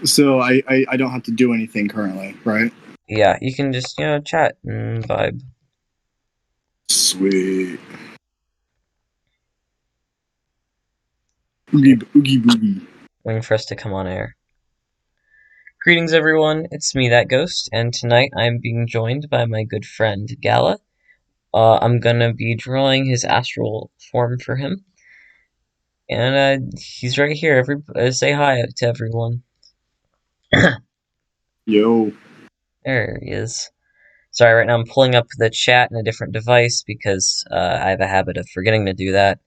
So I don't have to do anything currently, right? Yeah, you can just, chat and vibe. Sweet. Okay, Oogie boogie. waiting for us to come on air. Greetings, everyone. It's me, that ghost, and tonight I'm being joined by my good friend Gala. I'm gonna be drawing his astral form for him, and he's right here. Say hi to everyone. Yo. There he is. Sorry, right now I'm pulling up the chat in a different device because I have a habit of forgetting to do that,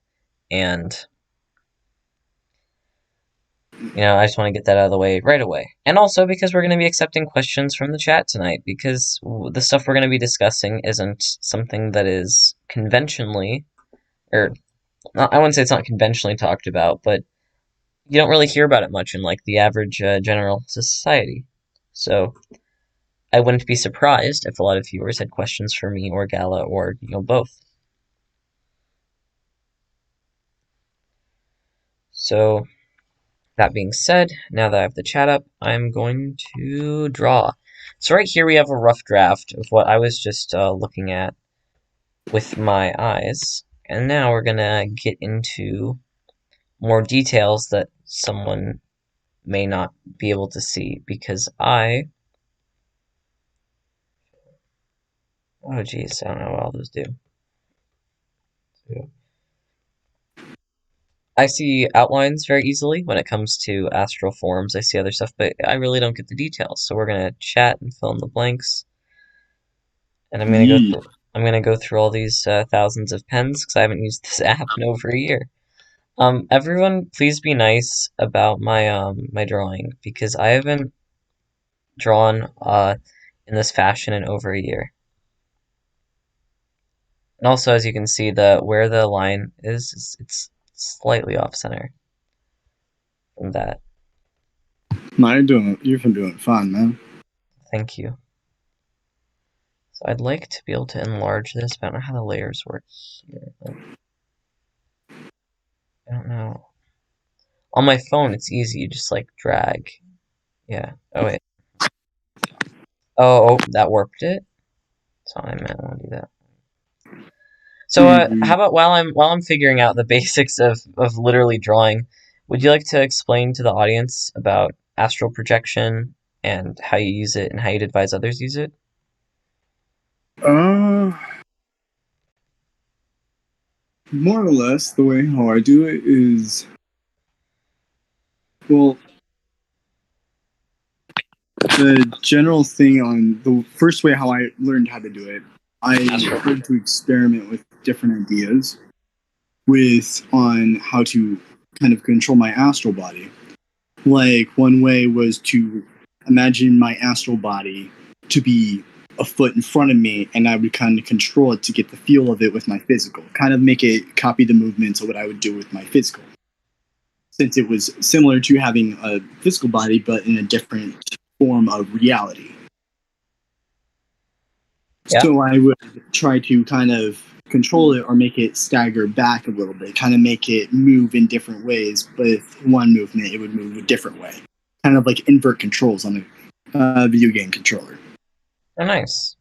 and I just want to get that out of the way right away. And also because we're going to be accepting questions from the chat tonight, because the stuff we're going to be discussing isn't something that is conventionally, or I wouldn't say it's not conventionally talked about, but you don't really hear about it much in like the average general society. So I wouldn't be surprised if a lot of viewers had questions for me or Gala or both. So that being said, now that I have the chat up, I'm going to draw. So right here we have a rough draft of what I was just looking at with my eyes. And now we're going to get into more details that someone may not be able to see because oh geez, I don't know what all those do. I see outlines very easily when it comes to astral forms. I see other stuff, but I really don't get the details. So we're going to chat and fill in the blanks. And Yee. I'm gonna go through all these thousands of pens because I haven't used this app in over a year. Everyone, please be nice about my drawing because I haven't drawn in this fashion in over a year. And also, as you can see, the where the line is it's slightly off center from that. No, you've been doing fine, man. Thank you. So I'd like to be able to enlarge this, but I don't know how the layers work here. I don't know. On my phone, it's easy. You just like drag. Yeah. Oh wait. Oh, that warped it. So I meant I want to do that. So, how Mhm. about while I'm figuring out the basics of literally drawing, would you like to explain to the audience about astral projection and how you use it and how you'd advise others use it? Uh, More or less, the way how I do it is, well, the general thing on the first way how I learned how to do it, I started to experiment with different ideas on how to kind of control my astral body. Like one way was to imagine my astral body to be a foot in front of me, and I would kind of control it to get the feel of it with my physical, kind of make it copy the movements of what I would do with my physical, since it was similar to having a physical body but in a different form of reality. Yeah, So I would try to kind of control it or make it stagger back a little bit, kind of make it move in different ways. But with one movement, it would move a different way, kind of like invert controls on a video game controller. oh, nice.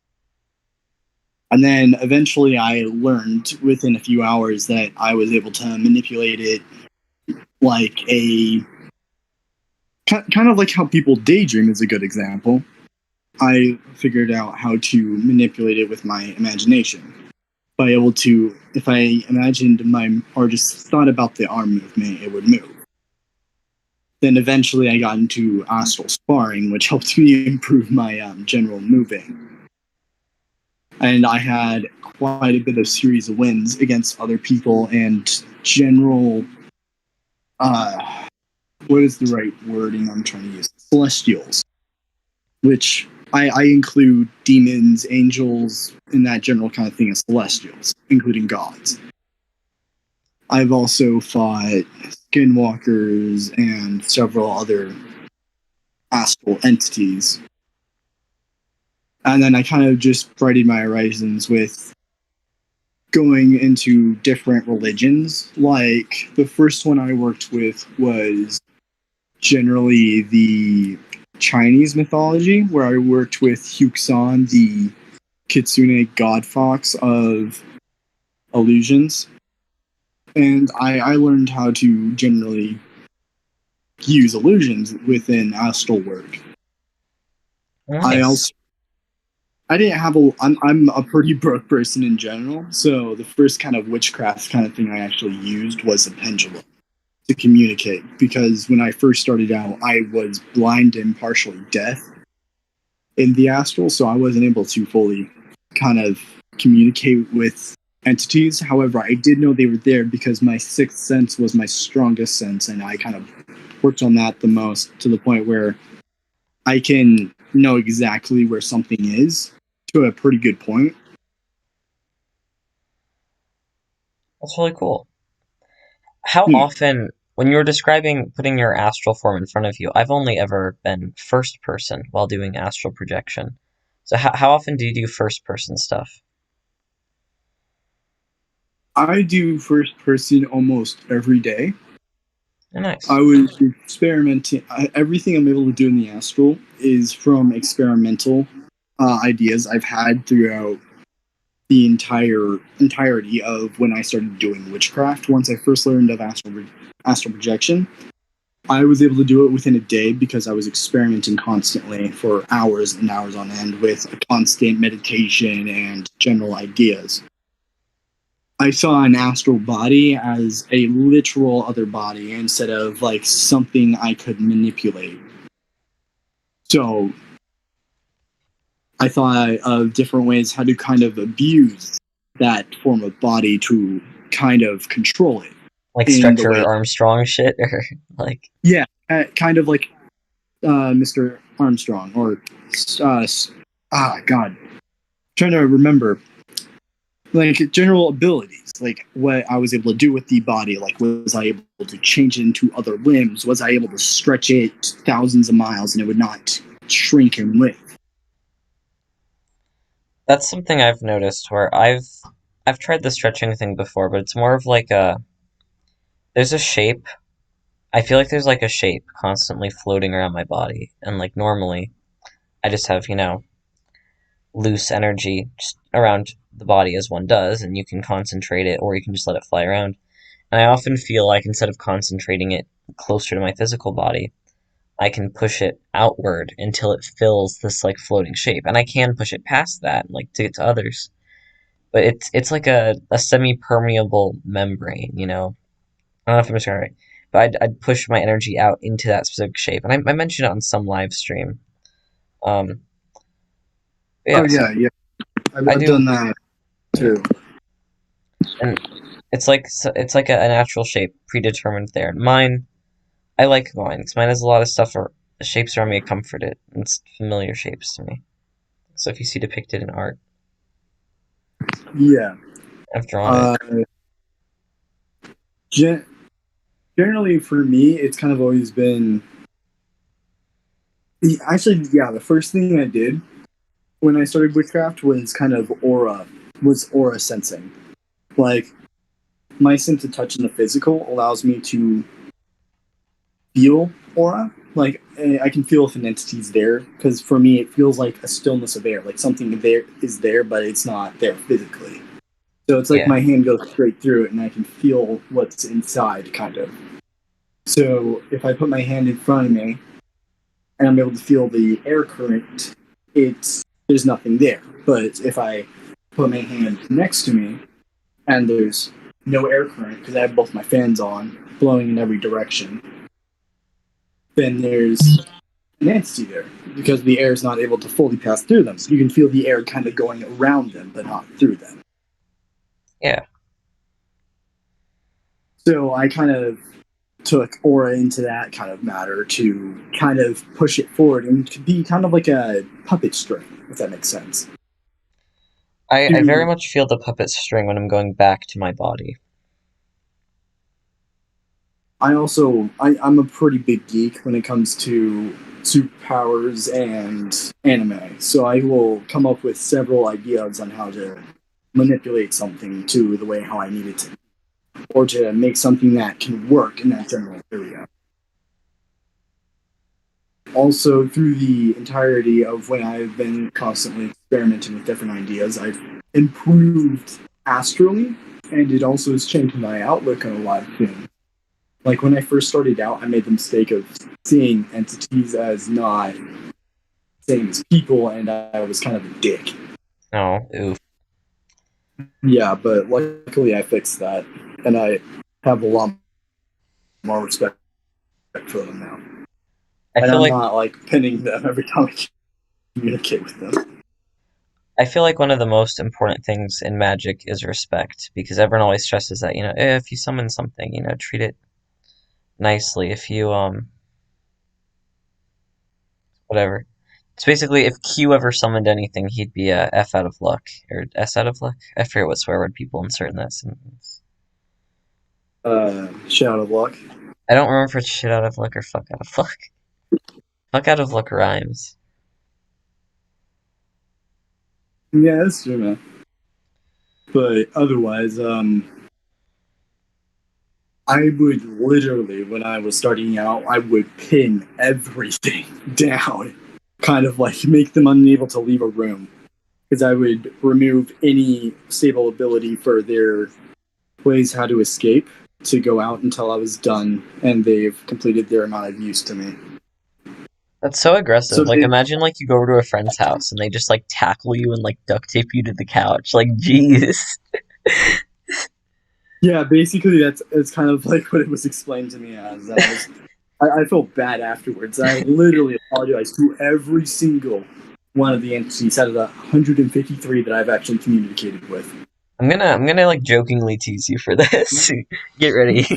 And then eventually, I learned within a few hours that I was able to manipulate it like a kind of like how people daydream is a good example. I figured out how to manipulate it with my imagination. By able to, if I imagined or just thought about the arm movement, it would move. Then eventually I got into astral sparring, which helped me improve my general moving. And I had quite a bit of series of wins against other people and general, uh, what is the right wording I'm trying to use? Celestials, which I include demons, angels, and that general kind of thing as celestials, including gods. I've also fought skinwalkers and several other astral entities. And then I kind of just broadened my horizons with going into different religions. Like the first one I worked with was generally the Chinese mythology, where I worked with Hyuk-san, the kitsune god fox of illusions. And I learned how to generally use illusions within astral work. Nice. I didn't have I'm a pretty broke person in general, so the first kind of witchcraft kind of thing I actually used was a pendulum to communicate, because when I first started out, I was blind and partially deaf in the astral, so I wasn't able to fully kind of communicate with entities. However, I did know they were there because my sixth sense was my strongest sense, and I kind of worked on that the most, to the point where I can know exactly where something is to a pretty good point. That's really cool. How Yeah. often, when you were describing putting your astral form in front of you, I've only ever been first person while doing astral projection. So how often do you do first person stuff? I do first person almost every day. Nice. I was experimenting. Everything I'm able to do in the astral is from experimental ideas I've had throughout the entirety of when I started doing witchcraft. Once I first learned of astral projection, I was able to do it within a day because I was experimenting constantly for hours and hours on end with a constant meditation and general ideas. I saw an astral body as a literal other body instead of like something I could manipulate. So I thought of different ways how to kind of abuse that form of body to kind of control it Like in the Stretcher way. Armstrong shit, or like, Yeah, kind of like Mr. Armstrong or uh, God, trying to remember like general abilities, like what I was able to do with the body. Like, was I able to change it into other limbs? Was I able to stretch it thousands of miles and it would not shrink in width? that's something I've noticed where I've tried the stretching thing before, but it's more of like there's a shape. I feel like there's like a shape constantly floating around my body, and like normally I just have, loose energy just around the body as one does, and you can concentrate it or you can just let it fly around. And I often feel like instead of concentrating it closer to my physical body, I can push it outward until it fills this like floating shape. And I can push it past that, like to get to others. But it's like a semi permeable membrane, you know? I don't know if I'm describing it right. But I'd push my energy out into that specific shape. And I mentioned it on some live stream. Um, Oh yeah, so yeah, yeah. I I've do, done that yeah. too. And it's like a natural shape predetermined there. Mine, I like mine because mine has a lot of stuff or shapes around me that comfort it. And it's familiar shapes to me. So if you see depicted in art, Yeah. I've drawn it. Uh, gen- Generally, for me, it's kind of always been. Actually, yeah, the first thing I did when I started witchcraft was kind of aura sensing. Like, my sense of touch in the physical allows me to feel aura. Like, I can feel if an entity's there, because for me, it feels like a stillness of air. Like something there is there, but it's not there physically. So it's like Yeah, my hand goes straight through it, and I can feel what's inside, kind of. So if I put my hand in front of me and I'm able to feel the air current, there's nothing there. But if I put my hand next to me and there's no air current because I have both my fans on, blowing in every direction, then there's an entity there because the air is not able to fully pass through them. So you can feel the air kind of going around them, but not through them. yeah. So I kind of took aura into that kind of matter to kind of push it forward and to be kind of like a puppet string, if that makes sense. I very To much feel the puppet string when I'm going back to my body. I'm a pretty big geek when it comes to superpowers and anime, so I will come up with several ideas on how to manipulate something to the way how I need it to, or to make something that can work in that general area. also, through the entirety of when I've been constantly experimenting with different ideas, I've improved astrally, and it also has changed my outlook on a lot of things. Like when I first started out, I made the mistake of seeing entities as not same as people, and I was kind of a dick. Oh, oof. Yeah, but luckily I fixed that, and I have a lot more respect for them now. I And feel I'm like not like pinning them every time I communicate with them. I feel like one of the most important things in magic is respect, because everyone always stresses that, if you summon something, treat it nicely. If you whatever. It's basically if Q ever summoned anything, he'd be a F out of luck or S out of luck. I forget what swear word people insert in that sentence. Shit out of luck. I don't remember if it's shit out of luck or fuck out of luck. Fuck out of luck rhymes. Yeah, that's true, man. But otherwise, I would literally, when I was starting out, I would pin everything down, kind of like make them unable to leave a room, because I would remove any stable ability for their ways how to escape to go out until I was done and they've completed their amount of use to me. That's so aggressive. So Like they, imagine like you go over to a friend's house and they just like tackle you and like duct tape you to the couch. Like jeez. yeah, basically that's kind of like what it was explained to me as. And I felt bad afterwards. I literally apologized to every single one of the entities out of the 153 that I've actually communicated with. I'm gonna like jokingly tease you for this. Get ready.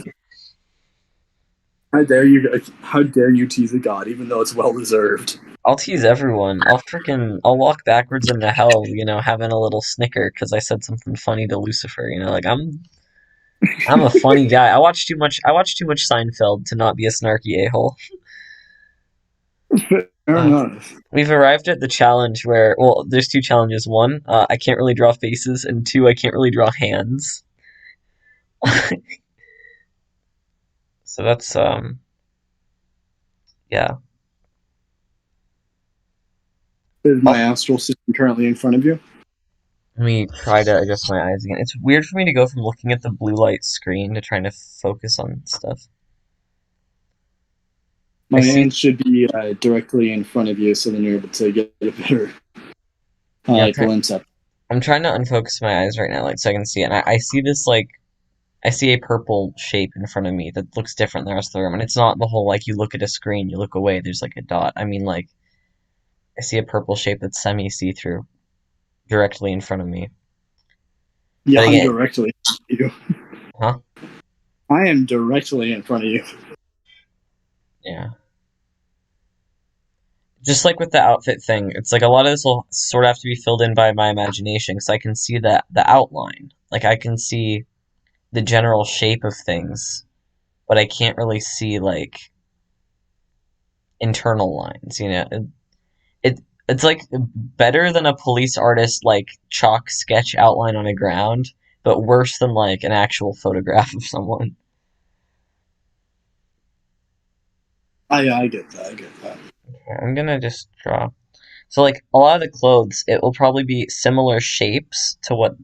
How dare you? How dare you tease a god, even though it's well deserved? I'll tease everyone. I'll walk backwards into hell, having a little snicker because I said something funny to Lucifer. Like I'm a funny guy. I watch too much Seinfeld to not be a snarky a-hole. Fair Uh, enough. we've arrived at the challenge where, well, there's two challenges. One, I can't really draw faces, and two, I can't really draw hands. So that's yeah. Is Oh, my astral system currently in front of you? let me try to adjust my eyes again. It's weird for me to go from looking at the blue light screen to trying to focus on stuff. I My see. hand should be directly in front of you, so then you're able to get a better Yeah, glimpse at. I'm trying to unfocus my eyes right now, like so I can see it. And I see this like I see a purple shape in front of me that looks different than the rest of the room, and it's not the whole like you look at a screen, you look away, there's like a dot. I mean like I see a purple shape that's semi see through directly in front of me. Yeah, But I'm again, directly in front of you. huh? I am directly in front of you. Yeah. Just like with the outfit thing, it's like a lot of this will sort of have to be filled in by my imagination because I can see that the outline. Like I can see the general shape of things, but I can't really see like internal lines, it's like better than a police artist like chalk sketch outline on a ground, but worse than like an actual photograph of someone. I get that. I get that. I'm gonna just draw. So like a lot of the clothes, it will probably be similar shapes to what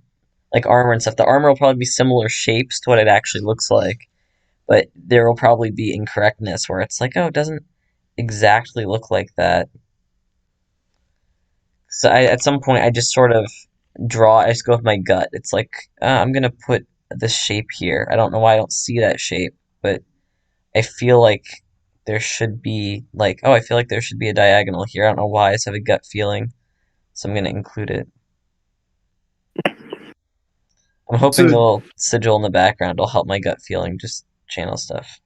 like armor and stuff. The armor will probably be similar shapes to what it actually looks like, but there will probably be incorrectness where it's like, oh, it doesn't exactly look like that. So at some point, I just sort of draw. I just go with my gut. It's like I'm gonna put this shape here. I don't know why I don't see that shape, but I feel like there should be like I feel like there should be a diagonal here. I don't know why. I just have a gut feeling, so I'm gonna include it. I'm hoping the So little sigil in the background will help my gut feeling just channel stuff.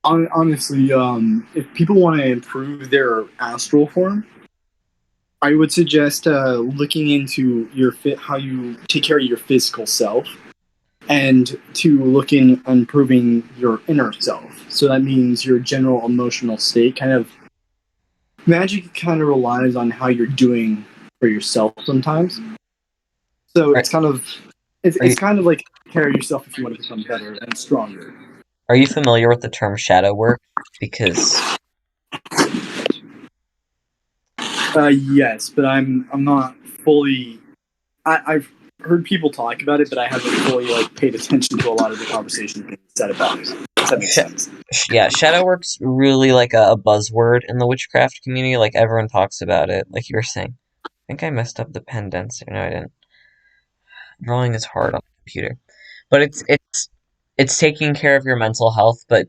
honestly, if people want to improve their astral form, I would suggest looking into your fit, how you take care of your physical self, and to look in improving your inner self. So that means your general emotional state. Kind of magic kind of relies on how you're doing for yourself sometimes. So Are, it's kind of are it's you kind of like care of yourself if you want to become better and stronger. Are you familiar with the term shadow work? Because Yes, but I'm not fully. I've heard people talk about it, but I haven't fully like paid attention to a lot of the conversation being said about it. Does that make sh- sense? yeah, shadow work's really like a buzzword in the witchcraft community. Like everyone talks about it. Like you were saying, I think I messed up the pen density. No, I didn't. Drawing is hard on the computer, but it's taking care of your mental health. But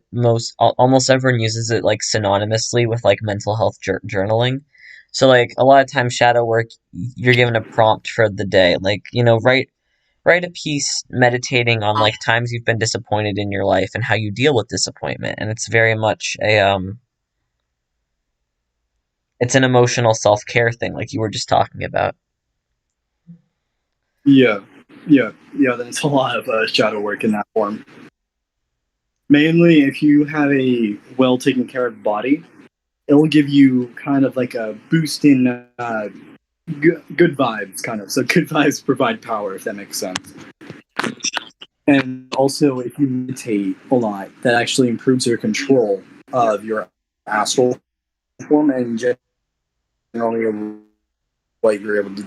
almost everyone uses it like synonymously with like mental health journaling. So like a lot of times shadow work, you're given a prompt for the day, like write a piece meditating on like times you've been disappointed in your life and how you deal with disappointment. And it's very much it's an emotional self-care thing like you were just talking about. Yeah, yeah. There's a lot of shadow work in that form. Mainly, if you have a well taken care of body, it'll give you kind of like a boost in good vibes, kind of. So good vibes provide power, if that makes sense. And also, if you meditate a lot, that actually improves your control of your astral form and generally what you're able to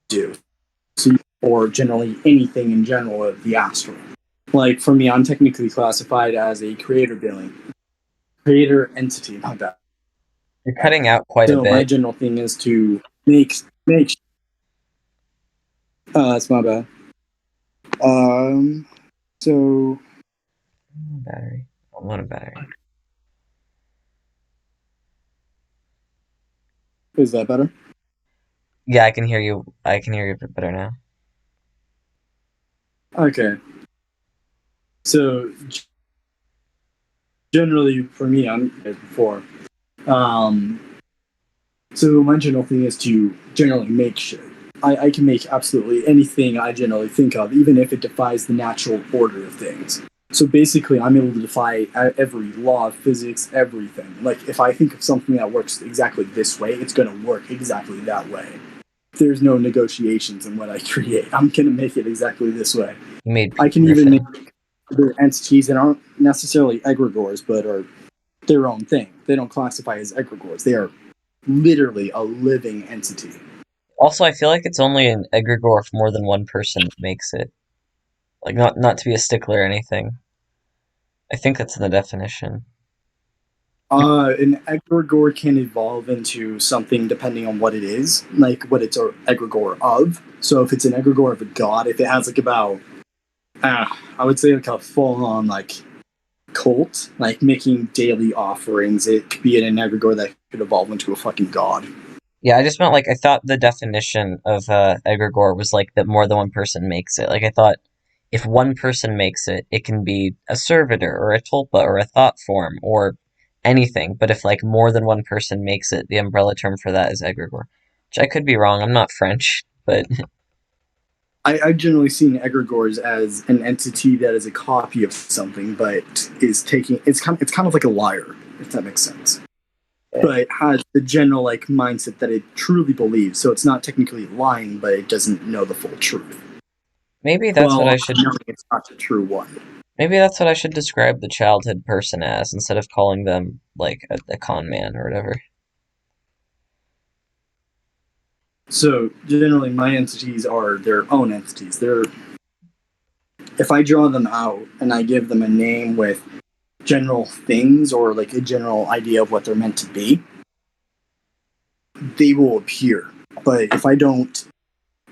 do. So, or generally anything in general of the astral. Like for me, I'm technically classified as a creator entity, not that. You're cutting out quite a So my bit. general thing is to make. That's my bad. Um. So Battery. I want a battery. is that better? Yeah, I can hear you. I can hear you a bit better now. Okay. So generally, for me, I'm before. Um. So my general thing is to generally make shit. I can make absolutely anything I generally think of, even if it defies the natural order of things. So basically, I'm able to defy every law of physics, everything. Like, if I think of something that works exactly this way, it's going to work exactly that way. There's no negotiations in what I create. I'm going to make it exactly this way. You made I Peter can even make Griffin. other entities that aren't necessarily egregores, but are their own thing. They don't classify as egregores. They are literally a living entity. Also, I feel like it's only an egregore if more than one person makes it. Like not to be a stickler or anything. I think that's in the definition. An egregore can evolve into something depending on what it is, like what it's an egregore of. So if it's an egregore of a god, if it has like about, I would say like a full-on like cult, like making daily offerings, it could be an egregore that could evolve into a fucking god. Yeah, I just meant like I thought the definition of egregore was like that more than one person makes it. Like I thought if one person makes it, it can be a servitor or a tulpa or a thought form or anything. But if like more than one person makes it, the umbrella term for that is egregore. Which I could be wrong. I'm not French, but I've generally seen egregores as an entity that is a copy of something, but is taking it's kind of like a liar, if that makes sense. But has the general like mindset that it truly believes. So it's not technically lying, but it doesn't know the full truth. maybe that's what Well, I should knowing it's not the true one. maybe that's what I should describe the childhood person as instead of calling them like a con man or whatever. So generally, my entities are their own entities. They're if I draw them out and I give them a name with general things or like a general idea of what they're meant to be, they will appear. But if I don't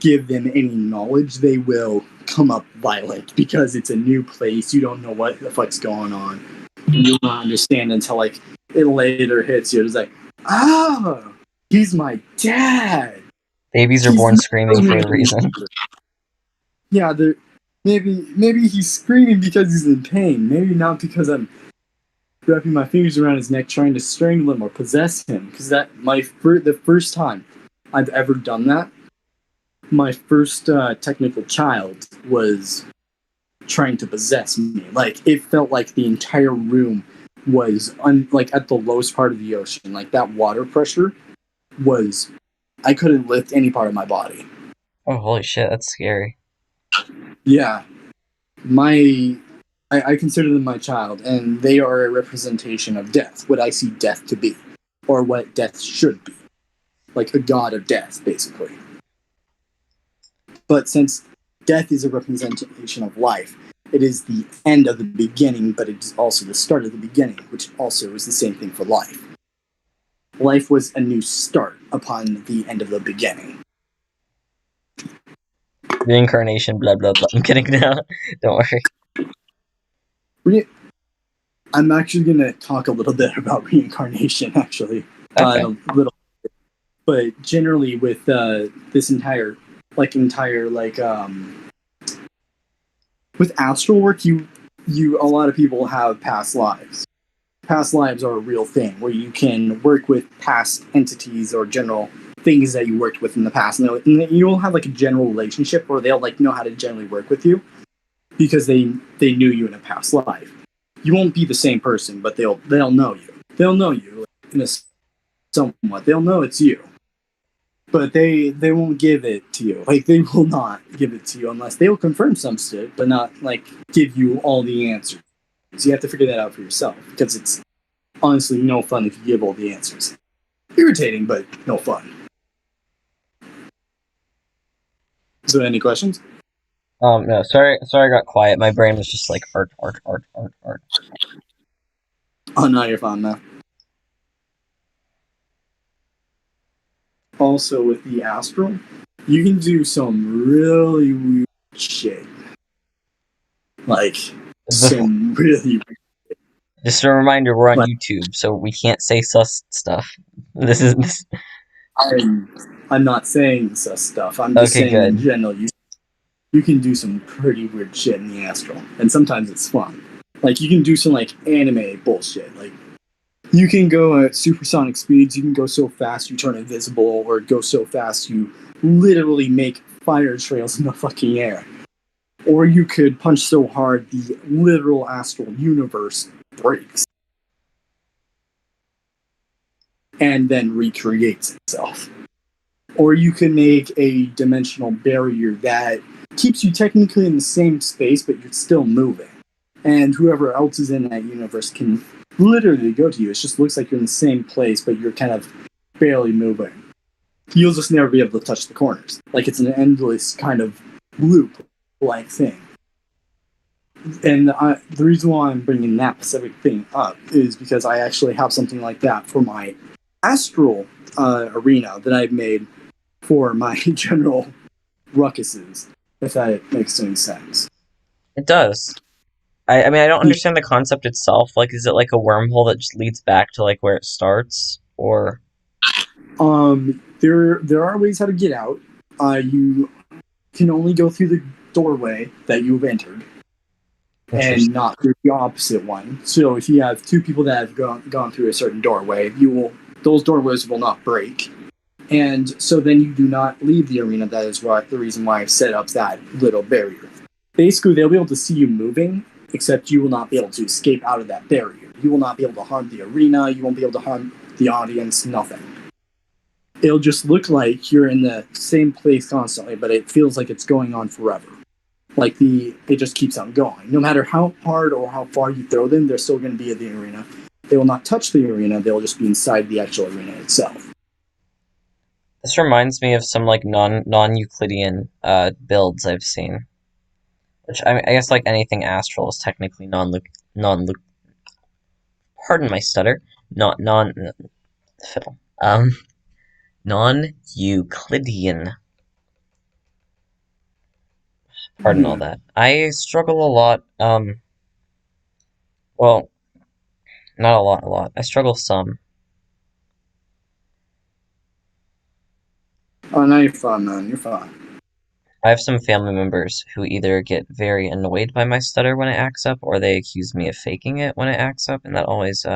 give them any knowledge, they will come up violent because it's a new place. You don't know what the fuck's going on. You don't understand until like it later hits you. It's like, ah, he's my dad. Babies are He's born screaming for a reason. yeah. Maybe he's screaming because he's in pain. Maybe not because I'm wrapping my fingers around his neck trying to strangle him or possess him. Because the first time I've ever done that, my first technical child was trying to possess me. Like it felt like the entire room was like at the lowest part of the ocean. Like that water pressure was I couldn't lift any part of my body. Oh, holy shit, that's scary. Yeah, my I consider them my child, and they are a representation of death, what I see death to be, or what death should be. Like a god of death, basically. But since death is a representation of life, it is the end of the beginning, but it is also the start of the beginning, which also is the same thing for life. Life was a new start upon the end of the beginning. Reincarnation, blah blah blah. I'm kidding now. Don't worry. I'm actually going to talk a little bit about reincarnation, actually. Okay. A little, but generally with this entire with astral work, you a lot of people have past lives. Past lives are a real thing where you can work with past entities or general things that you worked with in the past, and you'll have like a general relationship, or they'll like know how to generally work with you because they knew you in a past life. You won't be the same person, but they'll know you. They'll know you in a somewhat. They'll know it's you, but they won't give it to you. Like, they will not give it to you unless they will confirm some shit, but not like give you all the answers. So you have to figure that out for yourself, because it's honestly no fun if you give all the answers. Irritating, but no fun. So, any questions? No, sorry, I got quiet. My brain was just like art, art, art, art, art. Oh no, you're fine now. Also, with the astral, you can do some really weird shit. Like, some really weird. Just a reminder, we're on Like, YouTube, so we can't say sus stuff. This is this. I'm not saying sus stuff. I'm just Okay, saying in good. general, you can do some pretty weird shit in the astral, and sometimes it's fun. Like, you can do some like anime bullshit. Like, you can go at supersonic speeds. You can go so fast you turn invisible, or go so fast you literally make fire trails in the fucking air. Or you could punch so hard the literal astral universe breaks and then recreates itself. Or you can make a dimensional barrier that keeps you technically in the same space, but you're still moving. And whoever else is in that universe can literally go to you. It just looks like you're in the same place, but you're kind of barely moving. You'll just never be able to touch the corners. Like, it's an endless kind of loop-like thing. And the reason why I'm bringing that specific thing up is because I actually have something like that for my astral arena that I've made for my general ruckuses, if that makes any sense. It does. I mean, I don't understand the concept itself. Like, is it like a wormhole that just leads back to like where it starts, or? There are ways how to get out. You can only go through the doorway that you've entered, and not through the opposite one. So if you have two people that have gone through a certain doorway, those doorways will not break. And so then you do not leave the arena. That is the reason why I've set up that little barrier. Basically, they'll be able to see you moving, except you will not be able to escape out of that barrier. You will not be able to harm the arena. You won't be able to harm the audience. Nothing. It'll just look like you're in the same place constantly, but it feels like it's going on forever. Like, it just keeps on going. No matter how hard or how far you throw them, they're still going to be in the arena. They will not touch the arena. They'll just be inside the actual arena itself. This reminds me of some like non-Euclidean builds I've seen. Which I guess like anything astral is technically non pardon my stutter. Not fiddle. Non-Euclidean. Pardon all that. I struggle a lot. Well, not a lot. I struggle some. Oh, no, you're fine, man. You're fine. I have some family members who either get very annoyed by my stutter when it acts up, or they accuse me of faking it when it acts up, and that always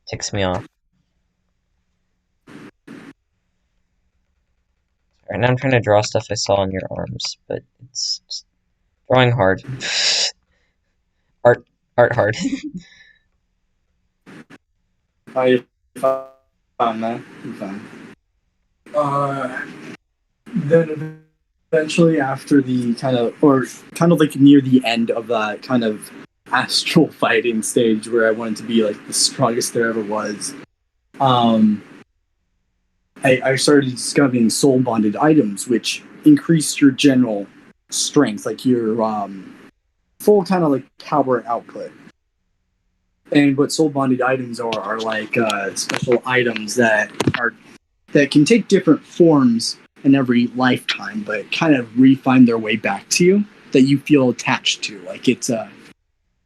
ticks me off. Right now I'm trying to draw stuff I saw on your arms, but it's just drawing hard. art hard. Oh, you're fine, man. You're fine. Then eventually after the kind of like near the end of that kind of astral fighting stage where I wanted to be like the strongest there ever was, um, I started discovering soul bonded items, which increased your general strength, like your full kind of like power output. And what soul bonded items are like special items that can take different forms in every lifetime, but kind of refine their way back to you that you feel attached to. Like it's a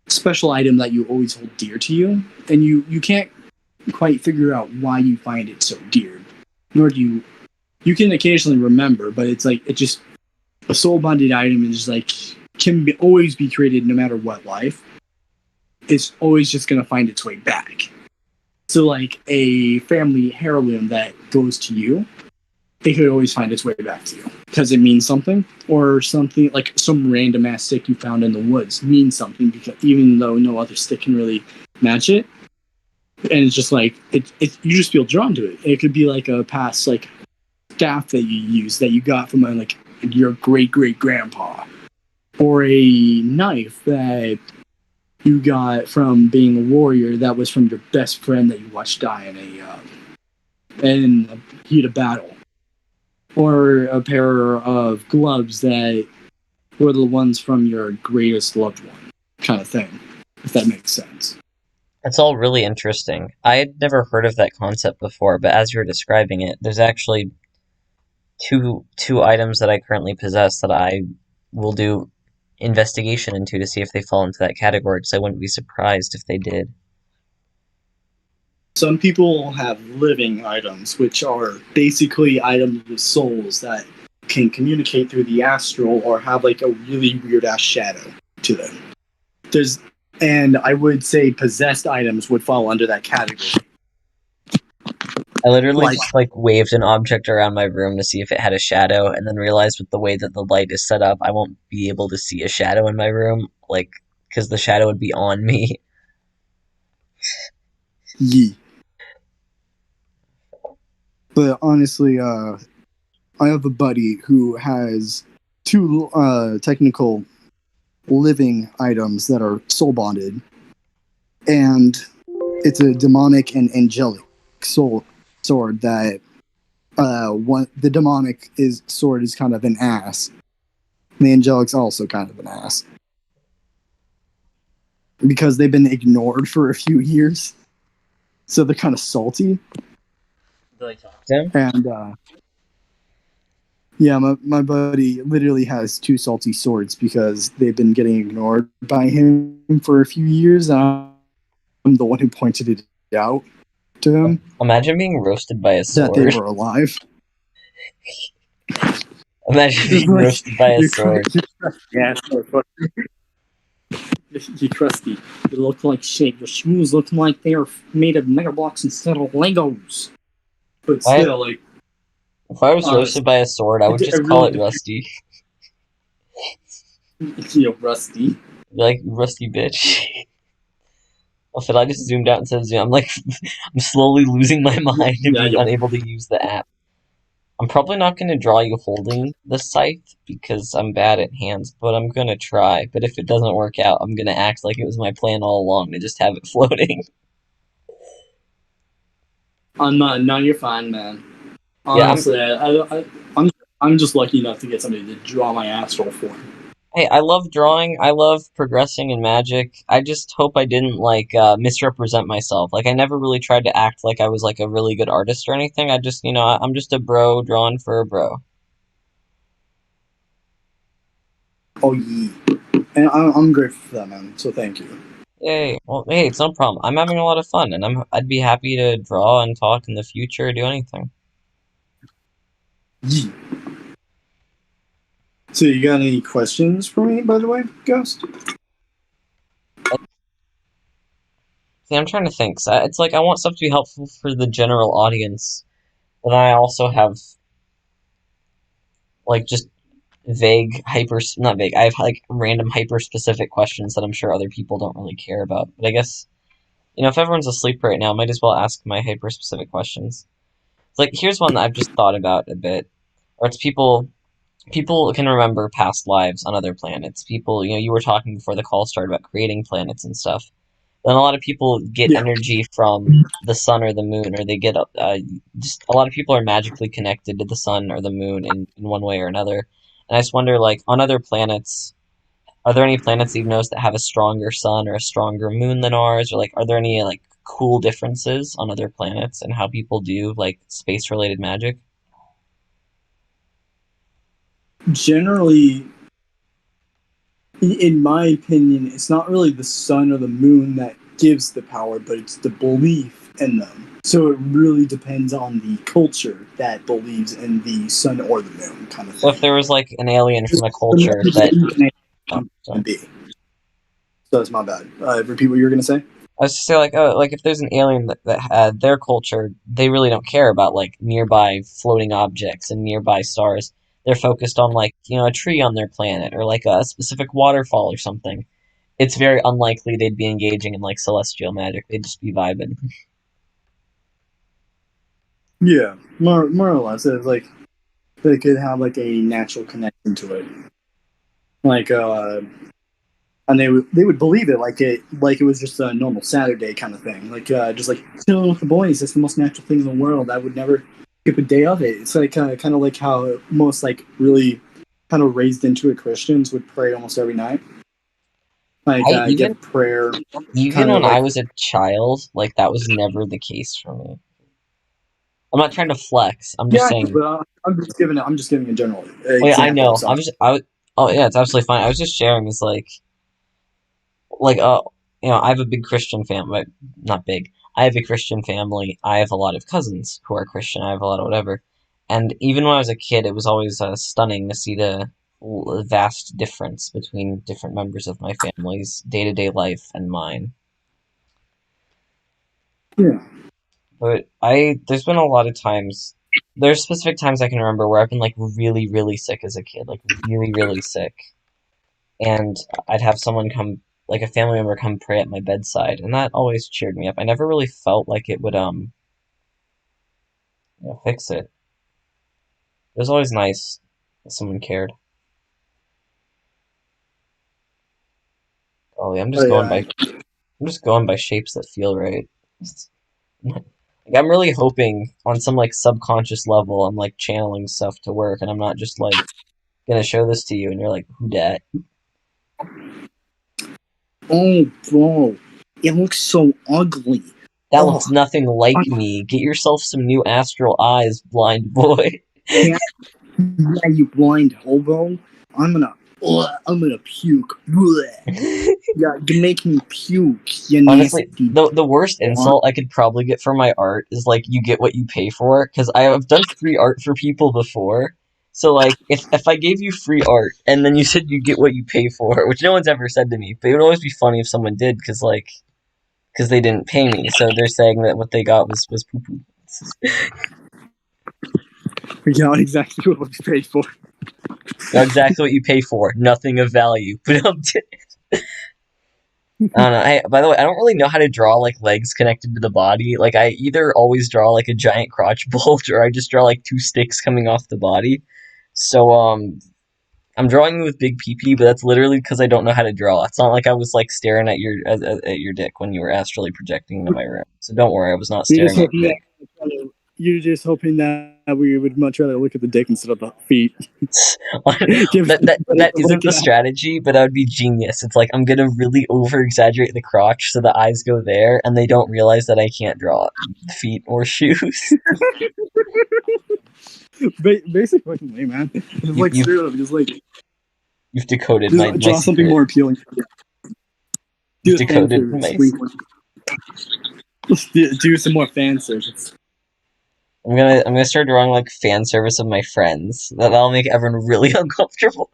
special item that you always hold dear to you, and you can't quite figure out why you find it so dear, nor do you can occasionally remember, but it's like it just a soul bonded item is like always be created no matter what life. It's always just gonna find its way back. So like a family heirloom that goes to you, it could always find its way back to you because it means something, or something like some random ass stick you found in the woods means something because even though no other stick can really match it, and it's just like it you just feel drawn to it. It could be like a past like staff that you use that you got from like your great great grandpa, or a knife that you got from being a warrior that was from your best friend that you watched die in a heat of battle, or a pair of gloves that were the ones from your greatest loved one, kind of thing, if that makes sense. It's all really interesting. I had never heard of that concept before, but as you're describing it, there's actually two items that I currently possess that I will do investigation into to see if they fall into that category, because I wouldn't be surprised if they did. Some people have living items, which are basically items with souls that can communicate through the astral or have like a really weird ass shadow to them. There's, and I would say possessed items would fall under that category. I literally Like, just like waved an object around my room to see if it had a shadow, and then realized with the way that the light is set up, I won't be able to see a shadow in my room, like because the shadow would be on me. yee. But honestly, I have a buddy who has two technical living items that are soul bonded, and it's a demonic and angelic soul sword that one the demonic is sword is kind of an ass. And the angelic's also kind of an ass because they've been ignored for a few years, so they're kind of salty. Do I talk to him? And yeah, my buddy literally has two salty swords because they've been getting ignored by him for a few years. And I'm the one who pointed it out to him Imagine being roasted by a that they sword. were alive. Imagine being Like, roasted by a sword. yeah, you're crusty. You look like shit. Your shoes look like they are made of Mega Blocks instead of Legos. But Why? still, like, If I was honestly, roasted by a sword, I would it just call really it Rusty. depends. Rusty. Like, Rusty bitch. Also, I just zoomed out and said zoom. I'm like, I'm slowly losing my mind and Yeah, being yo. unable to use the app. I'm probably not going to draw you holding the scythe because I'm bad at hands, but I'm going to try. But if it doesn't work out, I'm going to act like it was my plan all along to just have it floating. I'm not. No, you're fine, man. Yeah, Honestly, I'm just lucky enough to get somebody to draw my astral form. hey, I love drawing. I love progressing in Magic. I just hope I didn't like misrepresent myself. Like I never really tried to act like I was like a really good artist or anything. I just, I'm just a bro drawing for a bro. Oh yeah, and I'm grateful for that, man. So thank you. Yay. Well, hey, it's no problem. I'm having a lot of fun, and I'd be happy to draw and talk in the future or do anything. Yeah. So you got any questions for me, by the way, Ghost? See, I'm trying to think. So it's like I want stuff to be helpful for the general audience, but I also have like just vague hyper not vague. I have like random hyper specific questions that I'm sure other people don't really care about. But I guess if everyone's asleep right now, I might as well ask my hyper specific questions. It's like here's one that I've just thought about a bit, or it's people people can remember past lives on other planets. People, you were talking before the call started about creating planets and stuff. Then a lot of people get Yeah. energy from the sun or the moon, or they get just a lot of people are magically connected to the sun or the moon in one way or another. And I just wonder, like, on other planets, are there any planets that you've noticed that have a stronger sun or a stronger moon than ours? Or, like, are there any, like, cool differences on other planets and how people do, like, space-related magic? Generally, in my opinion, it's not really the sun or the moon that gives the power, but it's the belief in them. So it really depends on the culture that believes in the sun or the moon, kind of So if thing. there was, like, an alien from a The more culture that... you can Oh, sorry. be. So that's my bad. Repeat what you were gonna say. I was just say like, oh, like if there's an alien that had their culture, they really don't care about like nearby floating objects and nearby stars. They're focused on like, a tree on their planet or like a specific waterfall or something. It's very unlikely they'd be engaging in like celestial magic. They'd just be vibing. Yeah, more or less. It's like they could have like a natural connection to it, like and they would believe it like it was just a normal Saturday kind of thing, like just like chilling with the boys. It's the most natural thing in the world. I would never skip a day of it. It's like kind of like how most like really kind of raised into it Christians would pray almost every night. Like I get prayer, even kind of when I like was a child, like that was never the case for me. I'm not trying to flex. I'm just yeah. saying. But I'm just giving a general Oh yeah, I example. know. So Oh yeah, it's absolutely fine. I was just sharing. Is like I have a big Christian family, not big. I have a Christian family. I have a lot of cousins who are Christian. I have a lot of whatever. And even when I was a kid, it was always stunning to see the vast difference between different members of my family's day-to-day life and mine. yeah. But there's been a lot of times, there's specific times I can remember where I've been like really, really sick as a kid, like really, really sick. And I'd have someone come, like a family member come pray at my bedside, and that always cheered me up. I never really felt like it would fix it. It was always nice that someone cared. Golly, Oh yeah. I'm just going by shapes that feel right. Like, I'm really hoping on some like subconscious level I'm like channeling stuff to work, and I'm not just like gonna show this to you and you're like, who dat? Oh, bro, it looks so ugly. That looks Oh, nothing like I me. Get yourself some new astral eyes, blind boy. can't. Yeah, you blind hobo. I'm gonna puke. Blech. Yeah, you make me puke. You Honestly, nasty. the worst insult I could probably get for my art is like you get what you pay for, because I have done free art for people before. So like if I gave you free art and then you said you get what you pay for, which no one's ever said to me, but it would always be funny if someone did, because they didn't pay me, so they're saying that what they got was poo poo. You got exactly what you paid for. Know exactly what you pay for, nothing of value. But I don't know. By the way, I don't really know how to draw like legs connected to the body. Like I either always draw like a giant crotch bulge or I just draw like two sticks coming off the body. So I'm drawing with big PP, but that's literally because I don't know how to draw. It's not like I was like staring at your dick when you were astrally projecting into my room. So don't worry, I was not You're just staring at hoping your that dick. you're just hoping that we would much rather look at the dick instead of the feet. Give That isn't look the at that. strategy, but that would be genius. It's like I'm gonna really over exaggerate the crotch so the eyes go there, and they don't realize that I can't draw feet or shoes. Basically, man. Just You like you've straight up, you've decoded just my draw something secret. more appealing. You've Do a fan decoded service. my. Do some more fan service. I'm gonna start drawing like fan service of my friends. That'll make everyone really uncomfortable.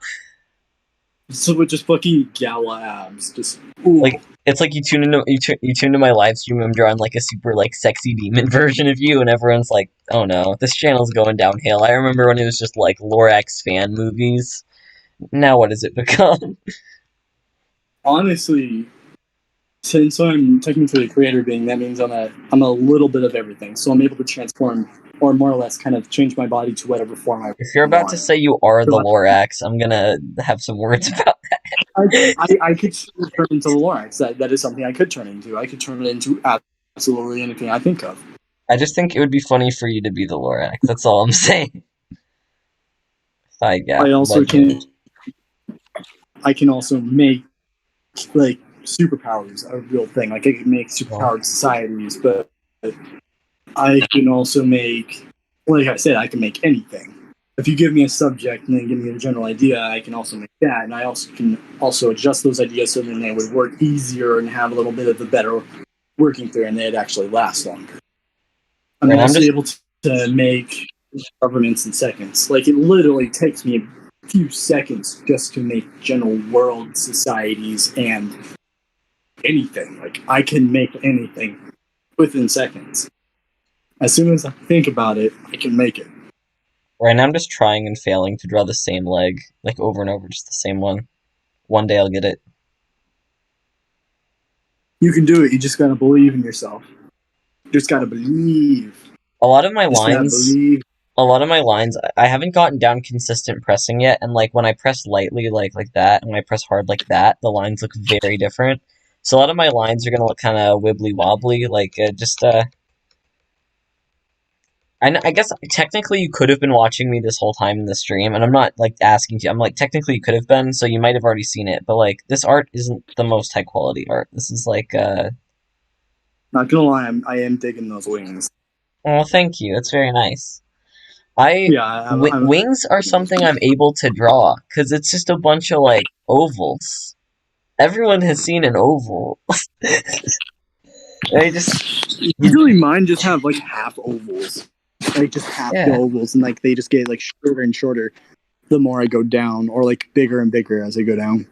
So with just fucking gala abs, just ooh. Like it's like you tune into my live stream. I'm drawing like a super like sexy demon version of you, and everyone's like, "Oh no, this channel's going downhill." I remember when it was just like Lorax fan movies. Now what has it become? Honestly, since I'm technically a creator being, that means I'm a little bit of everything. So I'm able to transform, or more or less, kind of change my body to whatever form I If you're about to want. say you are the So Lorax, I'm gonna have some words about that. I could turn into the Lorax. That is something I could turn into. I could turn it into absolutely anything I think of. I just think it would be funny for you to be the Lorax. That's all I'm saying. Side gap, I also legend. can also make like superpowers a real thing. Like I can make Well, superpowered societies, but I can also make, like I said, I can make anything. If you give me a subject and then give me a general idea, I can also make that, and I also can also adjust those ideas so then they would work easier and have a little bit of a better working theory, and they'd actually last longer. I'm and I'm also just able to make governments in seconds. Like it literally takes me a few seconds just to make general world societies and anything. Like I can make anything within seconds. As soon as I think about it, I can make it. right now I'm just trying and failing to draw the same leg, like over and over, just the same one. One day I'll get it. You can do it. You just gotta believe in yourself. You just gotta believe. A lot of my Just gotta lines, believe. a lot of my lines, I haven't gotten down consistent pressing yet, and like when I press lightly, like that, and when I press hard like that, the lines look very different. So a lot of my lines are gonna look kind of wibbly wobbly, like I guess technically you could have been watching me this whole time in the stream, and I'm not like asking you. I'm like technically you could have been, so you might have already seen it. But like this art isn't the most high quality art. This is like Not gonna lie, I am digging those wings. oh thank you. That's very nice. I Yeah, wings are something I'm able to draw because it's just a bunch of like ovals. Everyone has seen an oval. They just you, usually mine just have like half ovals, like just half the yeah. ovals, and like they just get like shorter and shorter the more I go down, or like bigger and bigger as I go down.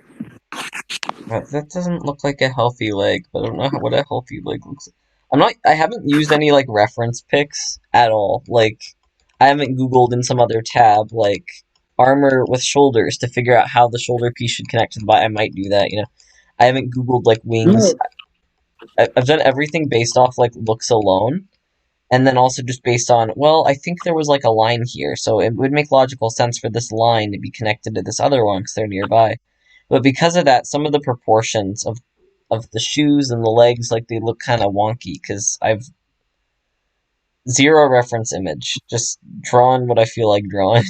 That doesn't look like a healthy leg, but I don't know what a healthy leg looks like. I haven't used any like reference pics at all. Like I haven't Googled in some other tab like armor with shoulders to figure out how the shoulder piece should connect to the body. I might do that, you know. I haven't Googled like wings. No, I've done everything based off like looks alone, and then also just based on, well, I think there was like a line here, so it would make logical sense for this line to be connected to this other one because they're nearby. But because of that, some of the proportions of the shoes and the legs, like they look kind of wonky because I've zero reference image, just drawn what I feel like drawing.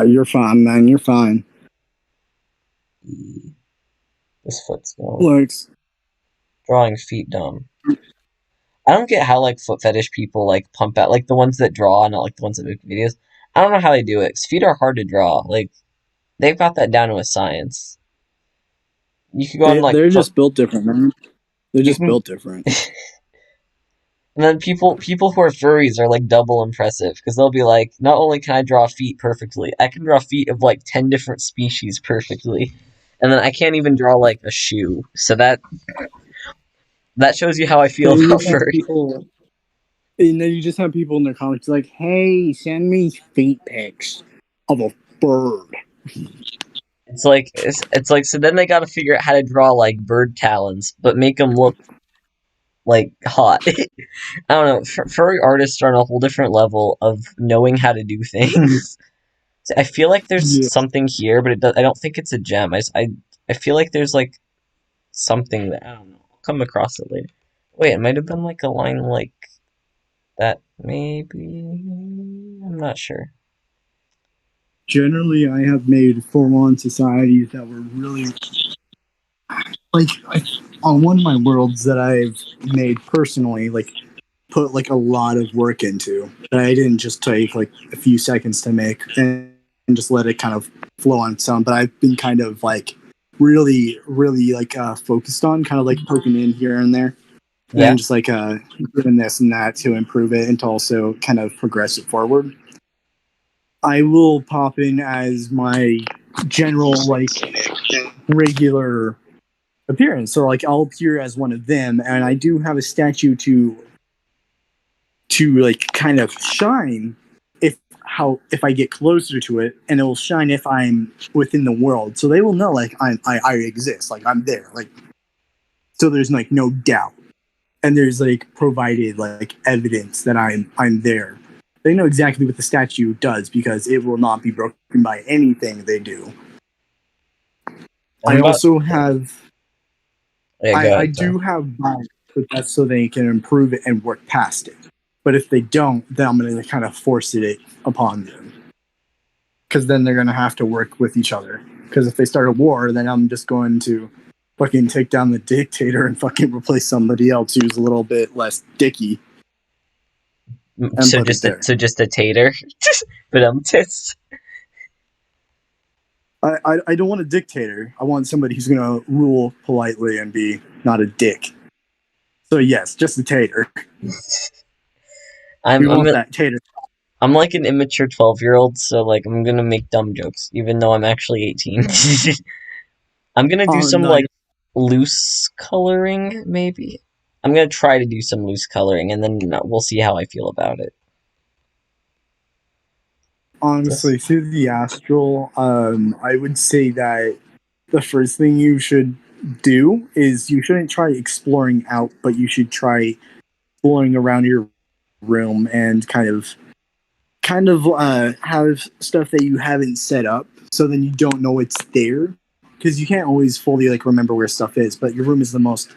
you're fine, man. You're fine. This foot's going. Looks. Drawing feet dumb. I don't get how like foot fetish people like pump out like the ones that draw, not like the ones that make videos. I don't know how they do it. 'Cause feet are hard to draw. Like they've got that down to a science. You could go on like They're just built different, man. They're you just can, built different. and then people who are furries are like double impressive because they'll be like, not only can I draw feet perfectly, I can draw feet of like 10 different species perfectly, and then I can't even draw like a shoe. So that shows you how I feel Then you about just have furry. people. And then you just have people in their comments like, "Hey, send me feet pics of a bird." It's like so then they got to figure out how to draw like bird talons, but make them look like hot. I don't know. Furry artists are on a whole different level of knowing how to do things. I feel like there's Yeah. something here, but I don't think it's a gem. I feel like there's like something that I don't know. I'll come across it later. Wait, it might have been like a line like that. Maybe I'm not sure. Generally, I have made full-on societies that were really like on one of my worlds that I've made personally, like put like a lot of work into that I didn't just take like a few seconds to make and just let it kind of flow on its own. But I've been kind of like really like focused on kind of like poking in here and there Yeah, and just like doing this and that to improve it and to also kind of progress it forward. I will pop in as my general like regular appearance. So like I'll appear as one of them, and I do have a statue to like kind of shine if how if I get closer to it, and it will shine if I'm within the world, so they will know like I exist, like I'm there, like so there's like no doubt, and there's like provided like evidence that I'm there. They know exactly what the statue does because it will not be broken by anything they do. I'm I about. also have Yeah, go I ahead, do though. have bias, but that's so they can improve it and work past it. But if they don't, then I'm going to kind of force it upon them. Because then they're going to have to work with each other. Because if they start a war, then I'm just going to fucking take down the dictator and fucking replace somebody else who's a little bit less dicky and So put it just a there. so just a tater, but tits. I don't want a dictator. I want somebody who's going to rule politely and be not a dick. So yes, just a tater. I'm We I'm want a, that tater. I'm like an immature 12-year-old, so like I'm gonna make dumb jokes, even though I'm actually 18. I'm gonna do Oh some no, like loose coloring, maybe. I'm gonna try to do some loose coloring, and then we'll see how I feel about it. Just honestly, through the astral, I would say that the first thing you should do is you shouldn't try exploring out, but you should try exploring around your room and kind of have stuff that you haven't set up, so then you don't know it's there because you can't always fully like remember where stuff is. But your room is the most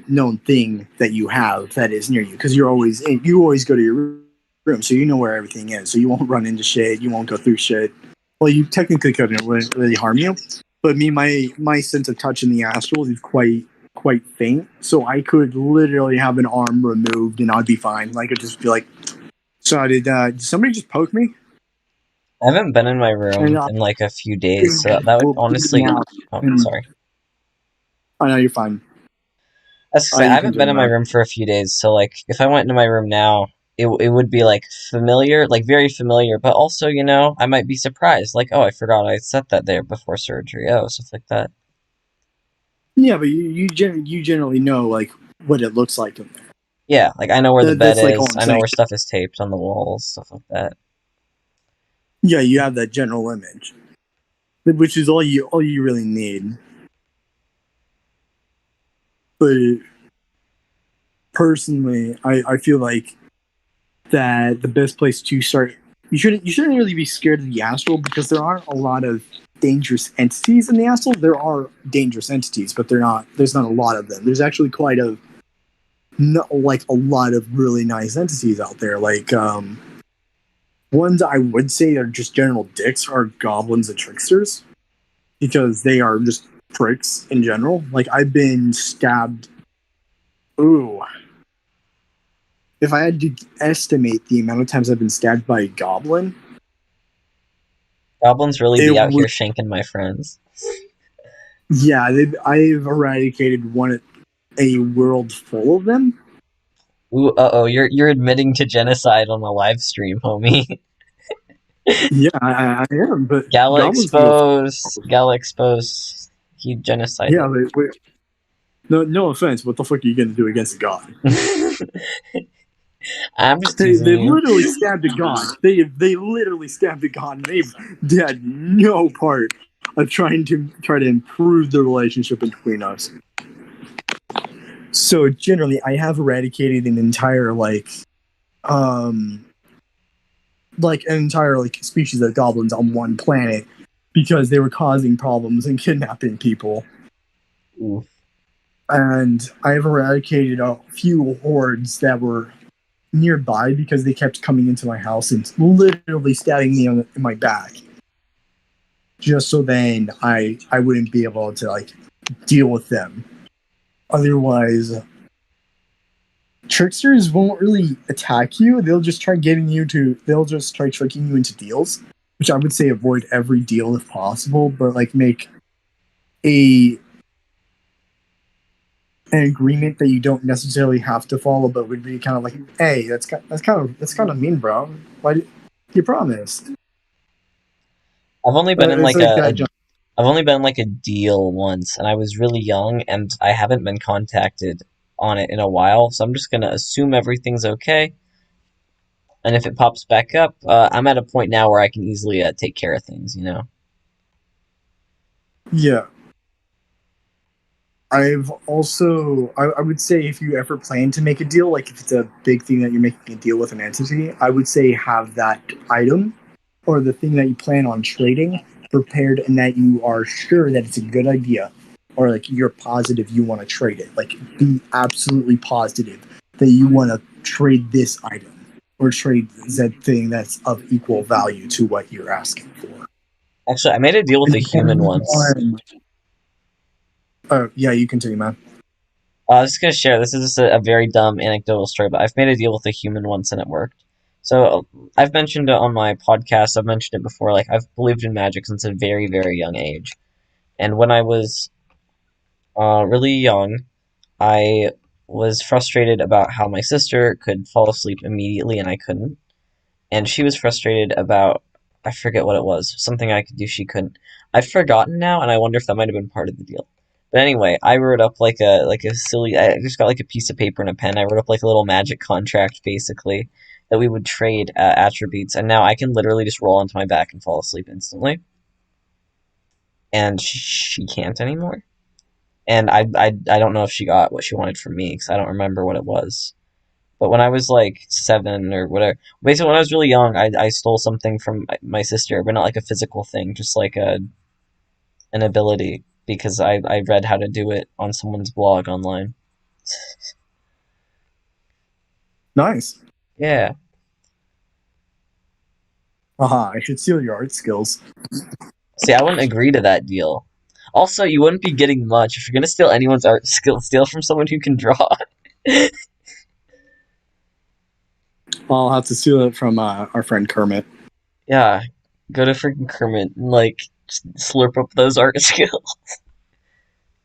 known thing that you have that is near you because you always go to your room, so you know where everything is, so you won't run into shit, you won't go through shit. Well, you technically couldn't really harm you, but my sense of touch in the astral is quite faint, so I could literally have an arm removed and I'd be fine. Like, I could just be like, so did somebody just poke me? I haven't been in my And room in like a few days, so that would will bleed me honestly. out. Oh, And sorry. I know you're fine. I was gonna say I You can haven't been turn in my around. room for a few days, so like if I went into my room now, it would be like familiar, like very familiar, but also I might be surprised, like oh I forgot I set that there before surgery, oh stuff like that. Yeah, but you generally know like what it looks like in there. Yeah, like I know where the bed That's like all is, I'm I know saying. where stuff is taped on the walls, stuff like that. Yeah, you have that general image, which is all you really need. But personally, I feel like that the best place to start. You shouldn't really be scared of the astral because there aren't a lot of dangerous entities in the astral. There are dangerous entities, but there's not a lot of them. There's actually quite a not like a lot of really nice entities out there. Like ones I would say are just general dicks are goblins and tricksters because they are just pricks in general. Like, I've been stabbed. Ooh, if I had to estimate the amount of times I've been stabbed by a goblin, Goblins really it be out here would. shanking my friends. Yeah, I've eradicated a world full of them. Ooh, uh-oh, you're admitting to genocide on a live stream, homie. Yeah, I am, but Gala goblins can go. exposed. Gala exposed. He Yeah, genocided. wait, no offense. What the fuck are you gonna do against a god? I'm just They teasing they've you. literally stabbed a god. They literally stabbed a god. And they had no part of try to improve the relationship between us. So generally, I have eradicated an entire um an entire species of goblins on one planet because they were causing problems and kidnapping people. Ooh. And I have eradicated a few hordes that were nearby because they kept coming into my house and literally stabbing me in my back, just so then I wouldn't be able to deal with them. Otherwise, tricksters won't really attack you. They'll just try tricking you into deals, which I would say avoid every deal if possible, but make a an agreement that you don't necessarily have to follow, but would be kind of like, hey, that's kind of mean, bro. Why you promised? I've only been in It's like like a that. I've only been in like a deal once, and I was really young, and I haven't been contacted on it in a while, so I'm just gonna assume everything's okay. And if it pops back up, I'm at a point now where I can easily take care of things, you know? Yeah. I've also, I would say if you ever plan to make a deal, like if it's a big thing that you're making a deal with an entity, I would say have that item or the thing that you plan on trading prepared and that you are sure that it's a good idea or like you're positive you want to trade it. Like be absolutely positive that you want to trade this item or trade that thing that's of equal value to what you're asking for. Actually, I made a deal with And a human depending once. on, yeah, you continue, man. I was just gonna share. This is just a very dumb anecdotal story, but I've made a deal with a human once and it worked. So I've mentioned it on my podcast. I've mentioned it before. Like I've believed in magic since a very, very young age. And when I was really young, I was frustrated about how my sister could fall asleep immediately and I couldn't. And she was frustrated about, I forget what it was, something I could do she couldn't. I've forgotten now, and I wonder if that might have been part of the deal. But anyway, I wrote up like a silly. I just got like a piece of paper and a pen. I wrote up like a little magic contract, basically, that we would trade attributes, and now I can literally just roll onto my back and fall asleep instantly, and she can't anymore. And I don't know if she got what she wanted from me because I don't remember what it was. But when I was like 7 or whatever, basically when I was really young, I stole something from my sister, but not like a physical thing, just like an ability because I read how to do it on someone's blog online. Nice. Yeah. Haha, I should steal your art skills. See, I wouldn't agree to that deal. Also, you wouldn't be getting much if you're gonna steal anyone's art skill. Steal from someone who can draw. I'll have to steal it from our friend Kermit. Yeah, go to freaking Kermit and like slurp up those art skills.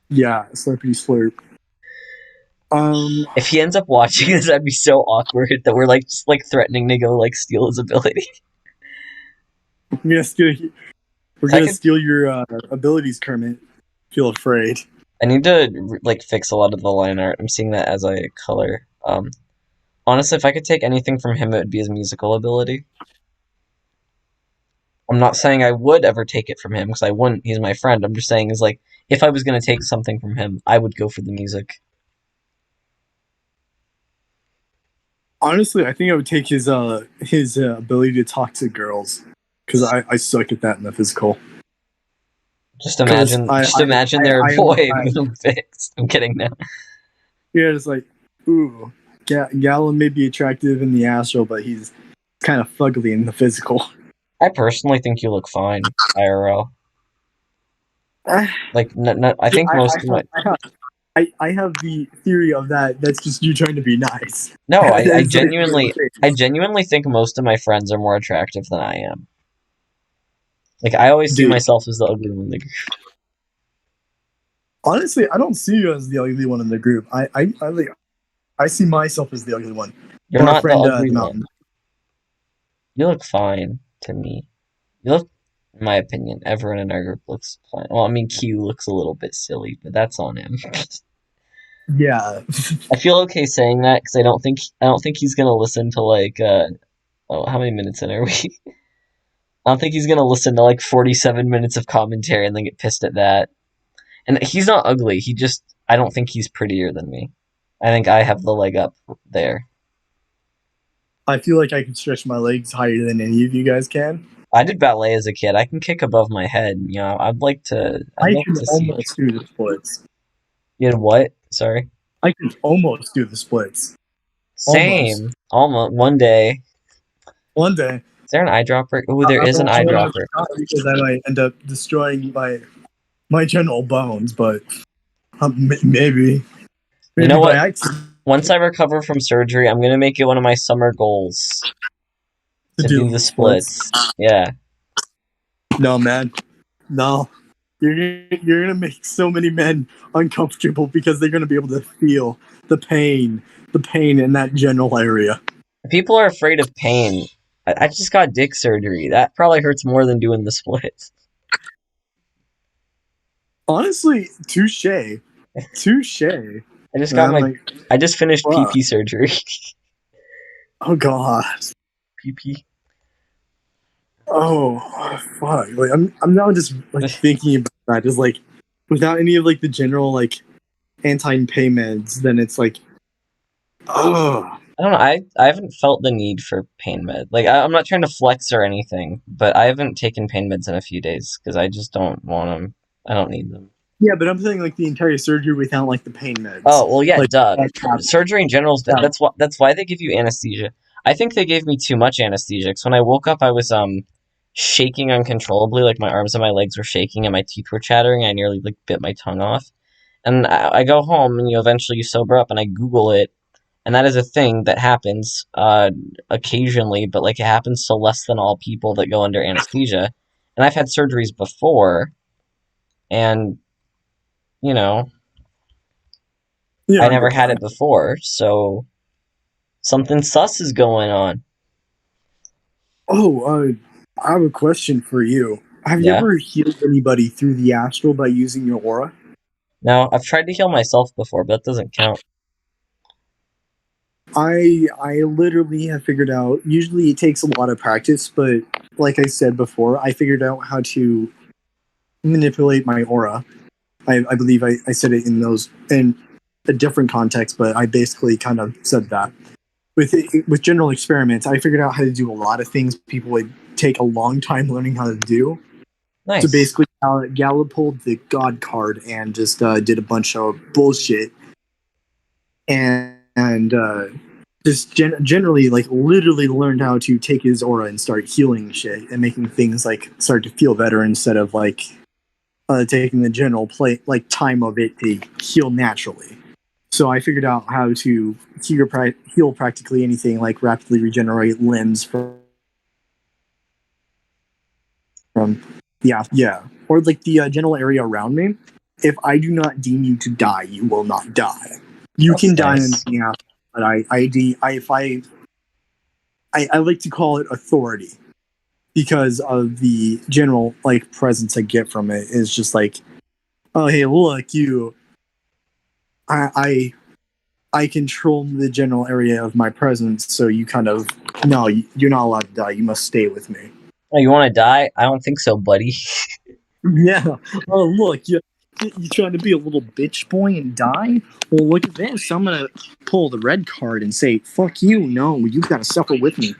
Yeah, slurpity slurp. If he ends up watching this, that'd be so awkward that we're like just like threatening to go like steal his ability. we're gonna steal. We're I gonna could. steal your abilities, Kermit. Feel afraid. I need to like fix a lot of the line art. I'm seeing that as I color. Honestly, if I could take anything from him, it would be his musical ability. I'm not saying I would ever take it from him because I wouldn't. He's my friend. I'm just saying is like if I was gonna take something from him, I would go for the music. Honestly, I think I would take his ability to talk to girls because I suck at that in the physical. Because Just imagine they're a I am boy and get fixed. I'm kidding now. yeah, it's like ooh, Gala may be attractive in the astral, but he's kind of fugly in the physical. I personally think you look fine, IRL. Like, I Yeah, think most of my I have the theory of that. That's just you trying to be nice. no, That's like really I genuinely think most of my friends are more attractive than I am. Like, I always see dude. myself as the ugly one in the group. Honestly, I don't see you as the ugly one in the group. I see myself as the ugly one. You're Or our not the friend ugly the one. mountain. You look fine to me. You look, in my opinion, everyone in our group looks fine. Well, I mean, Q looks a little bit silly, but that's on him. Yeah. I feel okay saying that because I don't think he's gonna listen to like oh, how many minutes in are we? I don't think he's gonna listen to like 47 minutes of commentary and then get pissed at that. And he's not ugly. He just I don't think he's prettier than me. I think I have the leg up there. I feel like I can stretch my legs higher than any of you guys can. I did ballet as a kid. I can kick above my head. You know, I'd I like can to see. almost do the splits. You had what? Sorry. I can almost do the splits. Almost. Same. Almost one day. One day. Is there an eyedropper? Oh, there I is an won't have eyedropper. to try because I might end up destroying my general bones, but maybe. You Maybe know by what? accident Once I recover from surgery, I'm gonna make it one of my summer goals to to do do the splits. splits. Yeah. No, man. No. You're gonna make so many men uncomfortable because they're gonna be able to feel the pain in that general area. People are afraid of pain. I just got dick surgery. That probably hurts more than doing the splits. Honestly, touche. Touche. I just got I'm my. like, I just finished wow. PP surgery. Oh god. PP. Oh, fuck! Like I'm now just like thinking about that, just like without any of like the general like anti-pain meds, then it's like, oh I don't know. I haven't felt the need for pain med. Like I'm not trying to flex or anything, but I haven't taken pain meds in a few days because I just don't want them. I don't need them. yeah, but I'm saying like the entire surgery without like the pain meds, Oh well, yeah, like duh. that Surgery in general is happened. that's why they give you anesthesia. I think they gave me too much anesthesia. 'Cause when I woke up, I was shaking uncontrollably, like my arms and my legs were shaking and my teeth were chattering. I nearly like bit my tongue off. And I go home and eventually you sober up and I Google it, and that is a thing that happens occasionally, but like it happens to less than all people that go under anesthesia. And I've had surgeries before, and you know Yeah, I I never get had that. it before, so something sus is going on. Oh, I have a question for you. Have you Yeah. ever healed anybody through the astral by using your aura? Now I've tried to heal myself before, but that doesn't count. I literally have figured out. Usually, it takes a lot of practice, but like I said before, I figured out how to manipulate my aura. I believe I said it in a different context, but I basically kind of said that with general experiments. I figured out how to do a lot of things people would take a long time learning how to do. So Nice. basically, Gala pulled the God card and just did a bunch of bullshit and just generally like literally learned how to take his aura and start healing shit and making things like start to feel better instead of like taking the general play like time of it to heal naturally. So I figured out how to heal practically anything, like rapidly regenerate limbs from yeah, or like the general area around me. If I do not deem you to die, you will not die. You That's can die in nice. the after, but I like to call it authority because of the general like presence I get from it is just like, oh hey, look, I I control the general area of my presence, so you kind of no, you're not allowed to die. You must stay with me. Oh, you want to die? I don't think so, buddy. Yeah. Oh look, you trying to be a little bitch boy and die? Well, look at this. I'm gonna pull the red card and say, "Fuck you! No, you gotta suffer with me."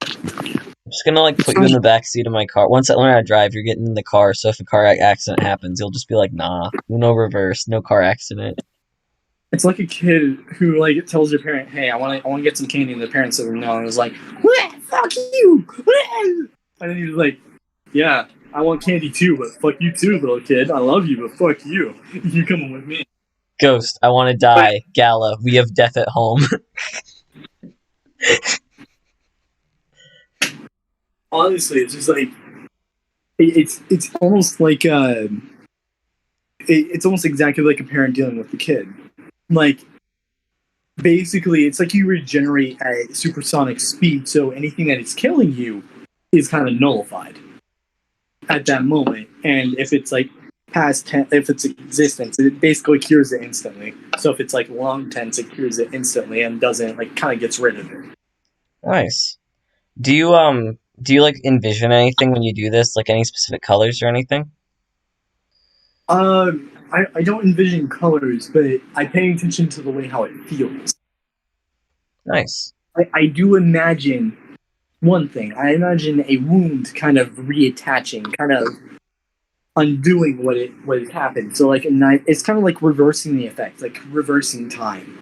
I'm just gonna like put you in the back seat of my car. Once I learn how to drive, you're getting in the car. So if a car accident happens, you'll just be like, "Nah, no reverse, no car accident." It's like a kid who like tells your parent, "Hey, I want to get some candy," and the parent says no, and is like, "Fuck you!" And then he's like, "Yeah, I want candy too, but fuck you too, little kid. I love you, but fuck you. You coming with me?" Ghost, I want to But die. Gala, we have death at home. honestly, it's just like it's almost like it's almost exactly like a parent dealing with the kid. Like basically, it's like you regenerate at supersonic speed, so anything that is killing you is kind of nullified at that moment. And if it's like if it's existence, it basically cures it instantly. So if it's like long tense, it cures it instantly and doesn't like kind of gets rid of it. Nice. Do you like envision anything when you do this? Like any specific colors or anything? I don't envision colors, but I pay attention to the way how it feels. Nice. I do imagine one thing. I imagine a wound kind of reattaching, kind of undoing what had happened. So like it's kind of like reversing the effect, like reversing time.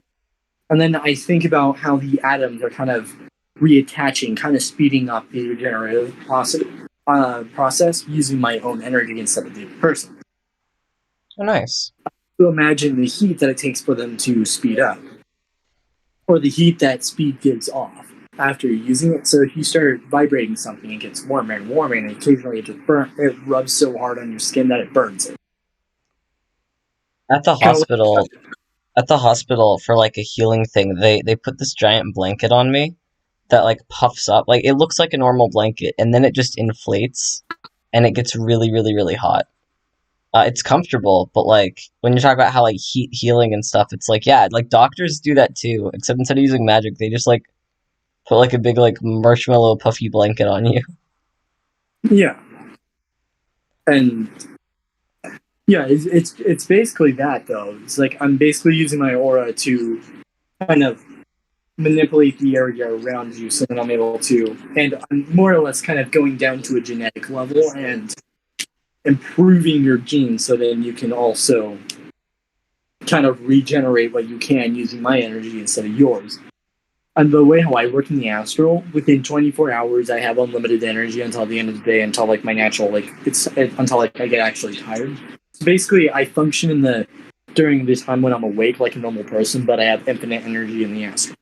And then I think about how the atoms are kind of reattaching, kind of speeding up the regenerative process using my own energy instead of the person. Oh, nice. So imagine the heat that it takes for them to speed up, or the heat that speed gives off after using it. So if you start vibrating something, it gets warmer and warmer, and occasionally it rubs so hard on your skin that it burns it. At the Kind of hospital, at the hospital for like a healing thing, they put this giant blanket on me that like puffs up. Like it looks like a normal blanket, and then it just inflates, and it gets really, really, really hot. It's comfortable, but like when you talk about how like healing and stuff, it's like yeah, like doctors do that too, except instead of using magic, they just like Put like a big like marshmallow puffy blanket on you. Yeah, and yeah, it's basically that though. It's like I'm basically using my aura to kind of manipulate the area around you, so that I'm able to, and I'm more or less kind of going down to a genetic level and improving your genes, so then you can also kind of regenerate what you can using my energy instead of yours. And the way how I work in the astral, within 24 hours, I have unlimited energy until the end of the day, until like my natural, until like I get actually tired. So basically, I function in the during the time when I'm awake like a normal person, but I have infinite energy in the astral.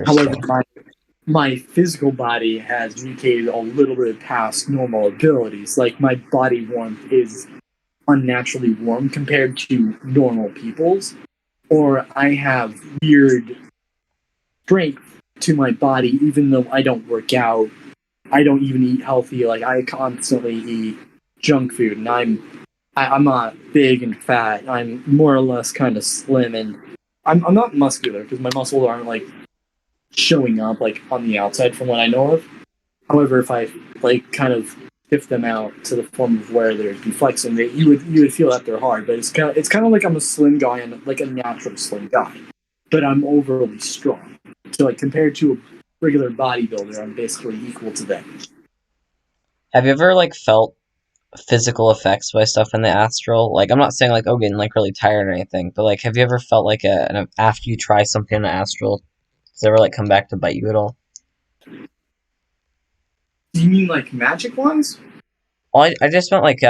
However, Interesting. my physical body has mutated a little bit past normal abilities. Like my body warmth is unnaturally warm compared to normal people's, or I have weird strength to my body, even though I don't work out. I don't even eat healthy. Like I constantly eat junk food, and I'm not big and fat. I'm more or less kind of slim, and I'm not muscular because my muscles aren't like showing up like on the outside from what I know of. However, if I like kind of shift them out to the form of where they'd be flexing, you would feel that they're hard. But it's kind of like I'm a slim guy and like a natural slim guy, but I'm overly strong. So like compared to a regular bodybuilder, I'm basically equal to them. Have you ever like felt physical effects by stuff in the astral? Like I'm not saying like oh getting like really tired or anything, but like have you ever felt like after you try something in the astral, does it ever like come back to bite you at all? Do you mean like magic wise? Well, I just meant like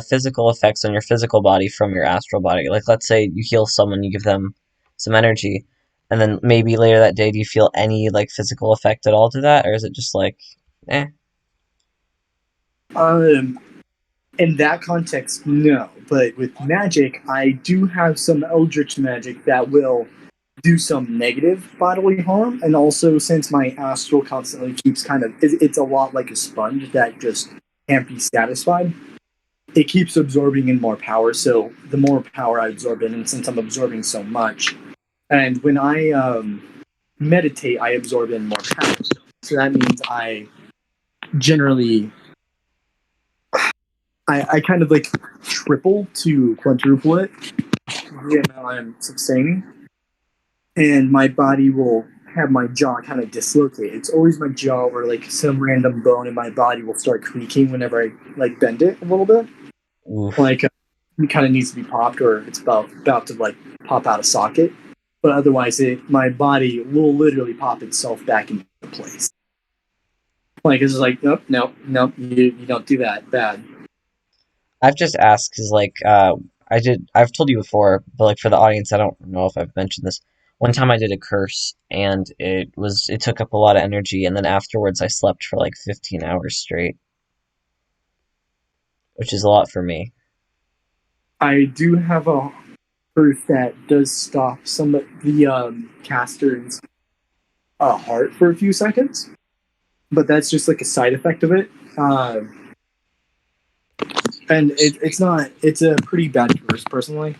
physical effects on your physical body from your astral body. Like let's say you heal someone, you give them some energy, and then maybe later that day, do you feel any like physical effect at all to that, or is it just like, eh? Um, in that context, no. But with magic, I do have some eldritch magic that will do some negative bodily harm, and also since my astral constantly keeps kind of, it's a lot like a sponge that just can't be satisfied. It keeps absorbing in more power, so the more power I absorb in, and since I'm absorbing so much, and when I meditate, I absorb in more power. So that means I generally, I kind of like triple to quadruple it the amount I'm sustaining, and my body will have my jaw kind of dislocate. It's always my jaw or like some random bone in my body will start creaking whenever I like bend it a little bit. Oof. Like it kind of needs to be popped or it's about to like pop out of socket. But otherwise, my body will literally pop itself back into place. Like it's just like nope, nope, nope. You don't do that. Bad. I've just asked because like I've told you before, but like for the audience, I don't know if I've mentioned this. One time I did a curse and it took up a lot of energy, and then afterwards I slept for like 15 hours straight, which is a lot for me. I do have a proof that does stop some of the caster's heart for a few seconds, but that's just like a side effect of it. And it's not. It's a pretty bad curse, personally.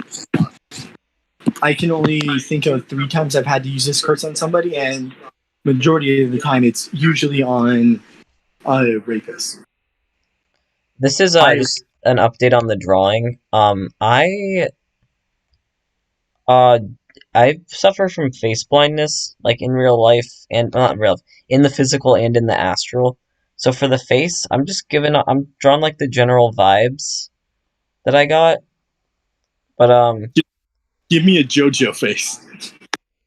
I can only think of 3 times I've had to use this curse on somebody, and majority of the time it's usually on a rapist. This is I just an update on the drawing. Uh I suffer from face blindness, like in real life and not in real, in the physical and in the astral. So for the face, I'm drawing like the general vibes that I got, but give me a JoJo face.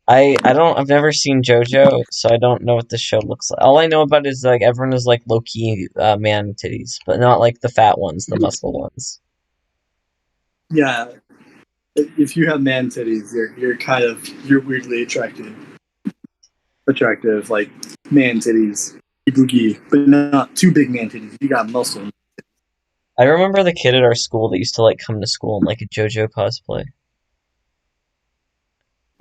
I've never seen JoJo, so I don't know what the show looks like. All I know about it is like everyone is like low key man titties, but not like the fat ones, the muscle ones. Yeah, if you have man titties, you're weirdly attractive, like man titties, boogie, but not too big man titties. You got muscle. I remember the kid at our school that used to like come to school in like a JoJo cosplay.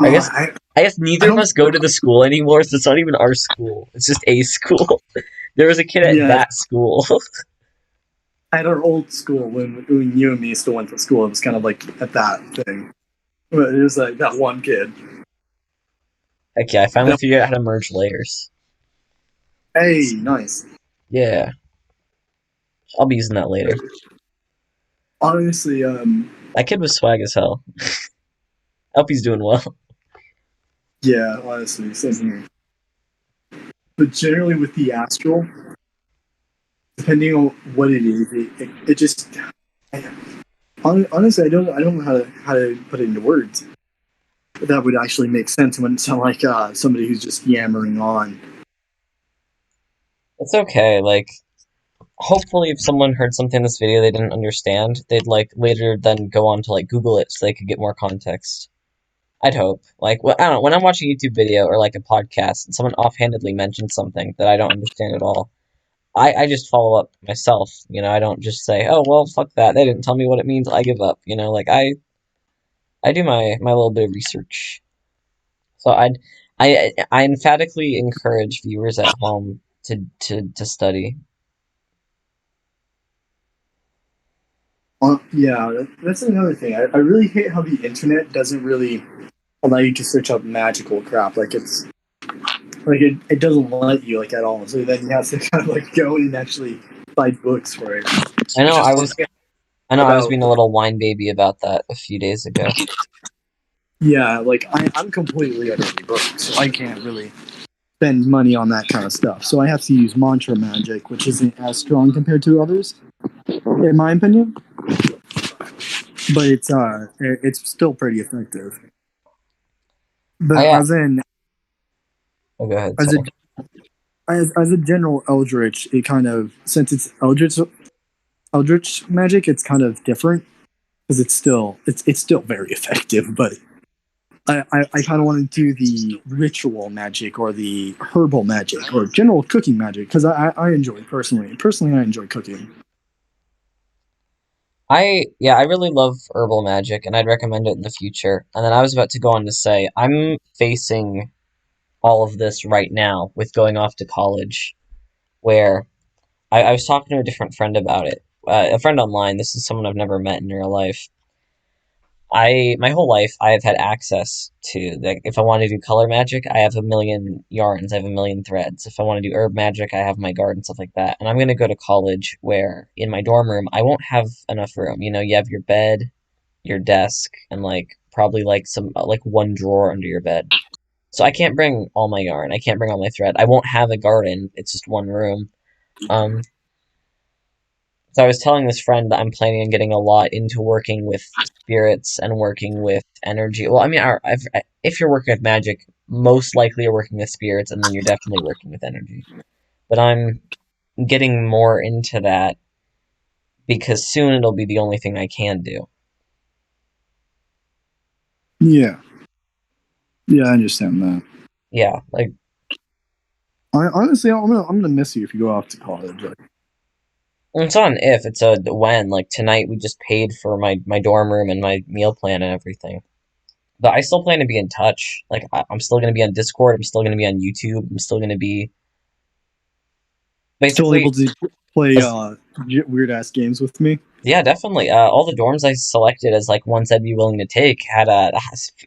I guess I I guess I neither of don't. us go to the school anymore, so it's not even our school. It's just a school. There was a kid at Yeah, that school. at our old school when you and me still went to school, it was kind of like at that thing. But it was like that one kid. Heck yeah, I finally figured out how to merge layers. Hey, nice. Yeah, I'll be using that later. Honestly, That kid was swag as hell. I hope he's doing well. yeah, honestly, same here. But generally with the astral, depending on what it is, it just honestly, I don't know how to put it into words. That would actually make sense. It wouldn't sound like somebody who's just yammering on. It's okay, like, hopefully if someone heard something in this video they didn't understand, they'd, like, later then go on to, like, Google it so they could get more context. I'd hope. Like, I don't know, when I'm watching a YouTube video or, like, a podcast and someone offhandedly mentions something that I don't understand at all, I just follow up myself, you know, I don't just say, oh, well, fuck that, they didn't tell me what it means, I give up, you know, like, I do my little bit of research. So I emphatically encourage viewers at home to study. Yeah, that's another thing. I really hate how the internet doesn't really allow you to search up magical crap. Like it doesn't let you like at all. So then you have to kind of like go and actually find books for it. I know Which is I one was thing I know I was about being a little whine baby about that a few days ago. yeah, like I'm completely utterly broke, so I can't really spend money on that kind of stuff. So I have to use mantra magic, which isn't as strong compared to others, in my opinion. But it's still pretty effective. But I oh, go ahead, as a sorry. as a general eldritch, it kind of since it's eldritch magic, it's kind of different because it's still very effective. But I kind of want to do the ritual magic or the herbal magic or general cooking magic because I enjoy personally I enjoy cooking. I really love herbal magic and I'd recommend it in the future. And then I was about to go on to say I'm facing all of this right now with going off to college, where I was talking to a different friend about it. A friend online. This is someone I've never met in real life. My whole life I have had access to, like, if I want to do color magic, I have a million yarns, I have a million threads. If I want to do herb magic, I have my garden, stuff like that. And I'm gonna go to college where in my dorm room I won't have enough room. You know, you have your bed, your desk, and like probably like some like one drawer under your bed. So I can't bring all my yarn. I can't bring all my thread. I won't have a garden. It's just one room. Um, so I was telling this friend that I'm planning on getting a lot into working with spirits and working with energy. Well, I mean, if you're working with magic, most likely you're working with spirits, and then you're definitely working with energy. But I'm getting more into that because soon it'll be the only thing I can do. Yeah, yeah, I understand that. Yeah, like Honestly, I'm gonna miss you if you go off to college. Like, it's not an if, it's a when. Like tonight, we just paid for my dorm room and my meal plan and everything. But I still plan to be in touch. Like I'm still gonna be on Discord. I'm still gonna be on YouTube. I'm still gonna be still basically able to play as weird ass games with me. yeah, definitely. All the dorms I selected as like ones I'd be willing to take had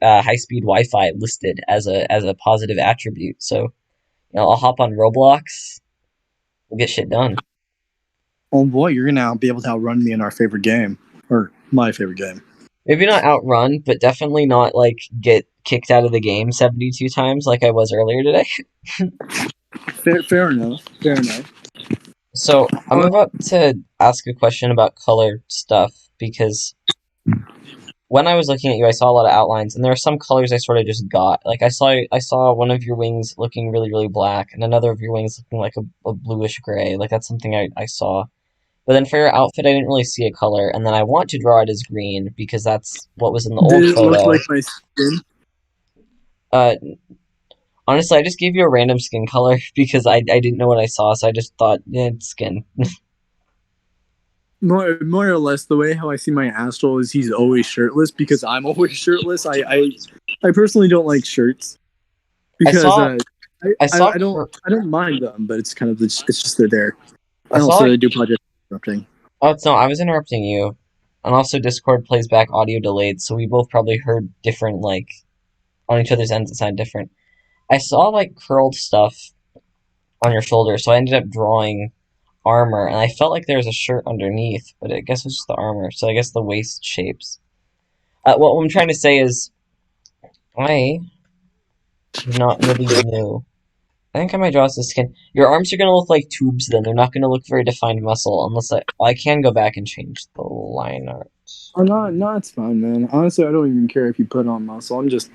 high speed Wi-Fi listed as a positive attribute. So I'll hop on Roblox. We'll get shit done. Oh boy, you're gonna be able to outrun me in our favorite game or my favorite game. Maybe not outrun, but definitely not like get kicked out of the game 72 times like I was earlier today. Fair enough. Fair enough. So I'm about to ask a question about color stuff because when I was looking at you, I saw a lot of outlines, and there are some colors I sort of just got. Like I saw one of your wings looking really, really black, and another of your wings looking like a bluish gray. Like that's something I saw. But then for your outfit, I didn't really see a color, and then I want to draw it as green because that's what was in the old Did it look like photo. my skin? Uh, Honestly, I just gave you a random skin color because I didn't know what I saw, so I just thought, yeah, it's skin. More or less, the way how I see my astral is he's always shirtless because I'm always shirtless. I personally don't like shirts I because saw I saw I don't mind them, but it's kind of it's just they're there. I And saw also like I do project interrupting. oh it's no, I was interrupting you. And also Discord plays back audio delayed, so we both probably heard different like on each other's ends it sounded different. I saw like curled stuff on your shoulder, so I ended up drawing armor, and I felt like there was a shirt underneath, but I guess it's just the armor. So I guess the waist shapes. What I'm trying to say is, I do not really know. I think I might draw the skin. Your arms are gonna look like tubes. Then they're not gonna look very defined muscle unless I can go back and change the line art. Oh, no, it's fine, man. Honestly, I don't even care if you put on muscle. I'm just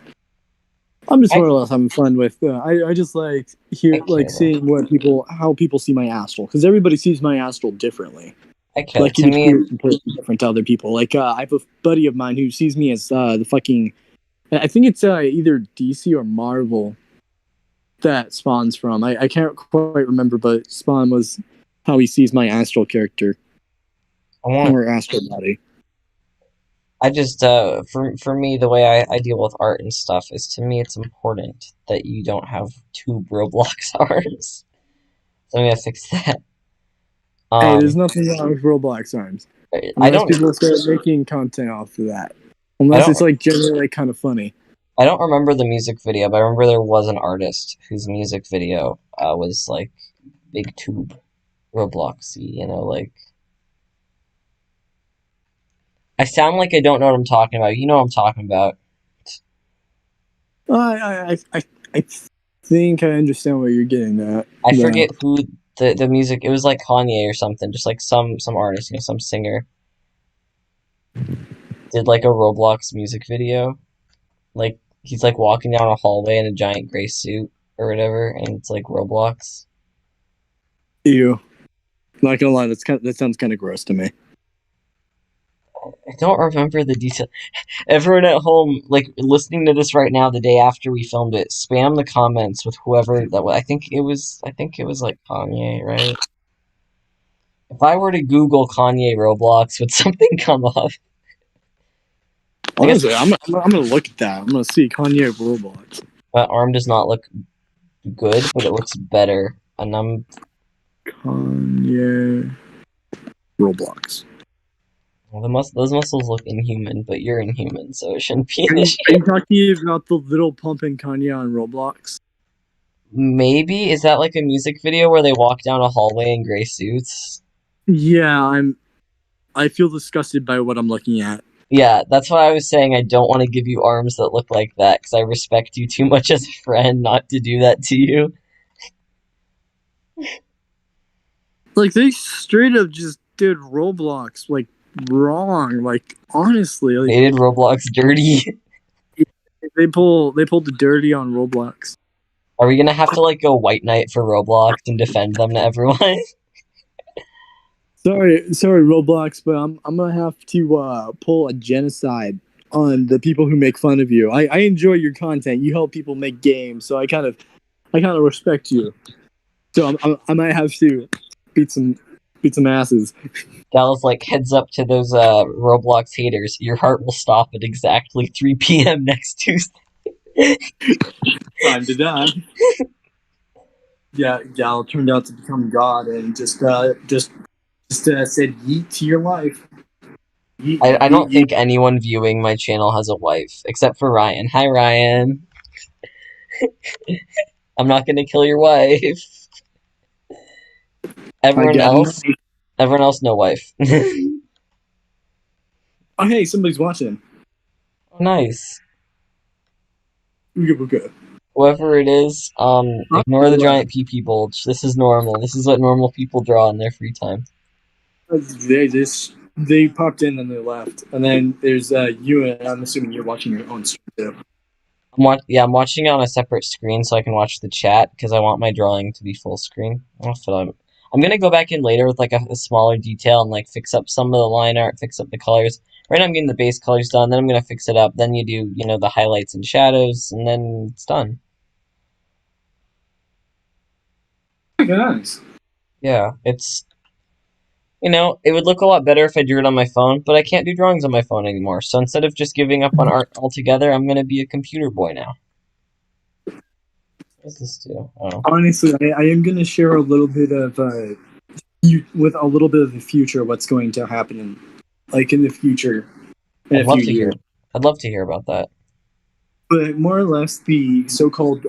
I more or less having fun with. I just like I care though. seeing how people see my astral, because everybody sees my astral differently. I care. Like To each me, is completely different to other people. Like I have a buddy of mine who sees me as the fucking. I think it's either DC or Marvel that Spawn's from. I can't quite remember, but Spawn was how he sees my astral character I want. or astral body. I just for me the way I deal with art and stuff is, to me it's important that you don't have two Roblox arms. So I'm gonna fix that. Hey, there's Um, nothing wrong with Roblox arms. I Unless don't people start making content off of that. I Unless it's don't like generally like, kind of funny. I don't remember the music video, but I remember there was an artist whose music video was like big tube Robloxy, like I sound like I don't know what I'm talking about. You know what I'm talking about. I think I understand what you're getting at. I Though. forget who the music. It was like Kanye or something, just like some artist, some singer did like a Roblox music video. Like he's like walking down a hallway in a giant gray suit or whatever, and it's like Roblox. Ew. Not gonna lie, that sounds kind of gross to me. I don't remember the detail. Everyone at home, like listening to this right now, the day after we filmed it, spam the comments with whoever that was. I think it was like Kanye, right? If I were to Google Kanye Roblox, would something come up? I guess Honestly, I'm gonna look at that. I'm gonna see Kanye Roblox. that arm does not look good, but it looks better. And Kanye Roblox. well, those muscles look inhuman, but you're inhuman, so it shouldn't be an Are issue. you talking about the little pumping Kanye on Roblox? Maybe is that like a music video where they walk down a hallway in gray suits? Yeah, I feel disgusted by what I'm looking at. Yeah, that's why I was saying I don't want to give you arms that look like that because I respect you too much as a friend not to do that to you. Like they straight up just did Roblox like wrong. Like honestly, like They did Roblox dirty. they pulled the dirty on Roblox. Are we gonna have to like go White Knight for Roblox and defend them to everyone? Sorry, Roblox, but I'm gonna have to pull a genocide on the people who make fun of you. I enjoy your content. You help people make games, so I kind of respect you. So I might have to beat some beat some asses. Gala's like, heads up to those Roblox haters. Your heart will stop at exactly 3 p.m. next Tuesday. Time to die. Yeah, Gal turned out to become God and just said yeet to your life. Yeet, I yeet, don't yeet. think anyone viewing my channel has a wife, except for Ryan. Hi, Ryan. I'm not gonna kill your wife. I Everyone got else, everyone else, no wife. Oh, hey, somebody's watching. Nice. Okay. Whoever it is, ignore the Uh, giant pee bulge. This is normal. This is what normal people draw in their free time. they popped in and they left, and then there's you, and I'm assuming you're watching your own stream too. I'm watching it on a separate screen so I can watch the chat because I want my drawing to be full screen. That's what I'm gonna go back in later with like a smaller detail and like fix up some of the line art, fix up the colors. Right now I'm getting the base colors done, then I'm gonna fix it up. Then you do, the highlights and shadows, and then it's done. Nice. Yeah, it would look a lot better if I drew it on my phone, but I can't do drawings on my phone anymore. So instead of just giving up on art altogether, I'm gonna be a computer boy now. What does this do? Oh. Honestly, I am gonna share a little bit of with a little bit of the future, what's going to happen in the future in I'd a love few to hear. years. I'd love to hear about that. But more or less, the so-called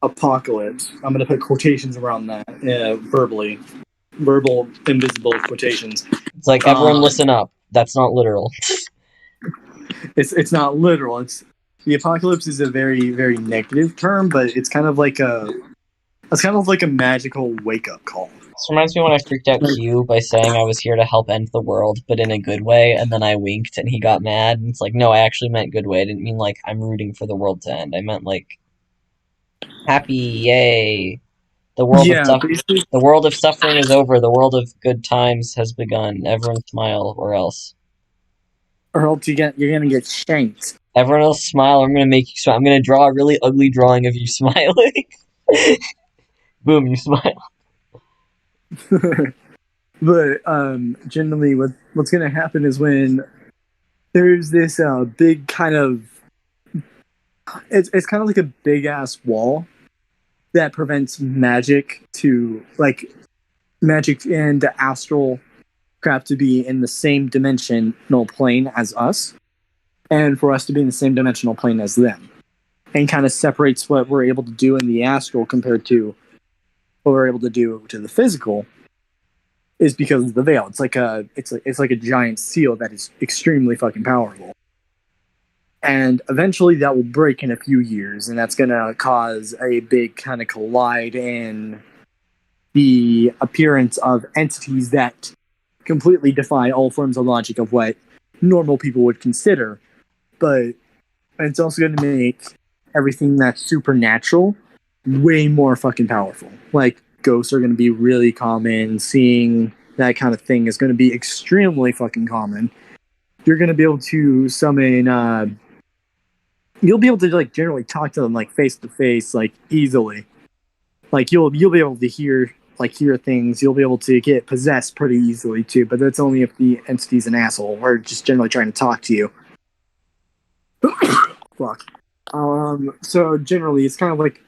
apocalypse. I'm gonna put quotations around that, verbal, invisible quotations. It's like, everyone listen up. That's not literal. It's not literal. It's the apocalypse is a very very negative term, but it's kind of like a magical wake up call. This reminds me when I freaked out Q by saying I was here to help end the world, but in a good way, and then I winked and he got mad, and it's like, no, I actually meant good way. I didn't mean like I'm rooting for the world to end. I meant like happy, yay. The world of Yeah, basically, the world of suffering is over. The world of good times has begun. Everyone smile, or else. or else you're gonna get shanked. Everyone else smile. I'm gonna make you smile. I'm gonna draw a really ugly drawing of you smiling. Boom, you smile. But generally, what's gonna happen is when there's this big kind of it's kind of like a big ass wall that prevents magic and the astral crap to be in the same dimensional plane as us, and for us to be in the same dimensional plane as them, and kind of separates what we're able to do in the astral compared to what we're able to do to the physical. Is because of the veil. It's like a giant seal that is extremely fucking powerful. And eventually that will break in a few years, and that's gonna cause a big kind of collide in the appearance of entities that completely defy all forms of logic of what normal people would consider. But it's also gonna make everything that's supernatural way more fucking powerful. Like ghosts are going to be really common. Seeing that kind of thing is going to be extremely fucking common. You're going to be able to summon. You'll be able to like generally talk to them like face to face, like easily. Like you'll be able to hear things. You'll be able to get possessed pretty easily too. But that's only if the entity's an asshole or just generally trying to talk to you. Fuck. So generally, it's kind of like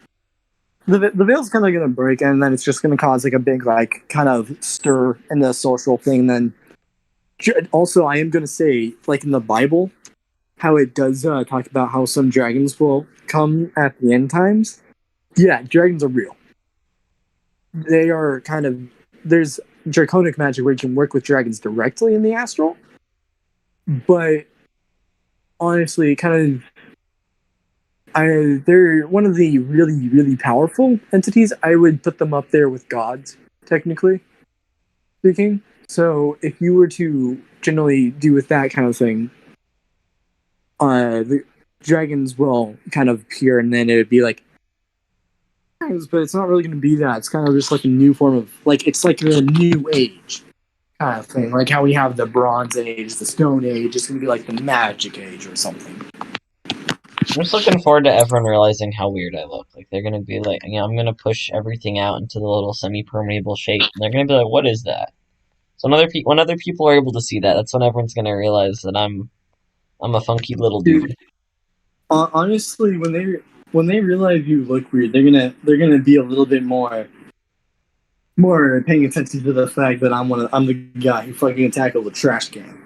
the veil's kind of going to break, and then it's just going to cause like a big like kind of stir in the social thing. Then also, I am going to say, like in the Bible, how it does talk about how some dragons will come at the end times. Yeah, dragons are real. They are kind of there's draconic magic where you can work with dragons directly in the astral, but honestly, kind of they're one of the really, really powerful entities. I would put them up there with gods, technically speaking. So if you were to generally do with that kind of thing, the dragons will kind of appear, and then it would be like, but it's not really going to be that. It's kind of just like a new form of it's like the new age kind of thing. Like how we have the Bronze Age, the Stone Age. It's going to be like the Magic Age or something. I'm just looking forward to everyone realizing how weird I look. Like, they're gonna be like, I'm gonna push everything out into the little semi-permeable shape, and they're gonna be like, what is that? So when other people are able to see that, that's when everyone's gonna realize that I'm a funky little dude. Honestly, when they realize you look weird, they're gonna be a little bit more paying attention to the fact that I'm the guy who fucking tackled the trash can.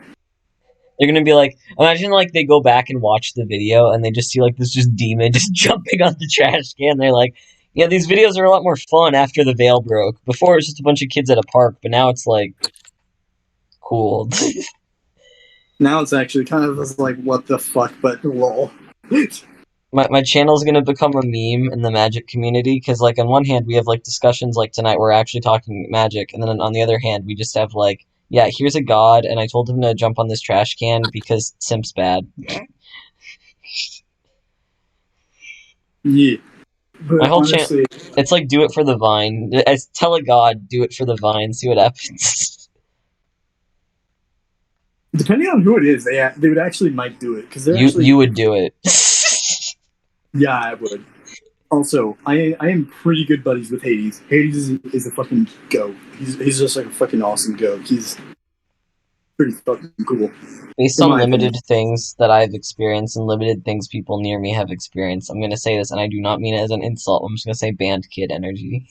They're gonna be like, imagine like they go back and watch the video and they just see like this just demon just jumping on the trash can. They're like, yeah, these videos are a lot more fun after the veil broke. Before it was just a bunch of kids at a park, but now it's like cool. Now it's actually kind of like what the fuck, but lol. My channel's gonna become a meme in the magic community because like on one hand we have like discussions like tonight we're actually talking magic, and then on the other hand we just have like, yeah, here's a god and I told him to jump on this trash can because simp's bad. Yeah, My but whole channel, honestly, it's like do it for the vine. I tell a god do it for the vine, see what happens. depending on who it is, they would actually might do it because they're actually You would do it. yeah, I would. Also, I am pretty good buddies with Hades. Hades is a fucking goat. He's just like a fucking awesome goat. He's pretty fucking cool. Based In on my limited opinion. things that I've experienced and limited things people near me have experienced, I'm gonna say this, and I do not mean it as an insult. I'm just gonna say band kid energy.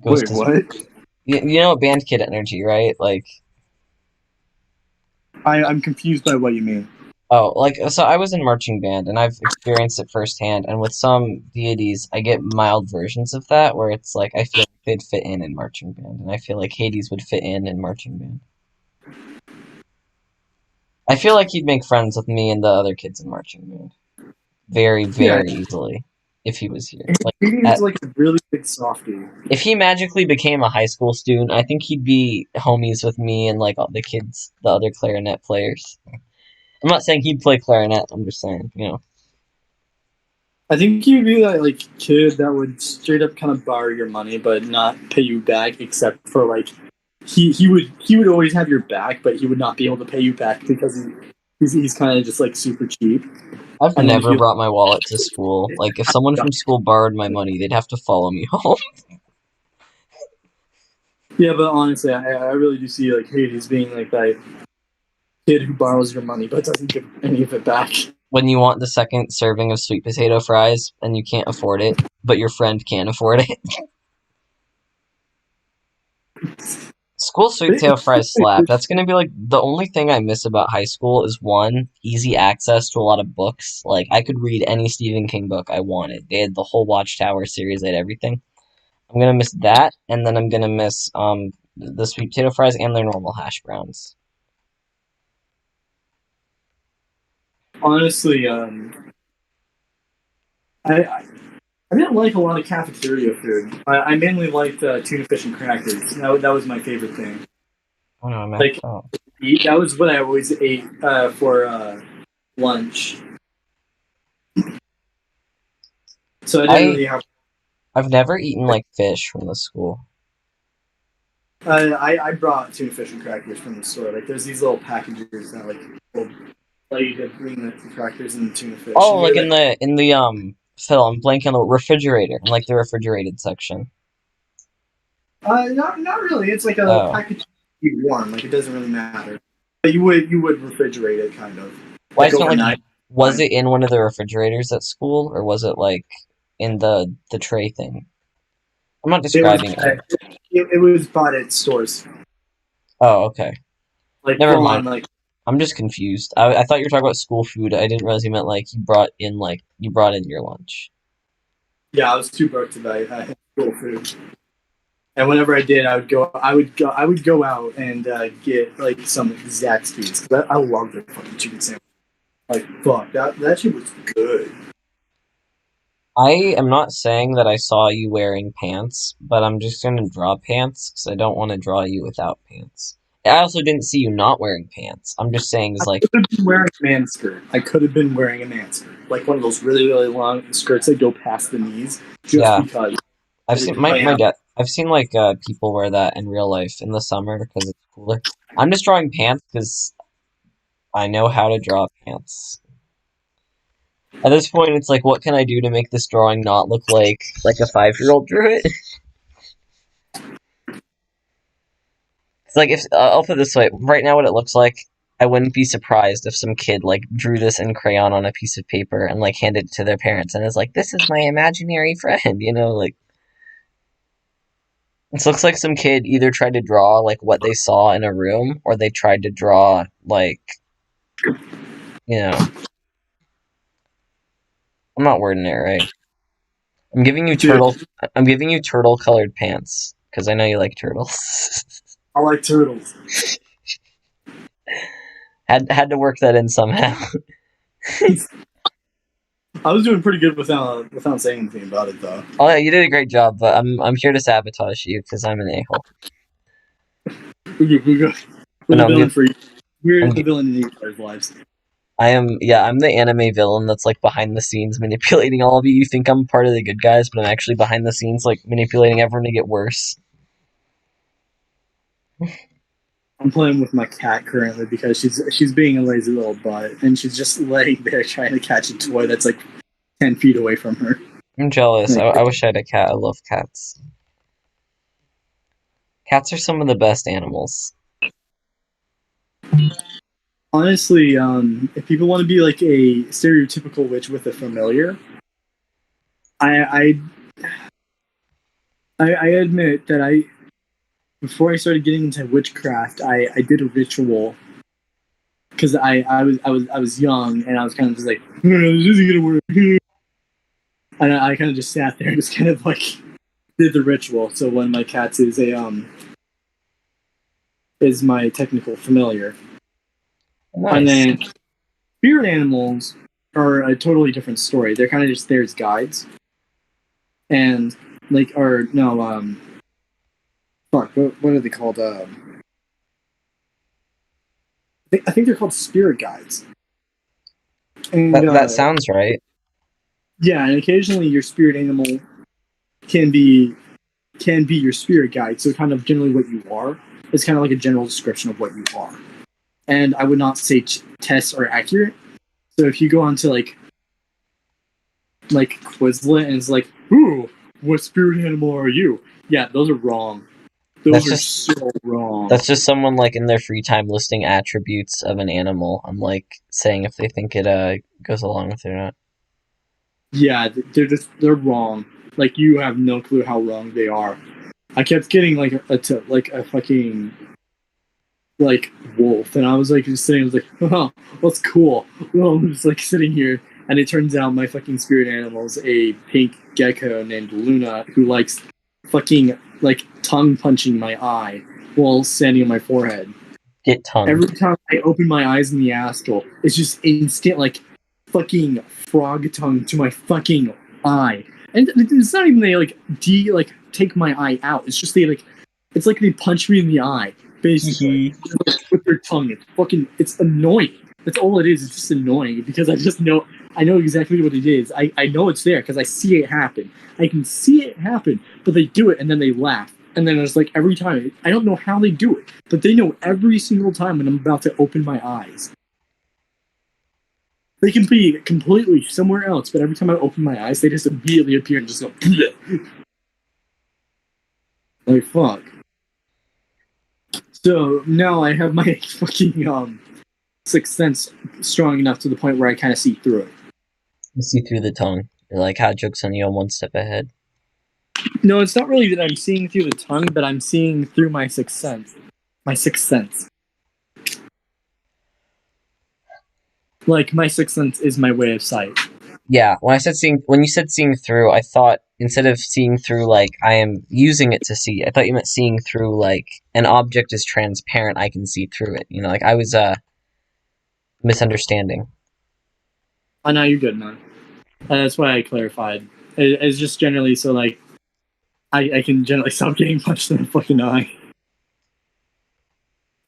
Wait, Ghost is, what? you know, band kid energy, right? Like, I'm confused by what you mean. Oh, like, so I was in marching band, and I've experienced it firsthand, and with some deities, I get mild versions of that, where it's like, I feel like they'd fit in marching band, and I feel like Hades would fit in marching band. I feel like he'd make friends with me and the other kids in marching band. Very, Yeah, very easily, if he was here. Like, he's like a really big softie. if he magically became a high school student, I think he'd be homies with me and, like, all the kids, the other clarinet players. I'm not saying he'd play clarinet, I'm just saying, you know. I think he'd be that like kid that would straight up kind of borrow your money but not pay you back, except for like he would always have your back, but he would not be able to pay you back because he's kind of just like super cheap. I've And then if never you brought my wallet to school. Like, if someone from school borrowed my money, they'd have to follow me home. yeah, but honestly, I really do see like Hades being like that kid who borrows your money but doesn't give any of it back. When you want the second serving of sweet potato fries and you can't afford it, but your friend can afford it. School sweet potato fries slap. That's gonna be like the only thing I miss about high school is one, easy access to a lot of books. Like I could read any Stephen King book I wanted. They had the whole Watchtower series, they had everything. I'm gonna miss that, and then I'm gonna miss the sweet potato fries and their normal hash browns. Honestly, I I didn't like a lot of cafeteria food. I mainly liked tuna fish and crackers. That was my favorite thing. Oh no, I'm Like oh. that was what I always ate for lunch. So I didn't I really have. I've never eaten like fish from the school. I brought tuna fish and crackers from the store. Like there's these little packages that like will allow you to bring the crackers and the tuna fish. Oh, And like you're like, in the Phil, I'm blanking on the refrigerator, in like the refrigerated section. not really. It's like a Oh. package to be warm. Like it doesn't really matter. But you would refrigerate it kind of Well, I like just meant like, overnight. was it in one of the refrigerators at school, or was it like in the tray thing? I'm not It was describing it right. it was bought at stores Oh, okay. like Never full mind. on like. I'm just confused. I thought you were talking about school food. I didn't realize you meant like you brought in your lunch. Yeah, I was too broke to buy school food. And whenever I did, I would go out and get like some Zaxby's because I love their fucking chicken sandwich. Like fuck, that shit was good. I am not saying that I saw you wearing pants, but I'm just gonna draw pants because I don't want to draw you without pants. I also didn't see you not wearing pants. I'm just saying is I like, could have been wearing a man skirt. I could have been wearing a man skirt, like one of those really really long skirts that go past the knees, just yeah, because I've seen I my am. dad. I've seen like people wear that in real life in the summer because it's cooler. I'm just drawing pants because I know how to draw pants. At this point, it's like, what can I do to make this drawing not look like a 5-year-old drew it? It's like if I'll put it this way, right now, what it looks like, I wouldn't be surprised if some kid like drew this in crayon on a piece of paper and like handed it to their parents and is like, "This is my imaginary friend," you know, like this looks like some kid either tried to draw like what they saw in a room or they tried to draw like, you know, I'm not wording it right. I'm giving you Dude, turtle. I'm giving you turtle colored pants because I know you like turtles. I like turtles. Had to work that in somehow. I was doing pretty good without saying anything about it though. Oh yeah, you did a great job, but I'm here to sabotage you because I'm an a-hole. We're But the no, villain for you. We're I'm the villain in each other's lives. I am yeah, I'm the anime villain that's like behind the scenes manipulating all of you. You think I'm part of the good guys, but I'm actually behind the scenes like manipulating everyone to get worse. I'm playing with my cat currently because she's being a lazy little butt and she's just laying there trying to catch a toy that's like 10 feet away from her. I'm jealous. Like, I wish I had a cat. I love cats. Cats are some of the best animals. honestly, if people want to be like a stereotypical witch with a familiar, I I admit that I before I started getting into witchcraft, I did a ritual because I was young and I was kind of just like, this isn't gonna work, and I kind of just sat there and just kind of like did the ritual. So one of my cats is my technical familiar, Nice. and then spirit animals are a totally different story. They're kind of just there as guides, and like or no fuck what are they called? I think they're called spirit guides. And that sounds right. yeah, and occasionally your spirit animal can be your spirit guide. So kind of generally what you are is kind of like a general description of what you are. And I would not say tests are accurate. So if you go on to like Quizlet and it's like, ooh, what spirit animal are you? Yeah, those are wrong. Those are so wrong. That's just someone like in their free time listing attributes of an animal. I'm like saying if they think it goes along with it or not. Yeah, they're wrong. Like you have no clue how wrong they are. I kept getting like a fucking like wolf, and I was like just sitting. I was like, oh, that's cool. Well, I'm just like sitting here, and it turns out my fucking spirit animal is a pink gecko named Luna who likes fucking like tongue punching my eye while standing on my forehead. Get tongue. Every time I open my eyes in the astral, it's just instant like fucking frog tongue to my fucking eye. And it's not even they like take my eye out. It's just it's like they punch me in the eye, basically. With their tongue. It's annoying. That's all it is. It's just annoying because I know exactly what it is. I know it's there because I see it happen. I can see it happen, but they do it and then they laugh. And then it's like every time, I don't know how they do it, but they know every single time when I'm about to open my eyes. They can be completely somewhere else, but every time I open my eyes, they just immediately appear and just go, like, fuck. So now I have my fucking sixth sense strong enough to the point where I kind of see through it. You see through the tongue. You're like, how joke's on you, I'm one step ahead. No, it's not really that I'm seeing through the tongue, but I'm seeing through my sixth sense. My sixth sense. Like, my sixth sense is my way of sight. Yeah, when you said seeing through, I thought instead of seeing through like I am using it to see, I thought you meant seeing through like an object is transparent, I can see through it. You know, like I was misunderstanding. Oh, no, you're good, man. That's why I clarified. It's just generally so, like, I can generally stop getting punched in the fucking eye.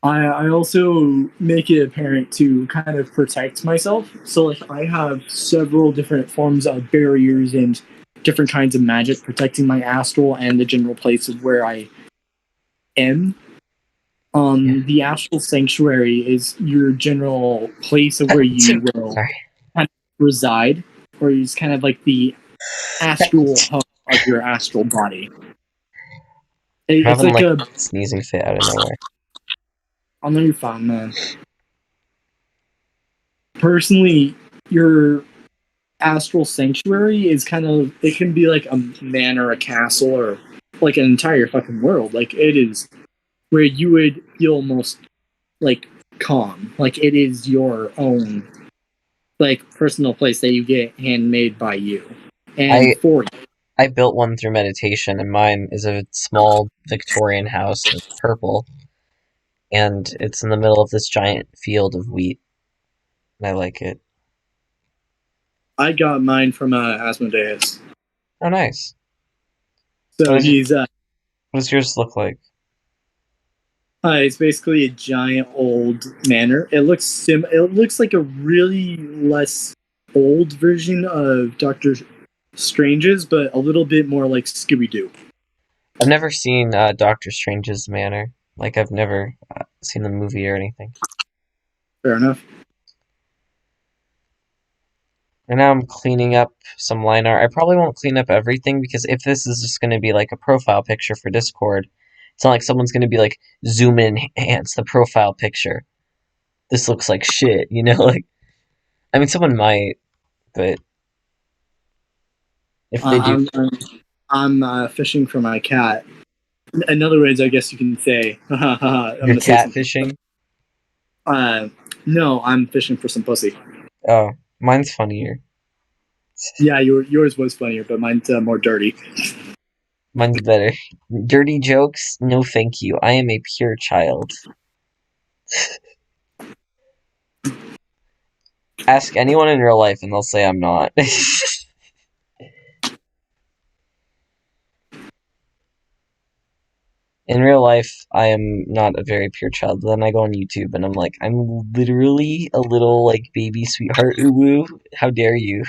I also make it apparent to kind of protect myself. So, like, I have several different forms of barriers and different kinds of magic protecting my astral and the general place of where I am. The astral sanctuary is your general place of where you will kind of reside, or is kind of like the astral hub of your astral body. It's Having like a sneezing fit out of nowhere. I know you're fine, man. Personally, your astral sanctuary is it can be like a manor, a castle, or like an entire fucking world. Like it is where you would feel most like calm. Like it is your own like personal place that you get handmade by you and for you. I built one through meditation, and mine is a small Victorian house. It's purple, and it's in the middle of this giant field of wheat. And I like it. I got mine from Asmodeus. Oh, nice. So what he's does yours look like? It's basically a giant old manor. It looks like a really less old version of Doctor Strange's, but a little bit more like Scooby Doo. I've never seen Doctor Strange's manor. Like I've never seen the movie or anything. Fair enough. And now I'm cleaning up some line art. I probably won't clean up everything because if this is just going to be like a profile picture for Discord, it's not like someone's going to be like, zoom in, enhance the profile picture. This looks like shit, you know? Like, I mean, someone might, but if they do, I'm fishing for my cat. In other words, I guess you can say, I'm you're gonna say something. catfishing. No, I'm fishing for some pussy. Oh, mine's funnier. Yeah, yours was funnier, but mine's more dirty. Mine's better. Dirty jokes? No thank you. I am a pure child. Ask anyone in real life and they'll say I'm not. In real life, I am not a very pure child. Then I go on YouTube and I'm like, I'm literally a little like baby sweetheart uwu. How dare you?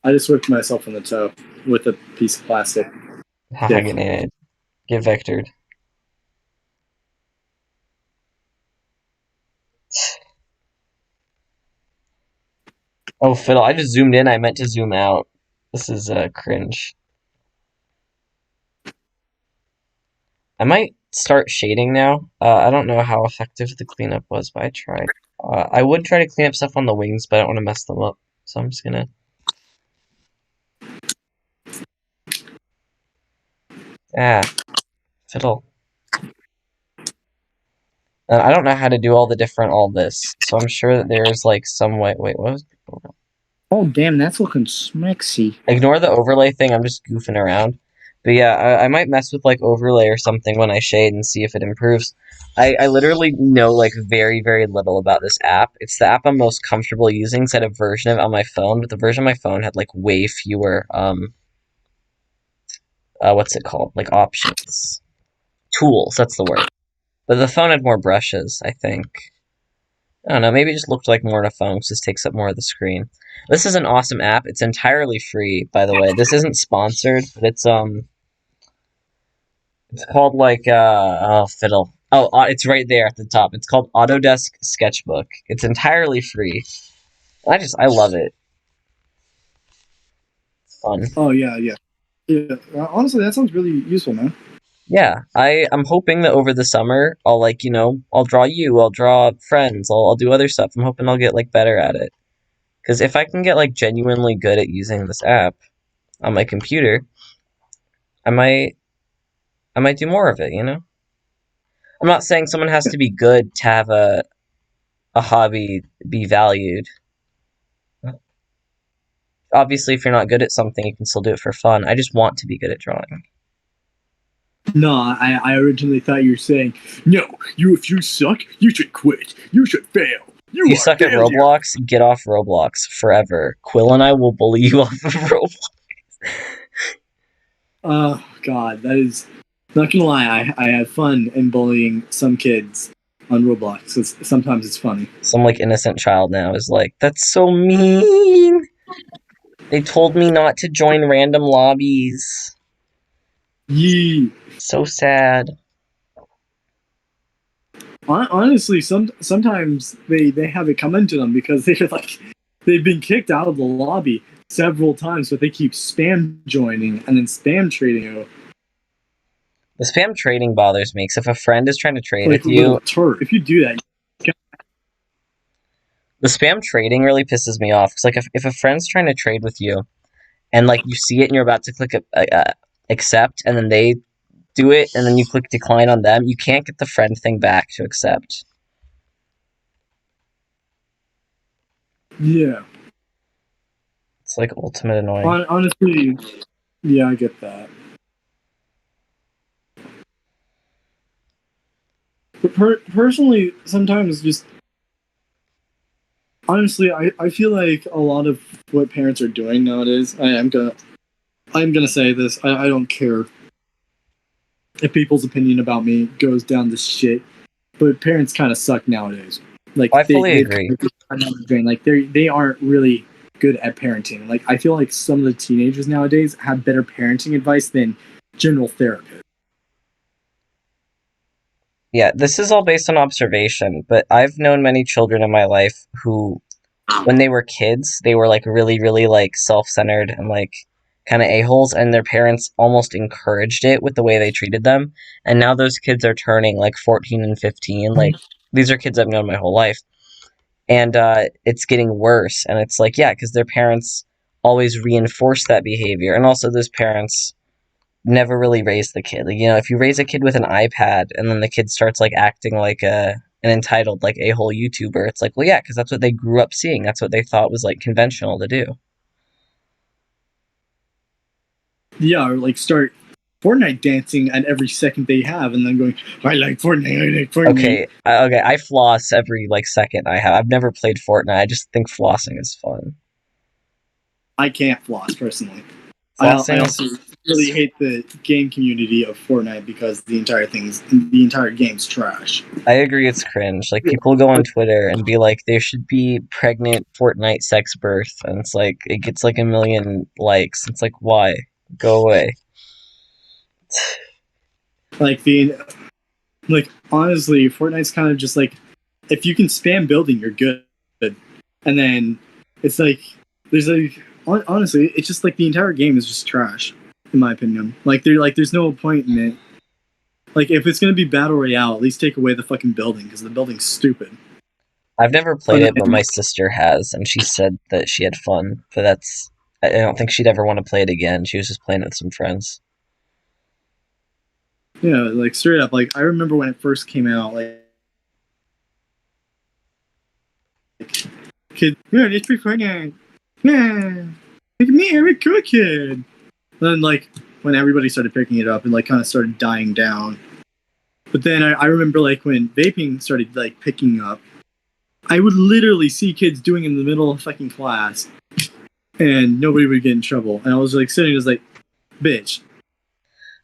I just whipped myself in the toe with a piece of plastic Haha, dick. get nated. Get vectored. Oh, fiddle. I just zoomed in. I meant to zoom out. This is cringe. I might start shading now. I don't know how effective the cleanup was, but I tried. I would try to clean up stuff on the wings, but I don't want to mess them up. So I'm just gonna... Ah, fiddle. I don't know how to do all this, so I'm sure that there's like some way. Wait, what was... Oh, damn, that's looking smexy. Ignore the overlay thing, I'm just goofing around. But yeah, I might mess with like overlay or something when I shade and see if it improves. I literally know like very, very little about this app. It's the app I'm most comfortable using because I had a version of it on my phone, but the version of my phone had like way fewer what's it called? Like options. Tools, that's the word. But the phone had more brushes, I think. I don't know, maybe it just looked like more on a phone because this takes up more of the screen. This is an awesome app. It's entirely free, by the way. This isn't sponsored, but it's called like oh fiddle. Oh, it's right there at the top. It's called Autodesk Sketchbook. It's entirely free. I love it. It's fun. Oh yeah, yeah, yeah. Honestly, that sounds really useful, man. Yeah, I'm hoping that over the summer I'll like, I'll draw you, I'll draw friends, I'll do other stuff. I'm hoping I'll get like better at it. Because if I can get like genuinely good at using this app on my computer, I might I might do more of it, I'm not saying someone has to be good to have a hobby be valued. Obviously, if you're not good at something, you can still do it for fun. I just want to be good at drawing. No, I originally thought you were saying, no, if you suck, you should quit. You should fail. If you suck at Roblox, get off Roblox forever. Quill and I will bully you off of Roblox. Oh, God, that is... Not gonna lie, I have fun in bullying some kids on Roblox. Sometimes it's funny. Some, like, innocent child now is like, that's so mean! They told me not to join random lobbies. Yee. So sad. Honestly, sometimes they have it come into them because they've been kicked out of the lobby several times, but they keep spam joining and then spam trading you. The spam trading bothers me, because if a friend is trying to trade Like with you... If you do that... The spam trading really pisses me off, because like, if a friend's trying to trade with you, and like you see it and you're about to click accept, and then they do it, and then you click decline on them, you can't get the friend thing back to accept. Yeah. It's like ultimate annoying. Honestly, yeah, I get that. But personally, sometimes just... Honestly, I feel like a lot of what parents are doing nowadays, I'm gonna say this, I don't care if people's opinion about me goes down to shit, but parents kind of suck nowadays. Like I fully agree. Like they aren't really good at parenting. Like I feel like some of the teenagers nowadays have better parenting advice than general therapists. Yeah, this is all based on observation, but I've known many children in my life who, when they were kids, they were like really, really like self-centered and like kind of a-holes, and their parents almost encouraged it with the way they treated them. And now those kids are turning like 14 and 15. Like, these are kids I've known my whole life. And it's getting worse. And it's like, yeah, because their parents always reinforce that behavior. And also those parents never really raised the kid. Like, if you raise a kid with an iPad and then the kid starts like acting like a an entitled, like, a-hole YouTuber. It's like, well, yeah, because that's what they grew up seeing. That's what they thought was, like, conventional to do. Yeah, or like start Fortnite dancing at every second they have, and then going, I like Fortnite, I like Fortnite. Okay, I floss every, like, second I have. I've never played Fortnite. I just think flossing is fun. I can't floss personally. I Flossing, also really hate the game community of Fortnite because the entire game's trash. I agree it's cringe. Like, people go on Twitter and be like, there should be pregnant Fortnite sex birth, and it's like, it gets like a million likes. It's like, why? Go away. Like honestly, Fortnite's kind of just like if you can spam building, you're good. And then it's like there's like honestly, it's just like the entire game is just trash, in my opinion. Like there's no point in it. Like if it's gonna be battle royale, at least take away the fucking building because the building's stupid. I've never played it, but my sister has, and she said that she had fun. But I don't think she'd ever want to play it again. She was just playing it with some friends. Yeah, like straight up. Like I remember when it first came out, like kid, yeah, it's pretty Fortnite. Yeah, look at me, I'm a cool kid. Then like when everybody started picking it up, and like kind of started dying down. But then I remember like when vaping started like picking up, I would literally see kids doing it in the middle of fucking class, and nobody would get in trouble. And I was like sitting, just like, bitch.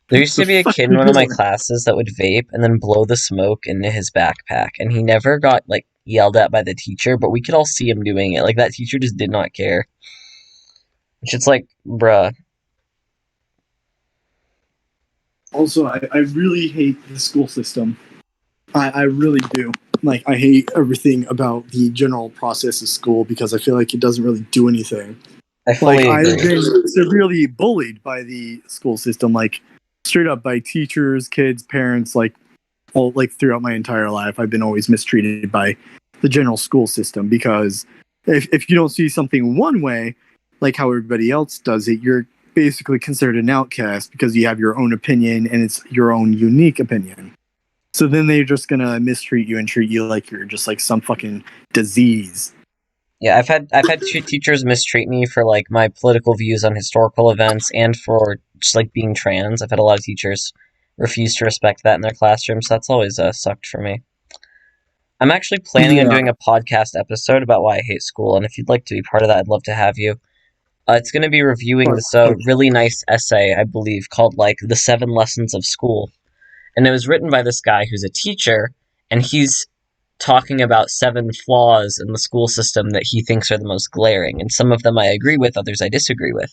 There used to be a kid in one of my classes that would vape and then blow the smoke into his backpack, and he never got like yelled at by the teacher, but we could all see him doing it. Like that teacher just did not care. It's just like, bruh. Also, I really hate the school system. I really do. Like, I hate everything about the general process of school because I feel like it doesn't really do anything. I fully agree. I've been severely bullied by the school system, like, straight up by teachers, kids, parents, like, all, like, throughout my entire life. I've been always mistreated by the general school system because if you don't see something one way, like how everybody else does it, you're basically considered an outcast because you have your own opinion and it's your own unique opinion. So then they're just gonna mistreat you and treat you like you're just like some fucking disease. Yeah, I've had two teachers mistreat me for like my political views on historical events and for just like being trans. I've had a lot of teachers refuse to respect that in their classrooms. So that's always sucked for me. I'm actually planning on doing a podcast episode about why I hate school, and if you'd like to be part of that, I'd love to have you. It's going to be reviewing this really nice essay, I believe, called like The 7 Lessons of School. And it was written by this guy who's a teacher, and he's talking about 7 flaws in the school system that he thinks are the most glaring. And some of them I agree with, others I disagree with.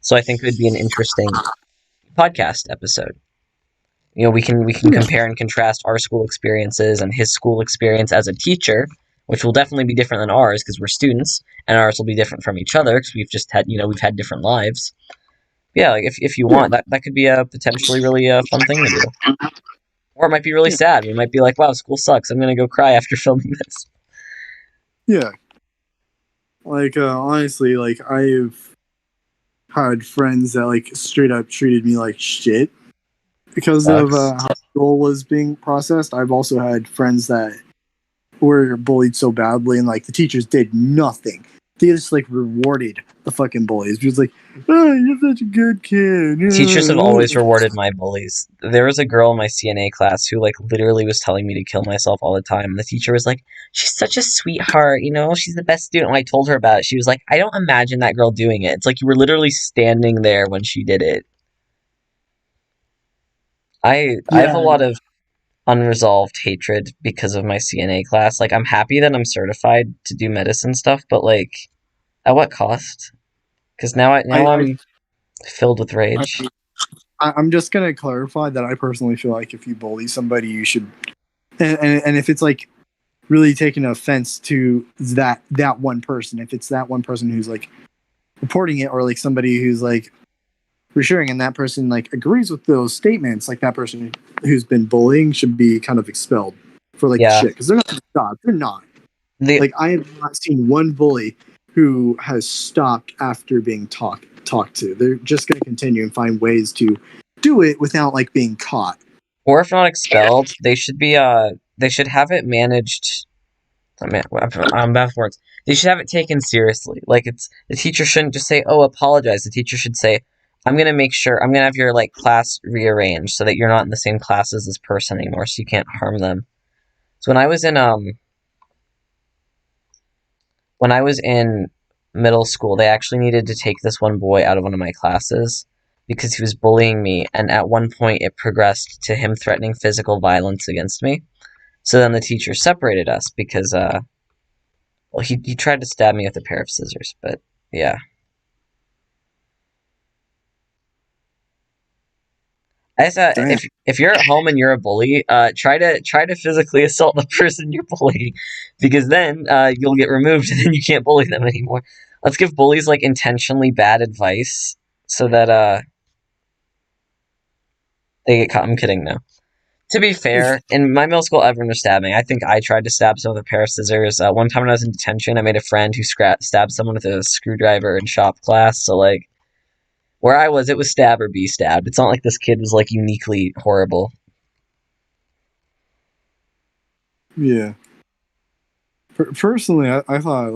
So I think it would be an interesting podcast episode. You know, we can compare and contrast our school experiences and his school experience as a teacher, which will definitely be different than ours because we're students, and ours will be different from each other because we've just had, we've had different lives. Yeah, like if you want, that could be a potentially really fun thing to do. Or it might be really sad. We might be like, wow, school sucks. I'm going to go cry after filming this. Yeah. Like, honestly, like, I've had friends that, like, straight up treated me like shit because of how school was being processed. I've also had friends that were bullied so badly and, like, the teachers did nothing. They just, like, rewarded the fucking bullies. Just like, oh, you're such a good kid. Teachers have always rewarded my bullies. There was a girl in my CNA class who, like, literally was telling me to kill myself all the time. And the teacher was like, she's such a sweetheart, she's the best student. When I told her about it, she was like, I don't imagine that girl doing it. It's like you were literally standing there when she did it. I have a lot of unresolved hatred because of my CNA class. Like, I'm happy that I'm certified to do medicine stuff, but, like, at what cost? Because now I'm filled with rage. I'm just gonna clarify that I personally feel like if you bully somebody, you should, and if it's like really taking offense to that one person, if it's that one person who's like reporting it, or like somebody who's like reassuring, and that person like agrees with those statements, like that person who's been bullying should be kind of expelled for like shit because they're not gonna stop. They're not. Like I have not seen one bully who has stopped after being talked to. They're just going to continue and find ways to do it without like being caught. Or if not expelled, they should be they should have it managed. I mean, I'm bad for words. They should have it taken seriously. Like, it's the teacher shouldn't just say, "Oh, apologize." The teacher should say, "I'm gonna make sure I'm gonna have your like class rearranged so that you're not in the same class as this person anymore, so you can't harm them." So when I was in middle school, they actually needed to take this one boy out of one of my classes because he was bullying me, and at one point it progressed to him threatening physical violence against me. So then the teacher separated us because well, he tried to stab me with a pair of scissors, but yeah. I guess, Damn. if you're at home and you're a bully, try to physically assault the person you're bullying, because then you'll get removed and then you can't bully them anymore. Let's give bullies like intentionally bad advice so that they get caught. I'm kidding now. To be fair, in my middle school, everyone was stabbing. I think I tried to stab someone with a pair of scissors. One time when I was in detention, I made a friend who stabbed someone with a screwdriver in shop class. So like where I was, it was stab or be stabbed. It's not like this kid was like uniquely horrible. Yeah. Personally, I thought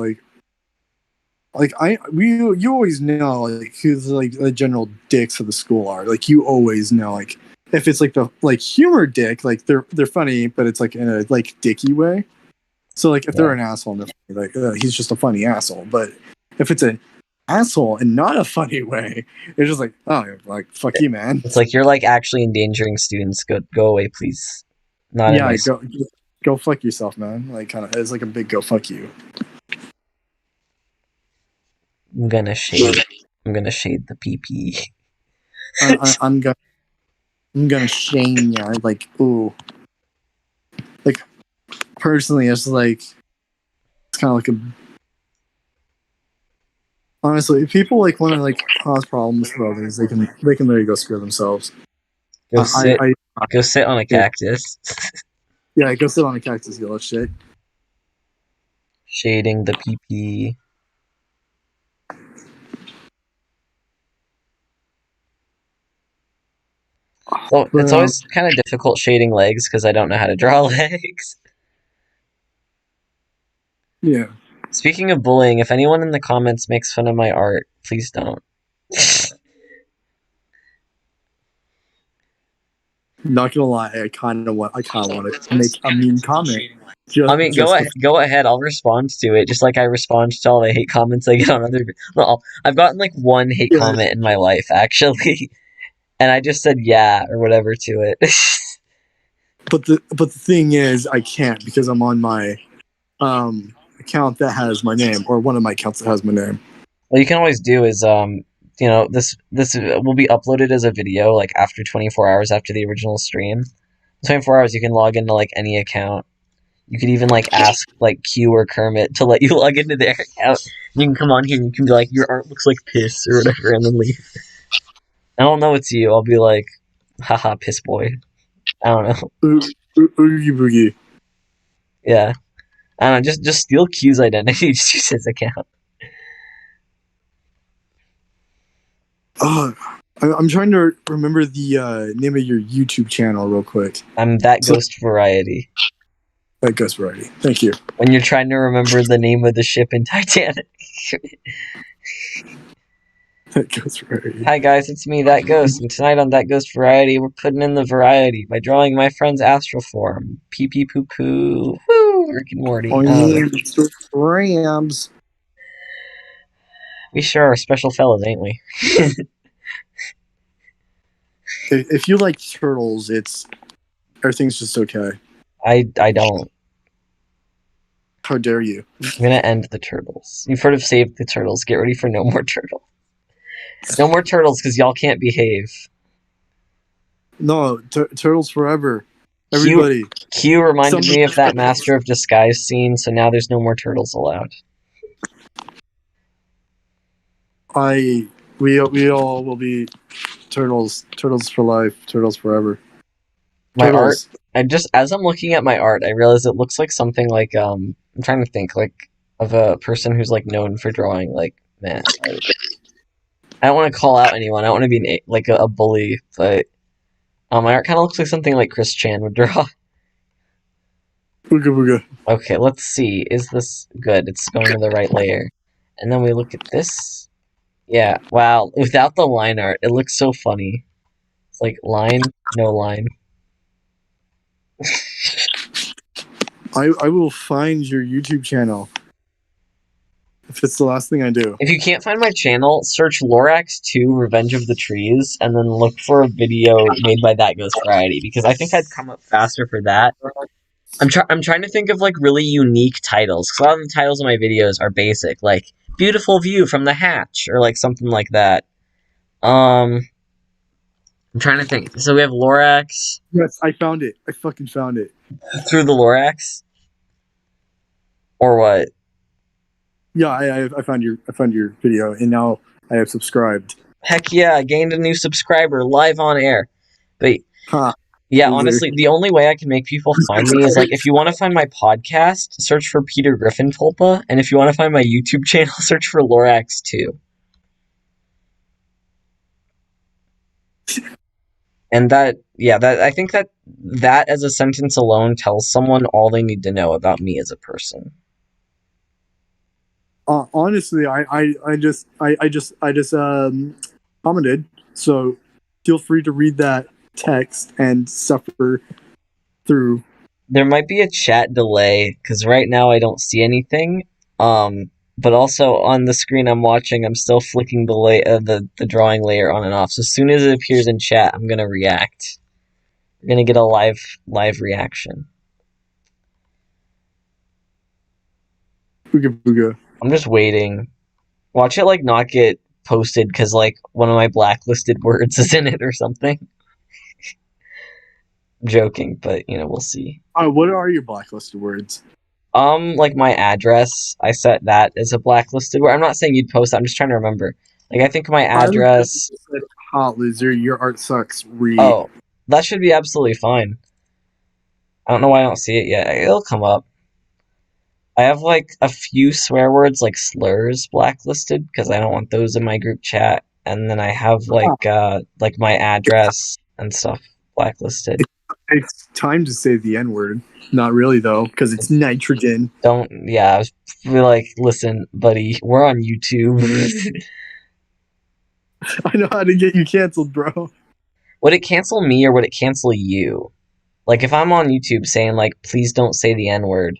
you always know like who the general dicks of the school are. Like you always know like if it's like the like humor dick, like they're funny, but it's like in a like dicky way. So like if they're an asshole, like he's just a funny asshole. But if it's an asshole and not a funny way, it's just like like fuck you, man. It's like you're like actually endangering students. Go away, please. Not in Yeah, my. go fuck yourself, man. Like kind of it's like a big go fuck you. I'm gonna shade. I'm gonna shade the PP. I'm gonna shame you. Like ooh, like personally, it's like it's kind of like a. Honestly, if people like want to like cause problems for others, they can literally go screw themselves. Go sit. I Go sit on a cactus. yeah, go sit on a cactus, you little shit. Shading the PP. Well, But it's always kind of difficult shading legs because I don't know how to draw legs. yeah, Speaking of bullying, if anyone in the comments makes fun of my art, please don't. not gonna lie, I kind of want to make a mean comment. I mean, Just go ahead. I'll respond to it, just like I respond to all the hate comments I get on other. Well, I've gotten like one hate yeah, comment in my life actually, and I just said yeah or whatever to it. but the thing is, I can't because I'm on my account that has my name, or one of my accounts that has my name. What you can always do is this will be uploaded as a video like after 24 hours after the original stream. 24 hours you can log into like any account. You could even like ask like Q or Kermit to let you log into their account. You can come on here and you can be like, your art looks like piss or whatever, and then leave. I don't know it's you. I'll be like, haha, piss boy. I don't know. Oogie boogie. Yeah. I don't know. Just steal Q's identity. Just use his account. Oh, I'm trying to remember the name of your YouTube channel real quick. I'm that ghost variety. That goes variety. Thank you. When you're trying to remember the name of the ship in Titanic. That goes variety. Hi guys, it's me, That Ghost, and tonight on That Ghost Variety, we're putting in the variety by drawing my friend's astral form. Pee pee poo poo. Woo! Rick and Morty. Oh, yeah, Rams. We sure are special fellas, ain't we? If you like turtles, everything's just okay. I don't. How dare you? I'm gonna end the turtles. You've heard of Save the Turtles. Get ready for no more turtles. No more turtles, because y'all can't behave. No, turtles forever. Everybody. Q reminded me of that Master of Disguise scene, so now there's no more turtles allowed. We all will be turtles. Turtles for life. Turtles forever. My art. As I'm looking at my art, I realize it looks like something like I'm trying to think like of a person who's like known for drawing like man. I don't want to call out anyone. I don't want to be like a bully, but my art kind of looks like something like Chris Chan would draw. Booga booga. Okay, let's see. Is this good? It's going to the right layer. And then we look at this. Yeah, wow. Without the line art, it looks so funny. It's like line, no line. I will find your YouTube channel if it's the last thing I do. If you can't find my channel, search Lorax 2 Revenge of the Trees and then look for a video made by That Goes Friday because I think I'd come up faster for that. I'm trying to think of like really unique titles because a lot of the titles of my videos are basic, like "Beautiful View from the Hatch" or like something like that. I'm trying to think. So we have Lorax Yes, I found it. I fucking found it. through the Lorax, or what? Yeah, I found your video, and now I have subscribed. Heck yeah! I gained a new subscriber live on air. But Ha. yeah, Loser. honestly, the only way I can make people find me is like if you want to find my podcast, search for Peter Griffin Tulpa, and if you want to find my YouTube channel, search for Lorax 2. And that I think that as a sentence alone tells someone all they need to know about me as a person. Honestly, I just commented. So feel free to read that text and suffer through. There might be a chat delay because right now I don't see anything. But also on the screen I'm watching, I'm still flicking the drawing layer on and off. So as soon as it appears in chat, I'm gonna react. We're gonna get a live reaction. Booga booga. I'm just waiting. Watch it like not get posted because like one of my blacklisted words is in it or something. I'm joking, but we'll see. What are your blacklisted words? Like my address, I set that as a blacklisted word. I'm not saying you'd post. I'm just trying to remember. Like I think my address. Said, hot loser, your art sucks. Read. Oh, that should be absolutely fine. I don't know why I don't see it yet. It'll come up. I have like a few swear words like slurs blacklisted because I don't want those in my group chat, and then I have like my address and stuff blacklisted. It's time to say the N word. Not really though, because it's nitrogen. Yeah, I was like, listen, buddy, we're on YouTube. I know how to get you canceled, bro. Would it cancel me or would it cancel you? Like if I'm on YouTube saying like, please don't say the N word,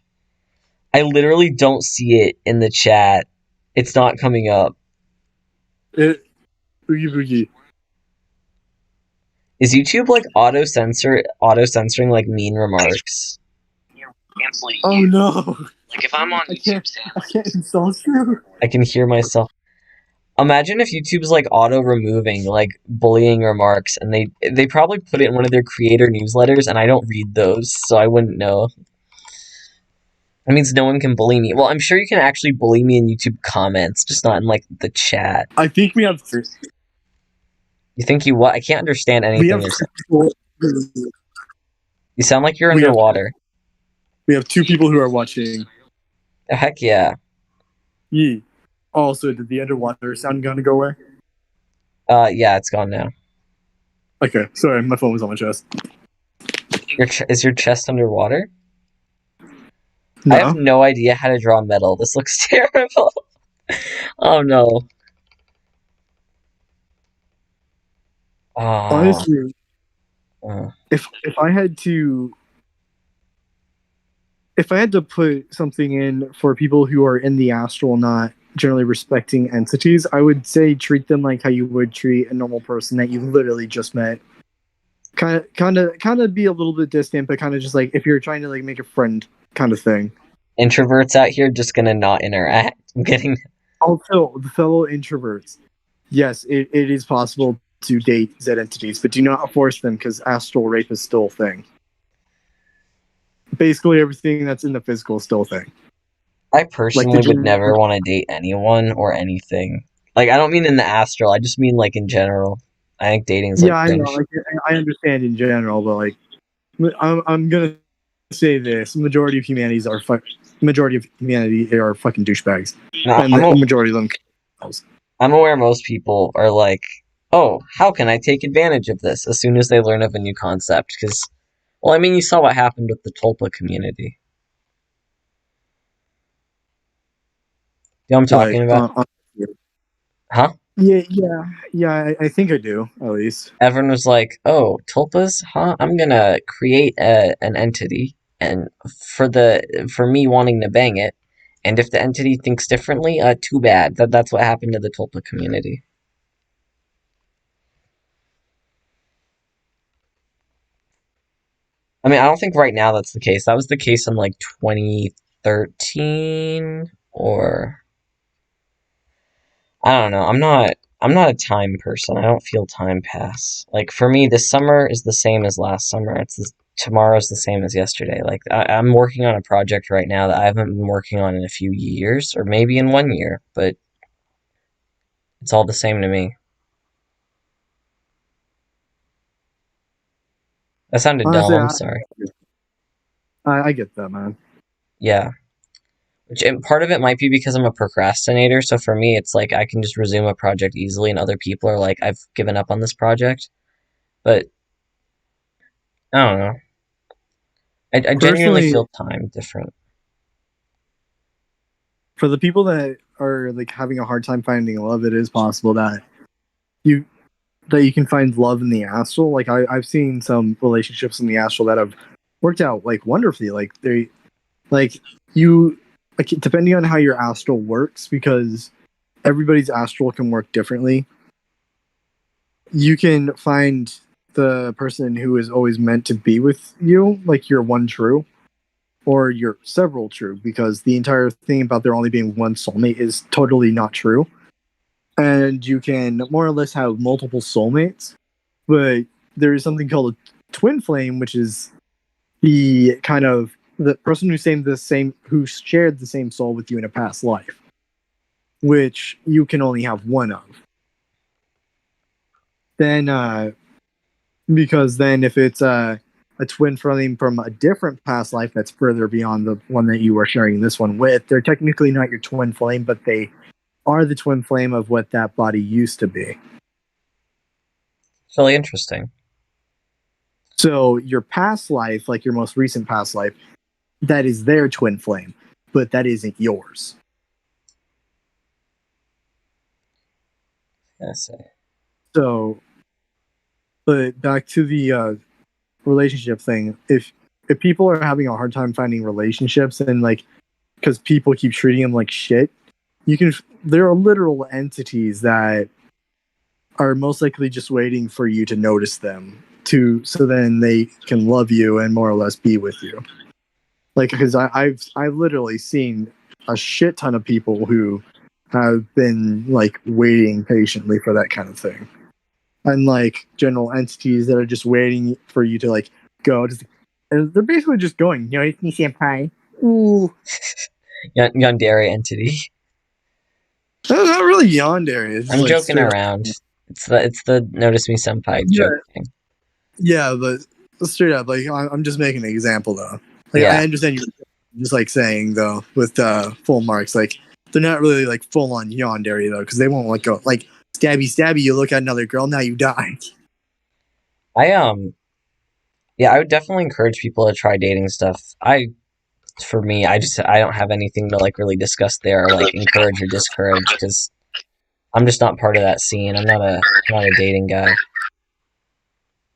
I literally don't see it in the chat. It's not coming up. Boogie boogie. Is YouTube like auto censoring like mean remarks? Oh no! Like if I'm on YouTube, I can't insult you. I can hear myself. Imagine if YouTube's like auto removing like bullying remarks, and they probably put it in one of their creator newsletters, and I don't read those, so I wouldn't know. That means no one can bully me. Well, I'm sure you can actually bully me in YouTube comments, just not in like the chat. I think we have. You think you what? I can't understand anything you're saying. You sound like you're underwater. We have 2 people who are watching. Oh, heck yeah. Yee. Also, did the underwater sound gonna go away? Yeah, it's gone now. Okay, sorry, my phone was on my chest. Is your chest underwater? No. I have no idea how to draw metal. This looks terrible. Oh no. Oh. Honestly, if I had to put something in for people who are in the astral, not generally respecting entities, I would say treat them like how you would treat a normal person that you literally just met. Kind of be a little bit distant, but kind of just like if you're trying to like make a friend kind of thing. Introverts out here just gonna not interact. I'm getting. Also, the fellow introverts. Yes, it is possible to date Z entities, but do not force them because astral rape is still a thing. Basically, everything that's in the physical is still a thing. I personally would never want to date anyone or anything. Like, I don't mean in the astral. I just mean like in general. I think dating's like. Yeah, I know. I understand in general, but like, I'm gonna say this: majority of humanity are fucking douchebags, and the majority of them. I'm aware most people are like, oh, how can I take advantage of this? As soon as they learn of a new concept, because, well, I mean, you saw what happened with the Tulpa community. You know what I'm Like, talking about? Huh? yeah. I think I do at least. Everyone was like, "Oh, tulpas? Huh? I'm gonna create an entity, and for me wanting to bang it, and if the entity thinks differently, too bad. That's what happened to the tulpa community." I mean, I don't think right now that's the case. That was the case in like 2013 or I don't know. I'm not a time person. I don't feel time pass. Like for me, this summer is the same as last summer. Tomorrow's the same as yesterday. Like I'm working on a project right now that I haven't been working on in a few years, or maybe in 1 year, but it's all the same to me. That sounded dumb. Honestly, I'm sorry. I get that, man. Yeah. Which and part of it might be because I'm a procrastinator. So for me, it's like I can just resume a project easily, and other people are like, I've given up on this project. But I don't know. I genuinely Personally, feel time different. for the people that are like having a hard time finding love, it is possible you that you can find love in the astral. Like I've seen some relationships in the astral that have worked out like wonderfully. Like you like depending on how your astral works, because everybody's astral can work differently. You can find the person who is always meant to be with you, like you're one true, or you're several true, because the entire thing about there only being one soulmate is totally not true. And you can more or less have multiple soulmates, but there is something called a twin flame, which is the kind of the person who shared the same soul with you in a past life, which you can only have one of. Then, because then if it's a twin flame from a different past life that's further beyond the one that you are sharing this one with, they're technically not your twin flame, but they are the twin flame of what that body used to be. It's really interesting. So your past life, like your most recent past life, that is their twin flame, but that isn't yours. I say. So, but back to the relationship thing. If people are having a hard time finding relationships, and like because people keep treating them like shit, you can. There are literal entities that are most likely just waiting for you to notice them, to so then they can love you and more or less be with you. Like because I've literally seen a shit ton of people who have been like waiting patiently for that kind of thing, and like general entities that are just waiting for you to like go. And they're basically just going, you know, it's me senpai. Ooh, Yandere entity. not really yandere. It's just I'm like joking straight up. around. It's the notice me senpai Yeah, joke thing. yeah, but straight up, like I'm just making an example though. Like I Yeah. understand you just like saying though with full marks, like they're not really like full on yandere though, because they won't like go like stabby. You look at another girl, now you die. I yeah, I would definitely encourage people to try dating stuff. For me, I don't have anything to like really discuss there or like encourage or discourage because I'm just not part of that scene. I'm not a dating guy,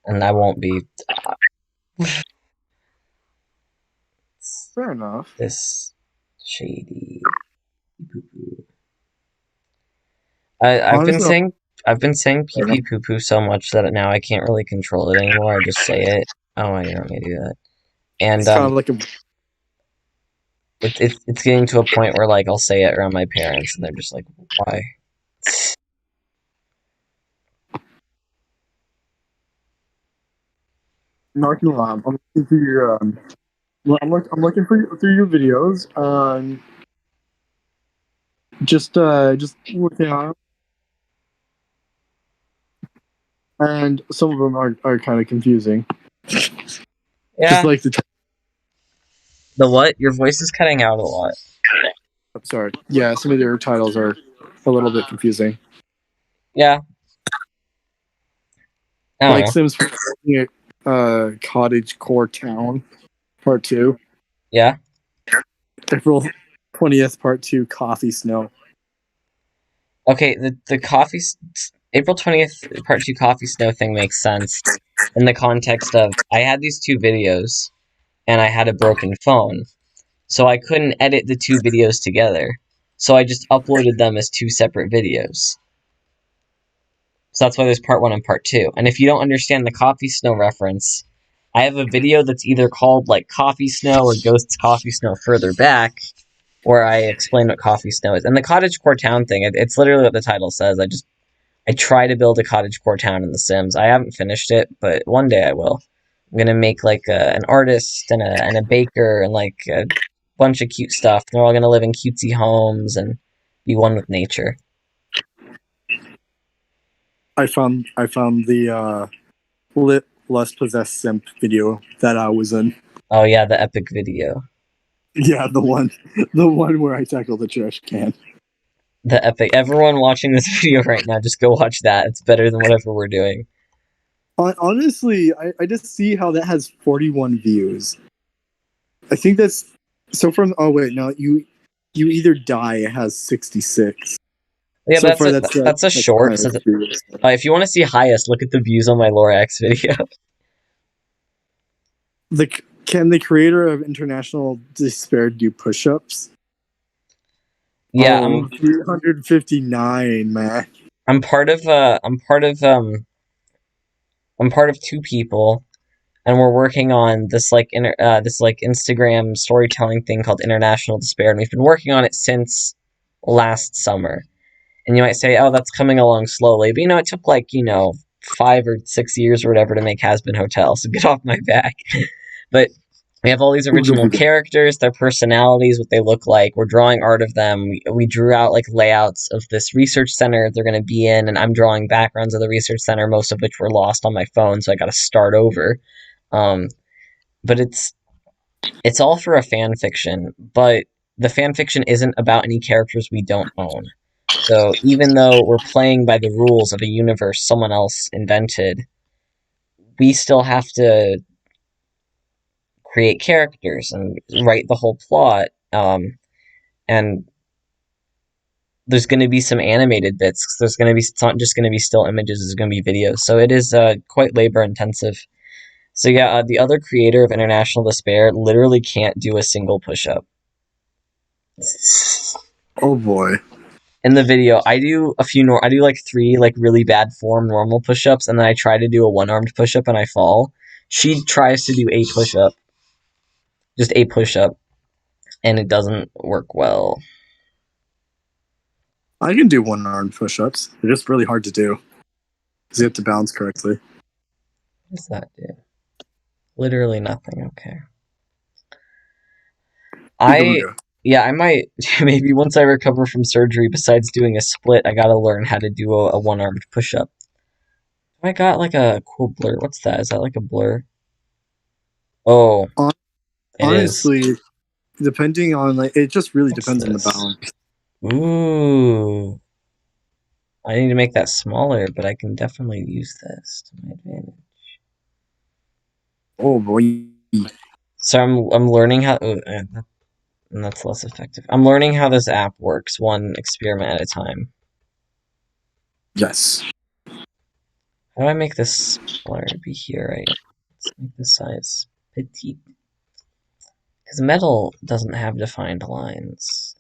and I won't be. Fair enough. This shady. I've been Honestly, saying I've been saying pee pee poo poo so much that now I can't really control it anymore. I just say it. Oh, I don't need to do that. And it's kind of like a it's getting to a point where like I'll say it around my parents, and they're just like, "Why?" not gonna lie. I'm looking through your I'm looking through your videos. Just looking at 'em, and some of them are kind of confusing. Just Yeah. like The what? Your voice is cutting out a lot. I'm sorry. Yeah, some of their titles are a little bit confusing. Yeah. I don't Like know. Sims Cottage Core Town Part 2. Yeah. April 20th Part 2 Coffee Snow. Okay, the April 20th part 2 coffee snow thing makes sense in the context of I had these two videos and I had a broken phone. So I couldn't edit the two videos together. So I just uploaded them as two separate videos. So that's why there's part 1 and part 2. And if you don't understand the coffee snow reference, I have a video that's either called like Coffee Snow or Ghosts Coffee Snow Further Back, where I explain what coffee snow is. And the cottagecore town thing, it's literally what the title says. I try to build a cottagecore town in The Sims. I haven't finished it, but one day I will. I'm gonna make like an artist and a baker and like a bunch of cute stuff. They're all gonna live in cutesy homes and be one with nature. I found the lit less possessed simp video that I was in. Oh yeah, the epic video. Yeah, the one where I tackle the trash can. The epic. Everyone watching this video right now, just go watch that. It's better than whatever we're doing. Honestly, I just see how that has 41 views. I think that's so from. Oh wait, no, you either die. It has 66. Yeah, So but far, that's that's a like short. highest views. If you want to see highest, look at the views on my Lorax video. Can the creator of International Despair do push-ups? Yeah, Oh, 359, man. I'm part of I'm part of two people, and we're working on this like Instagram storytelling thing called International Despair, and we've been working on it since last summer. And you might say, oh, that's coming along slowly, but it took like 5 or 6 years or whatever to make Has Been Hotel, so get off my back. But we have all these original characters, their personalities, what they look like. We're drawing art of them. We drew out like layouts of this research center they're going to be in, and I'm drawing backgrounds of the research center, most of which were lost on my phone, so I got to start over. Um, but it's all for a fan fiction, but the fan fiction isn't about any characters we don't own. So even though we're playing by the rules of a universe someone else invented, we still have to create characters and write the whole plot. And there's going to be some animated bits. There's going to be it's not just going to be still images. There's going to be videos. So it is quite labor intensive. So yeah, the other creator of International Despair literally can't do a single push up. Oh boy. In the video, I do I do like 3 like really bad form normal push ups, and then I try to do a one-armed push up and I fall. She tries to do a push up, just a push up, and it doesn't work well. I can do one-armed push-ups. They're just really hard to do because you have to balance correctly. What does that do? Literally nothing. Okay. I might maybe once I recover from surgery. Besides doing a split, I gotta learn how to do a one-armed push-up. I got like a cool blur. What's that? Is that like a blur? Oh, it is. Honestly, depending on it just really What's depends on the this? balance. Ooh. I need to make that smaller, but I can definitely use this to my advantage. Oh boy. So I'm learning how. That's less effective. I'm learning how this app works, one experiment at a time. Yes. How do I make this smaller? It'd be here, right? Let's make the size petite. Because metal doesn't have defined lines.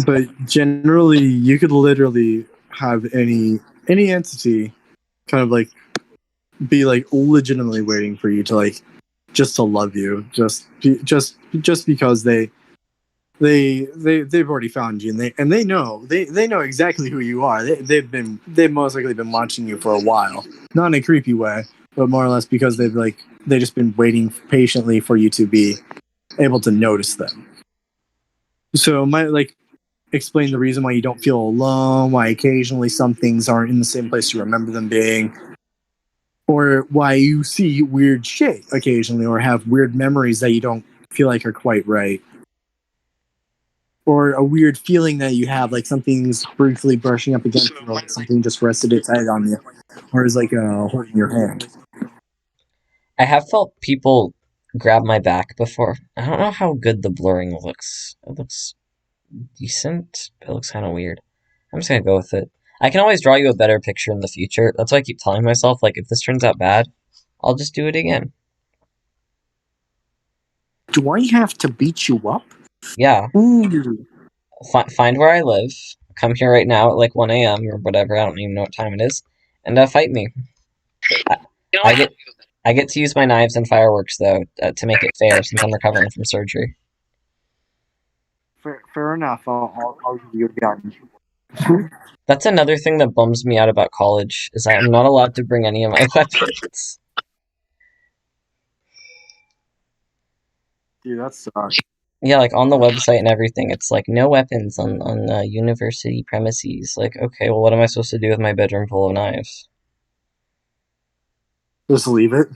But generally, you could literally have any entity kind of like be like legitimately waiting for you to just to love you, just because they've already found you, and they know exactly who you are. They've most likely been watching you for a while, not in a creepy way, but more or less because they've just been waiting patiently for you to be able to notice them. So it might explain the reason why you don't feel alone, why occasionally some things aren't in the same place you remember them being, or why you see weird shit occasionally, or have weird memories that you don't feel like are quite right, or a weird feeling that you have, like something's briefly brushing up against you, or like something just rested its head on you, or is holding your hand. I have felt people grab my back before. I don't know how good the blurring looks. It looks decent, but it looks kind of weird. I'm just gonna go with it. I can always draw you a better picture in the future. That's why I keep telling myself, like, if this turns out bad, I'll just do it again. Do I have to beat you up? Yeah. Ooh. Find where I live. Come here right now at like 1 a.m. or whatever. I don't even know what time it is, and fight me. I, I get I get to use my knives and fireworks though to make it fair since I'm recovering from surgery. Fair enough. I'll give you a gun. That's another thing that bums me out about college is I'm not allowed to bring any of my weapons. Dude, that sucks. Yeah, like on the website and everything, it's like no weapons on university premises. Like, okay, well, what am I supposed to do with my bedroom full of knives? Just leave it.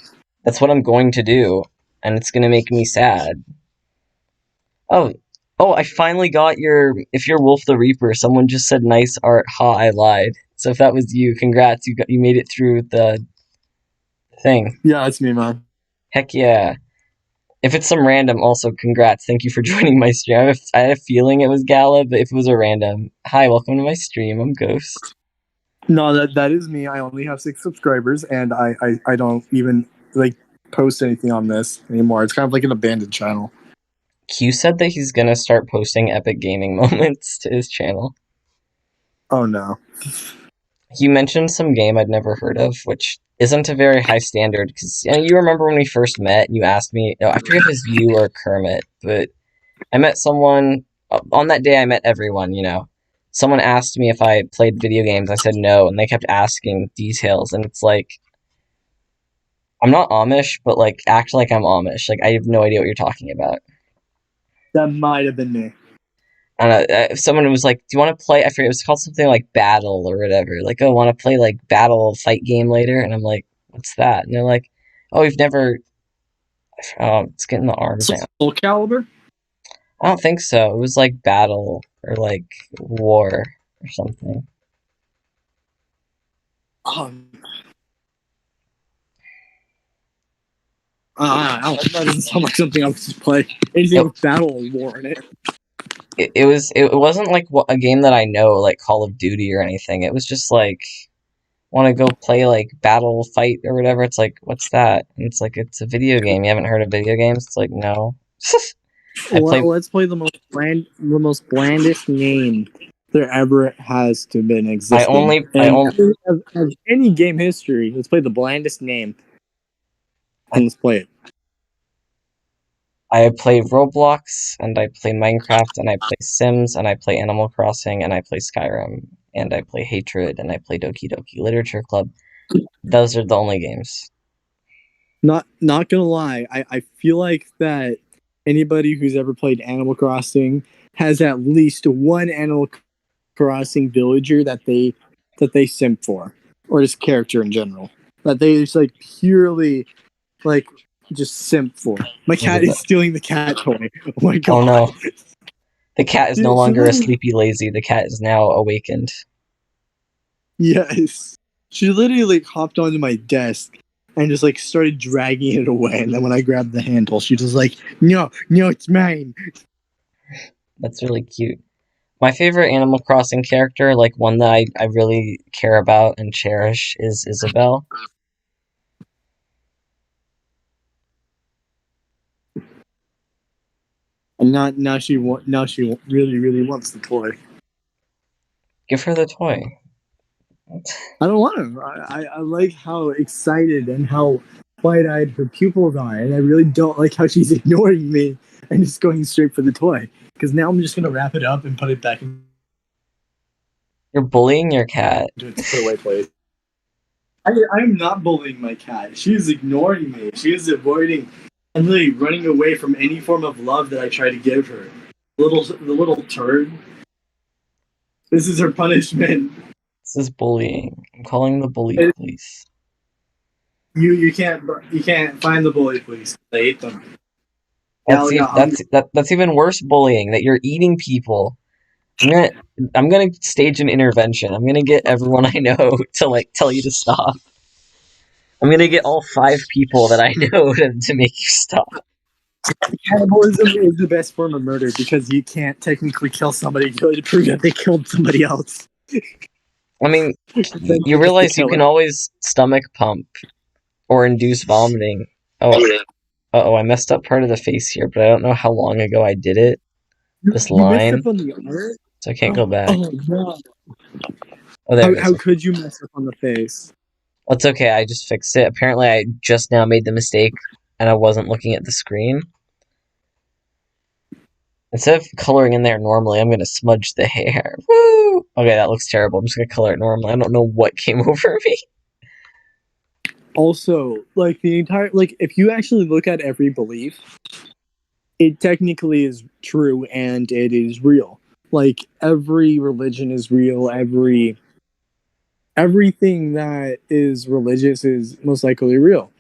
That's what I'm going to do, and it's gonna make me sad. Oh, oh, I finally got your. If you're Wolf the Reaper, someone just said nice art. Ha, I lied. So if that was you, congrats, you made it through the thing. Yeah, that's me, man. Heck yeah. If it's some random, also congrats. Thank you for joining my stream. I had a feeling it was Gala, but if it was a random, hi, welcome to my stream. I'm Ghost. No, that is me. I only have 6 subscribers, and I don't even like post anything on this anymore. It's kind of like an abandoned channel. Q said that he's gonna start posting epic gaming moments to his channel. Oh no. He mentioned some game I'd never heard of, which isn't a very high standard. Because you remember when we first met, and you asked me. Oh, I forget if it was you or Kermit, but I met someone on that day. I met everyone. Someone asked me if I played video games. I said no, and they kept asking details, and it's like I'm not Amish, but like act like I'm Amish. Like I have no idea what you're talking about. That might have been me. If someone was like, "Do you want to play?" I forget it was called something like Battle or whatever. Like, "Oh, want to play like Battle fight game later?" And I'm like, "What's that?" And they're like, "Oh, you've never." Oh, it's getting the arms down. Soul Calibur? I don't think so. It was like Battle or like War or something. That doesn't sound like something I would just play. Anything with battle or war in it. It wasn't like a game that I know, like Call of Duty or anything. It was just like want to go play like Battle Fight or whatever. It's like, what's that? And it's like it's a video game. You haven't heard of video games? It's like no. Let's play the most blandest game there ever has to been existing. Of any game history, let's play the blandest name. And let's play it. I play Roblox, and I play Minecraft, and I play Sims, and I play Animal Crossing, and I play Skyrim, and I play Hatred, and I play Doki Doki Literature Club. Those are the only games. Not gonna lie, I feel like that anybody who's ever played Animal Crossing has at least one Animal Crossing villager that they simp for, or just character in general that they just like purely like just simp for. My cat is stealing the cat toy. Oh my god! Oh no, the cat is no longer a sleepy lazy. The cat is now awakened. Yes, she literally like hopped onto my desk and just like started dragging it away. And then when I grabbed the handle, she was like, "No, it's mine." That's really cute. My favorite Animal Crossing character, like one that I really care about and cherish, is Isabelle. And now she really wants the toy. Give her the toy. I don't want to. I like how excited and how wide-eyed her pupils are, and I really don't like how she's ignoring me and just going straight for the toy. Because now I'm just gonna wrap it up and put it back in. You're bullying your cat. I'm not bullying my cat. She is ignoring me. She is avoiding and literally running away from any form of love that I try to give her. The little turd. This is her punishment. This is bullying. I'm calling the bully police. You can't find the bully police. I hate them. That's even worse bullying. That you're eating people. I'm gonna stage an intervention. I'm gonna get everyone I know to like tell you to stop. I'm gonna get all 5 people that I know to make you stop. Cannibalism is the best form of murder because you can't technically kill somebody to prove that they killed somebody else. I mean, Then you you're just the realize you can killer. always stomach pump or induce vomiting. Oh, I messed up part of the face here, but I don't know how long ago I did it. This You messed line, up on the art. so I can't go back. Oh no! Oh, there it is. How could you mess up on the face? Well, it's okay. I just fixed it. Apparently, I just now made the mistake, and I wasn't looking at the screen. Instead of coloring in there normally, I'm gonna smudge the hair. Woo! Okay, that looks terrible. I'm just gonna color it normally. I don't know what came over me. Also, like the entire if you actually look at every belief, it technically is true and it is real. Like every religion is real. Everything that is religious is most likely real.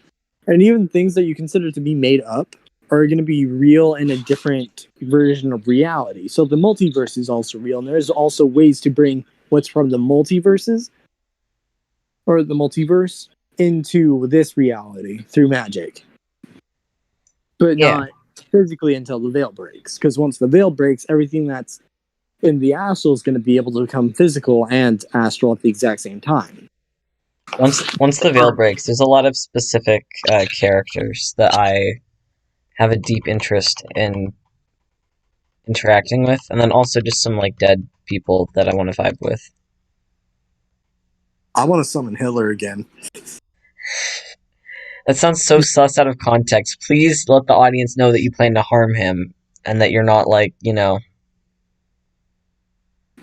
And even things that you consider to be made up are going to be real in a different version of reality. So the multiverse is also real, and there's also ways to bring what's from the multiverses or the multiverse into this reality through magic, but Yeah. not physically until the veil breaks. Because once the veil breaks, everything that's in the astral is going to be able to become physical and astral at the exact same time. Once the veil breaks, there's a lot of specific characters that I have a deep interest in interacting with, and then also just some like dead people that I want to vibe with. I want to summon Hitler again. That sounds so sus out of context. Please let the audience know that you plan to harm him and that you're not like,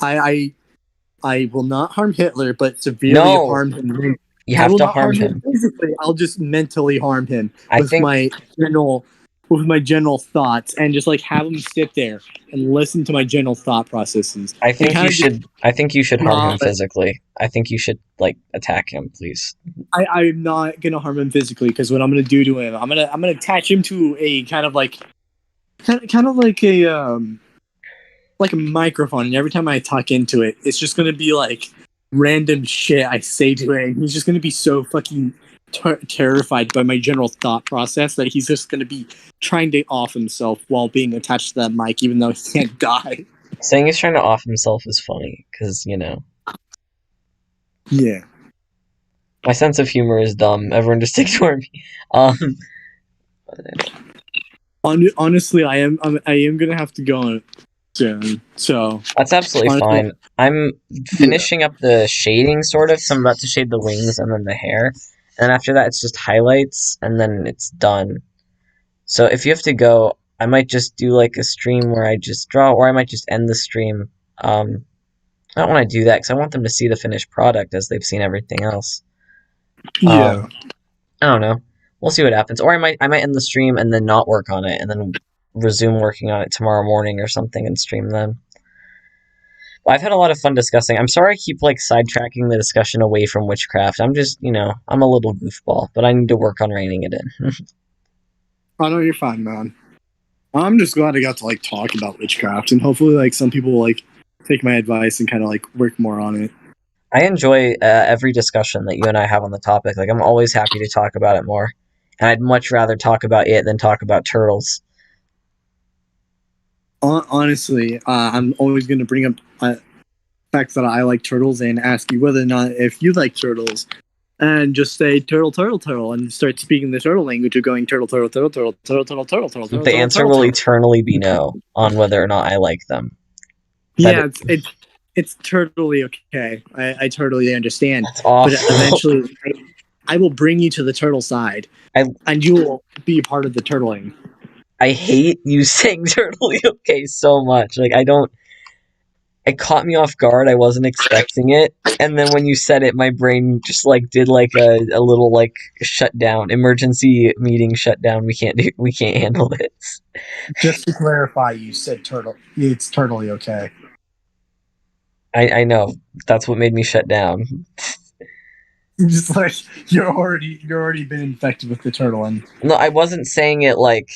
I will not harm Hitler, but severely no, harm him. you I have will to not harm harm him him. physically. I'll just mentally harm him I with think my general thoughts, and just like have him sit there and listen to my general thought processes I and think kind you of just should I think you should harm him not. physically. I think you should like attack him, please. I'm not gonna harm him physically because what I'm gonna do to him, I'm gonna attach him to a kind of like a microphone, and every time I talk into it, it's just gonna be like random shit I say to it, and he's just gonna be so fucking terrified by my general thought process that he's just gonna be trying to off himself while being attached to that mic, even though he can't die. Saying he's trying to off himself is funny because, Yeah. my sense of humor is dumb. Everyone just ignore me. Um, Honestly, I am gonna have to go soon. So that's absolutely honestly, fine. I'm yeah, finishing up the shading, sort of, so I'm about to shade the wings and then the hair. And after that, it's just highlights, and then it's done. So if you have to go, I might just do like a stream where I just draw, or I might just end the stream. I don't want to do that because I want them to see the finished product as they've seen everything else. yeah. I don't know. We'll see what happens. Or I might end the stream and then not work on it and then resume working on it tomorrow morning or something and stream then. Well, I've had a lot of fun discussing. I'm sorry I keep like sidetracking the discussion away from witchcraft. I'm just, I'm a little goofball, but I need to work on reining it in. I know you're fine, man. I'm just glad I got to like talk about witchcraft, and hopefully, like some people will like take my advice and kind of like work more on it. I enjoy every discussion that you and I have on the topic. Like, I'm always happy to talk about it more. And I'd much rather talk about it than talk about turtles. Honestly, I'm always going to bring up the fact that I like turtles and ask you whether or not if you like turtles, and just say turtle, turtle, turtle, and start speaking the turtle language of going turtle, turtle, turtle, turtle, turtle, turtle, turtle, turtle, turtle, The turtle, answer turtle, will turtle. eternally be no on whether or not I like them. Yeah, it's totally okay. I totally understand, That's but awful. eventually, I will bring you to the turtle side, I and you will be a part of the turtling. I hate you saying totally okay so much. Like, I don't. It caught me off guard. I wasn't expecting it. And then when you said it, my brain just like did like a little like shutdown, emergency meeting shutdown. We can't handle this. Just to clarify, you said turtle. It's totally okay. I know. That's what made me shut down. Just like you're already been infected with the turtle, and No, I wasn't saying it like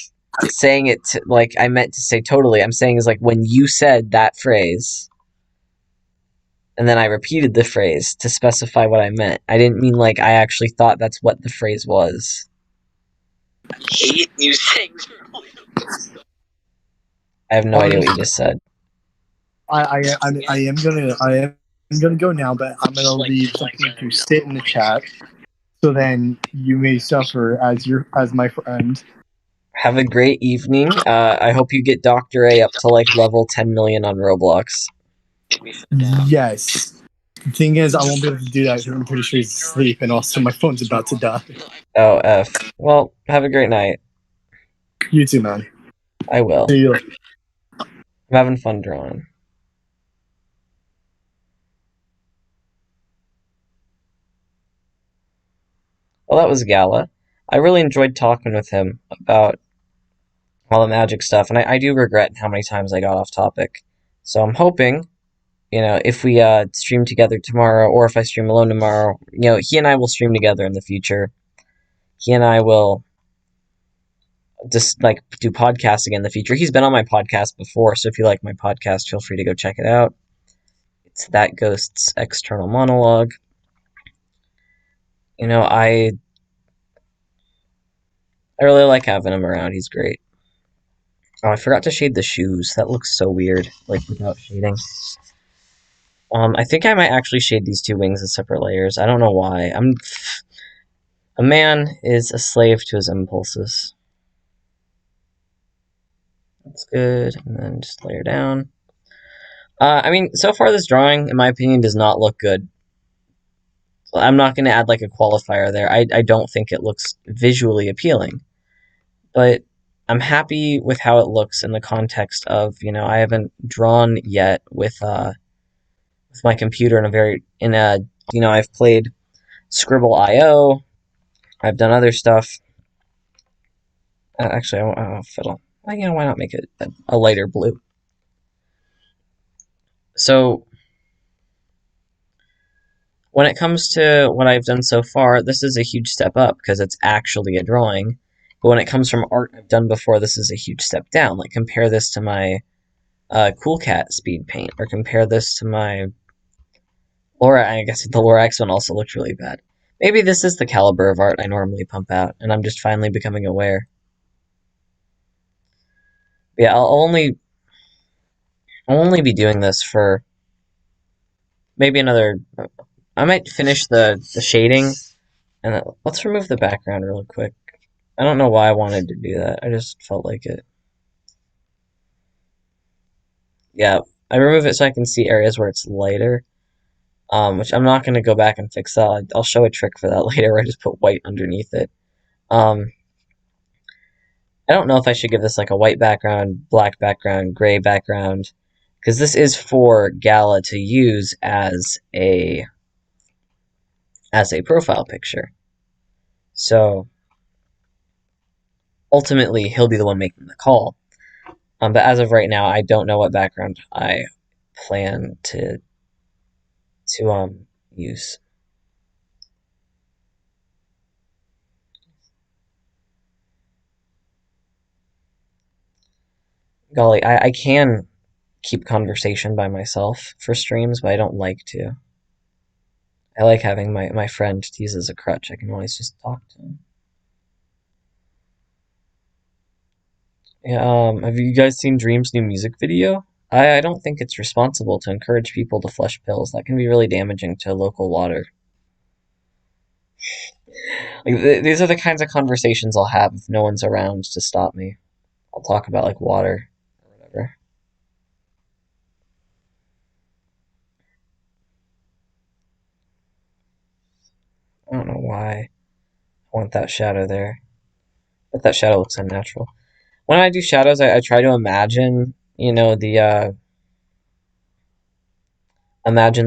like I meant to say totally. I'm saying is like when you said that phrase and then I repeated the phrase to specify what I meant. I didn't mean like I actually thought that's what the phrase was. I hate you saying totally. I have no idea what you just said. I am gonna I'm gonna go now, but I'm gonna leave something to sit in the chat. So then you may suffer as my friend. Have a great evening. I hope you get Dr. A up to like level 10 million on Roblox. Yes. The thing is, I won't be able to do that because I'm pretty sure he's asleep, and also my phone's about to die. Oh, F. Well, have a great night. You too, man. I will. See you later. I'm having fun drawing. Well, that was Gala. I really enjoyed talking with him about all the magic stuff, and I do regret how many times I got off topic. So I'm hoping, if we stream together tomorrow, or if I stream alone tomorrow, he and I will stream together in the future. He and I will just like do podcasting in the future. He's been on my podcast before, so if you like my podcast, feel free to go check it out. It's That Ghost's External Monologue. I really like having him around. He's great. Oh, I forgot to shade the shoes. That looks so weird, like without shading. I think I might actually shade these two wings as separate layers. I don't know why. A man is a slave to his impulses. That's good. And then just layer down. So far this drawing, in my opinion, does not look good. I'm not going to add like a qualifier there. I don't think it looks visually appealing. But I'm happy with how it looks in the context of, I haven't drawn yet with my computer I've played Scribble.io. I've done other stuff. Actually, I want fiddle. Well, why not make it a lighter blue? So, when it comes to what I've done so far, this is a huge step up because it's actually a drawing. But when it comes from art I've done before, this is a huge step down. Like, compare this to my Cool Cat speed paint, or compare this to my Laura. I guess the Lorax one also looked really bad. Maybe this is the caliber of art I normally pump out, and I'm just finally becoming aware. Yeah, I'll only be doing this for maybe another. I might finish the shading, and let's remove the background real quick. I don't know why I wanted to do that. I just felt like it. Yeah, I remove it so I can see areas where it's lighter. Which I'm not going to go back and fix that. I'll show a trick for that later where I just put white underneath it. I don't know if I should give this like a white background, black background, gray background, because this is for Gala to use as a profile picture. So ultimately, he'll be the one making the call. But as of right now, I don't know what background I plan to use. Golly, I can keep conversation by myself for streams, but I don't like to. I like having my friend to use as a crutch. I can always just talk to him. Yeah, have you guys seen Dream's new music video? I don't think it's responsible to encourage people to flush pills. That can be really damaging to local water. Like, these are the kinds of conversations I'll have if no one's around to stop me. I'll talk about like water or whatever. I don't know why I want that shadow there, but that shadow looks unnatural. When I do shadows, I try to imagine, imagine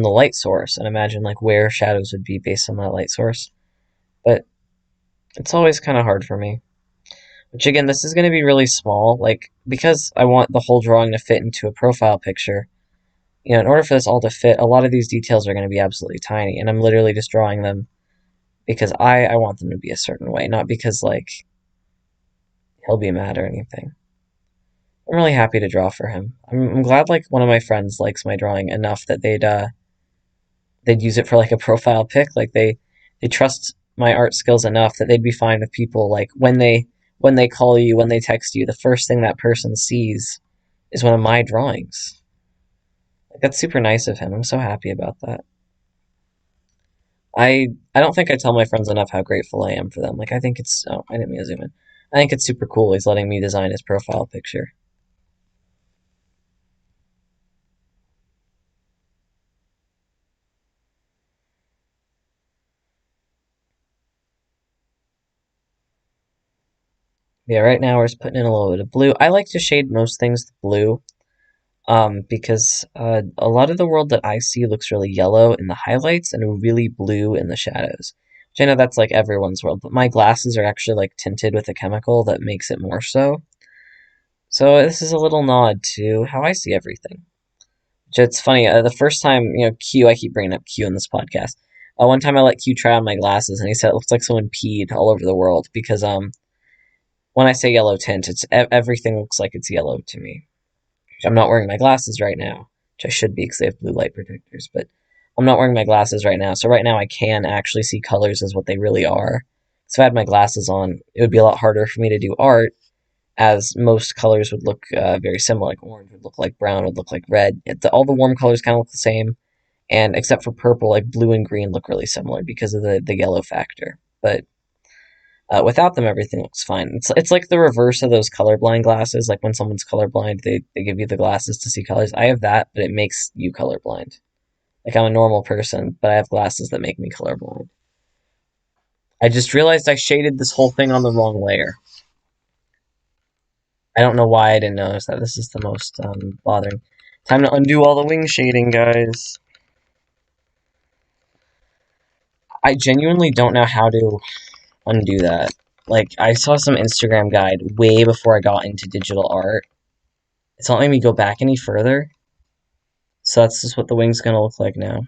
the light source and imagine like where shadows would be based on that light source. But it's always kind of hard for me. Which again, this is going to be really small, like because I want the whole drawing to fit into a profile picture. In order for this all to fit, a lot of these details are going to be absolutely tiny, and I'm literally just drawing them because I want them to be a certain way, not because like he'll be mad or anything. I'm really happy to draw for him. I'm glad like one of my friends likes my drawing enough that they'd use it for like a profile pic. Like they trust my art skills enough that they'd be fine with people like when they call you, when they text you, the first thing that person sees is one of my drawings. Like, that's super nice of him. I'm so happy about that. I don't think I tell my friends enough how grateful I am for them. Like, I think it's, oh, I didn't mean to zoom in. I think it's super cool he's letting me design his profile picture. Yeah, right now we're just putting in a little bit of blue. I like to shade most things blue, because a lot of the world that I see looks really yellow in the highlights and really blue in the shadows. Which I know that's like everyone's world, but my glasses are actually like tinted with a chemical that makes it more so. So this is a little nod to how I see everything. Which it's funny. The first time, Q, I keep bringing up Q in this podcast. One time I let Q try on my glasses, and he said it looks like someone peed all over the world because when I say yellow tint, it's everything looks like it's yellow to me. I'm not wearing my glasses right now, which I should be because they have blue light protectors, but I'm not wearing my glasses right now. So right now I can actually see colors as what they really are. So if I had my glasses on, it would be a lot harder for me to do art, as most colors would look very similar. Like orange would look like brown, would look like red. All the warm colors kind of look the same, and except for purple, like blue and green look really similar because of the yellow factor. But without them, everything looks fine. It's like the reverse of those colorblind glasses. Like when someone's colorblind, they give you the glasses to see colors. I have that, but it makes you colorblind. Like I'm a normal person, but I have glasses that make me colorblind. I just realized I shaded this whole thing on the wrong layer. I don't know why I didn't notice that. This is the most bothering. Time to undo all the wing shading, guys. I genuinely don't know how to undo that. Like, I saw some Instagram guide way before I got into digital art. It's not letting me go back any further. So that's just what the wing's gonna look like now.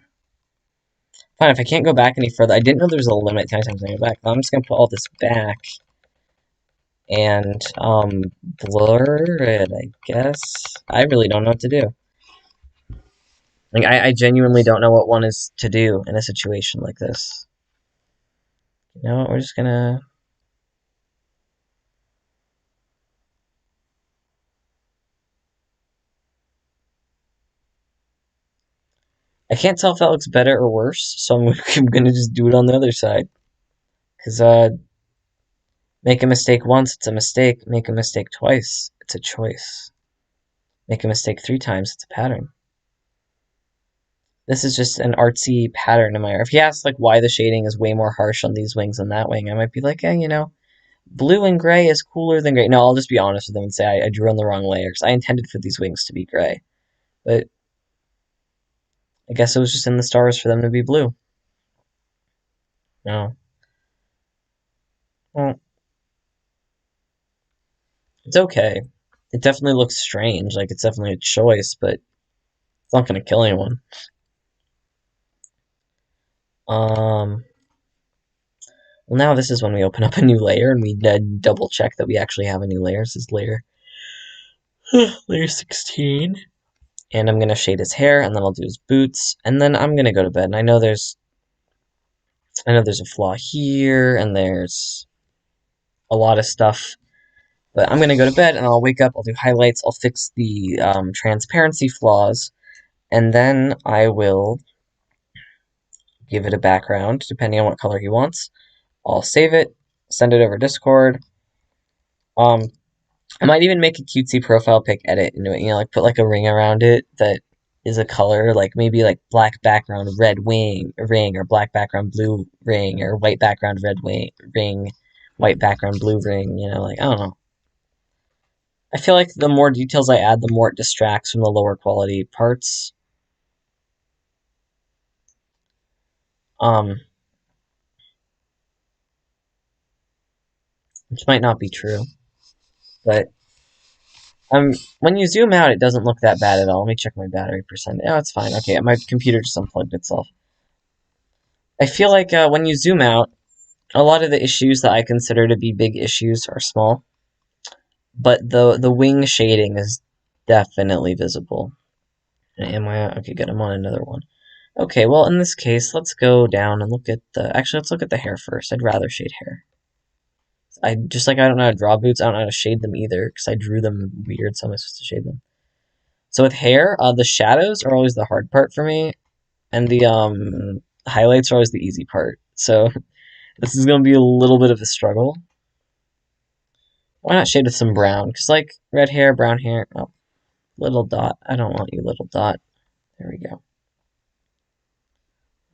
Fine, if I can't go back any further, I didn't know there was a limit to how many times I can go back. I'm just gonna put all this back and blur it, I guess. I really don't know what to do. Like, I genuinely don't know what one is to do in a situation like this. You know, we're just gonna. I can't tell if that looks better or worse, so I'm gonna just do it on the other side. Because, make a mistake once, it's a mistake. Make a mistake twice, it's a choice. Make a mistake 3 times, it's a pattern. This is just an artsy pattern in my art. If you ask, like, why the shading is way more harsh on these wings than that wing, I might be like, blue and gray is cooler than gray. No, I'll just be honest with them and say I drew on the wrong layers. I intended for these wings to be gray. But I guess it was just in the stars for them to be blue. No. Well, it's okay. It definitely looks strange. Like, it's definitely a choice, but it's not going to kill anyone. Well, now this is when we open up a new layer and we double check that we actually have a new layer. This is layer, layer 16. And I'm going to shade his hair, and then I'll do his boots, and then I'm going to go to bed. And I know there's a flaw here, and there's a lot of stuff. But I'm going to go to bed, and I'll wake up, I'll do highlights, I'll fix the transparency flaws, and then I will give it a background, depending on what color he wants. I'll save it, send it over Discord. I might even make a cutesy profile pic edit into it, like put like a ring around it that is a color, like maybe like black background red ring, or black background blue ring, or white background red ring, white background blue ring, like I don't know. I feel like the more details I add, the more it distracts from the lower quality parts. Which might not be true, but when you zoom out, it doesn't look that bad at all. Let me check my battery percent. Oh, it's fine. Okay, my computer just unplugged itself. I feel like when you zoom out, a lot of the issues that I consider to be big issues are small, but the wing shading is definitely visible. Am I okay? Good. I'm on another one. Okay, well in this case, let's go down and look at let's look at the hair first. I'd rather shade hair. I don't know how to draw boots. I don't know how to shade them either because I drew them weird. So I'm supposed to shade them. So with hair, the shadows are always the hard part for me, and the highlights are always the easy part. So this is gonna be a little bit of a struggle. Why not shade with some brown? Because like red hair, brown hair. Oh, little dot. I don't want you, little dot. There we go.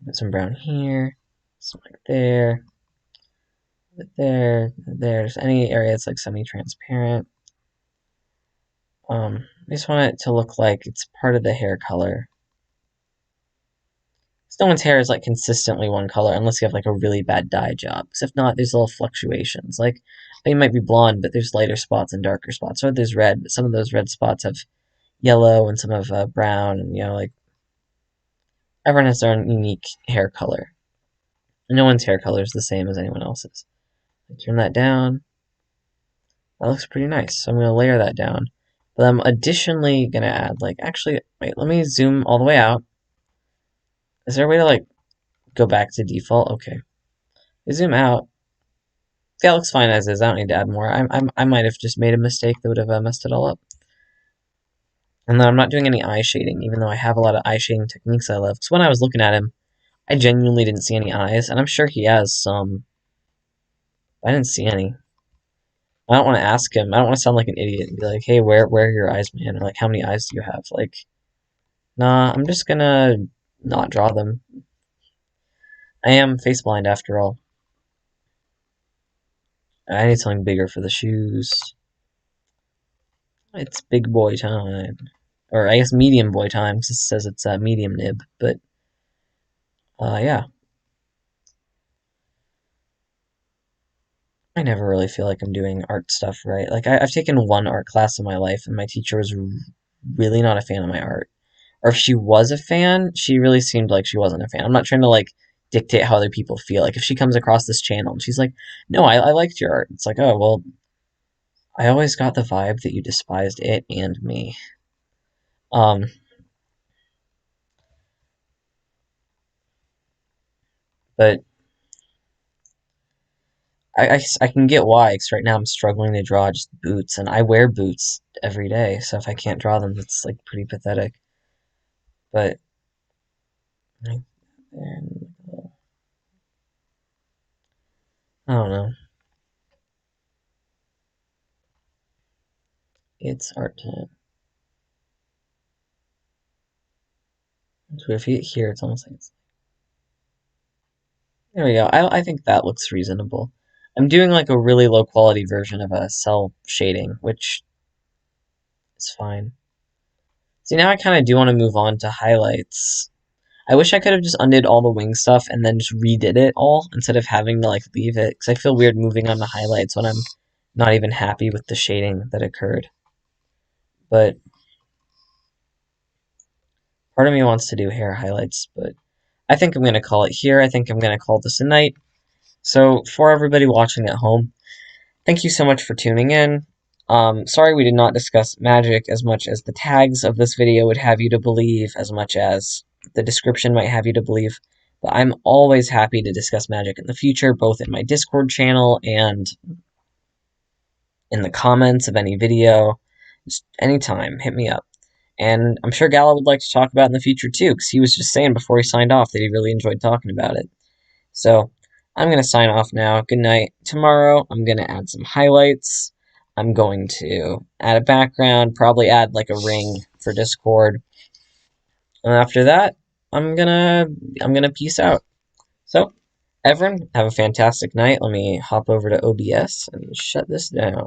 Put some brown here, some like there, there. Just any area that's like semi-transparent. I just want it to look like it's part of the hair color. No one's hair is like consistently one color unless you have like a really bad dye job. Because if not, there's little fluctuations. Like you might be blonde, but there's lighter spots and darker spots. Or there's red, but some of those red spots have yellow and some have brown. And like everyone has their own unique hair color. No one's hair color is the same as anyone else's. Turn that down. That looks pretty nice. So I'm going to layer that down. But I'm additionally going to add, like, actually, wait, let me zoom all the way out. Is there a way to, like, go back to default? Okay. Zoom out. Yeah, it looks fine as is. I don't need to add more. I might have just made a mistake that would have messed it all up. And then I'm not doing any eye shading, even though I have a lot of eye shading techniques I love. Because when I was looking at him, I genuinely didn't see any eyes. And I'm sure he has some. I didn't see any. I don't want to ask him. I don't want to sound like an idiot and be like, hey, where are your eyes, man? Or like, how many eyes do you have? Like, nah, I'm just gonna not draw them. I am face blind after all. I need something bigger for the shoes. It's big boy time. Or I guess medium boy time, because it says it's a medium nib. But, yeah. I never really feel like I'm doing art stuff right. Like, I've taken one art class in my life, and my teacher was really not a fan of my art. Or if she was a fan, she really seemed like she wasn't a fan. I'm not trying to, like, dictate how other people feel. Like, if she comes across this channel and she's like, no, I liked your art. It's like, oh, well, I always got the vibe that you despised it and me. Um, but I can get why, because right now I'm struggling to draw just boots, and I wear boots every day, so if I can't draw them, it's like pretty pathetic. But I don't know. It's art time. So if you hit here, it's almost like it's. There we go. I think that looks reasonable. I'm doing like a really low quality version of a cell shading, which is fine. See, now I kind of do want to move on to highlights. I wish I could have just undid all the wing stuff and then just redid it all instead of having to like leave it, because I feel weird moving on to highlights when I'm not even happy with the shading that occurred. But part of me wants to do hair highlights, but I think I'm going to call it here. I think I'm going to call this a night. So for everybody watching at home, thank you so much for tuning in. Sorry we did not discuss magic as much as the tags of this video would have you to believe, as much as the description might have you to believe. But I'm always happy to discuss magic in the future, both in my Discord channel and in the comments of any video. Just anytime, hit me up. And I'm sure Gala would like to talk about it in the future too, because he was just saying before he signed off that he really enjoyed talking about it. So I'm going to sign off now. Good night. Tomorrow I'm going to add some highlights. I'm going to add a background, probably add like a ring for Discord. And after that, I'm gonna peace out. So, everyone, have a fantastic night. Let me hop over to OBS and shut this down.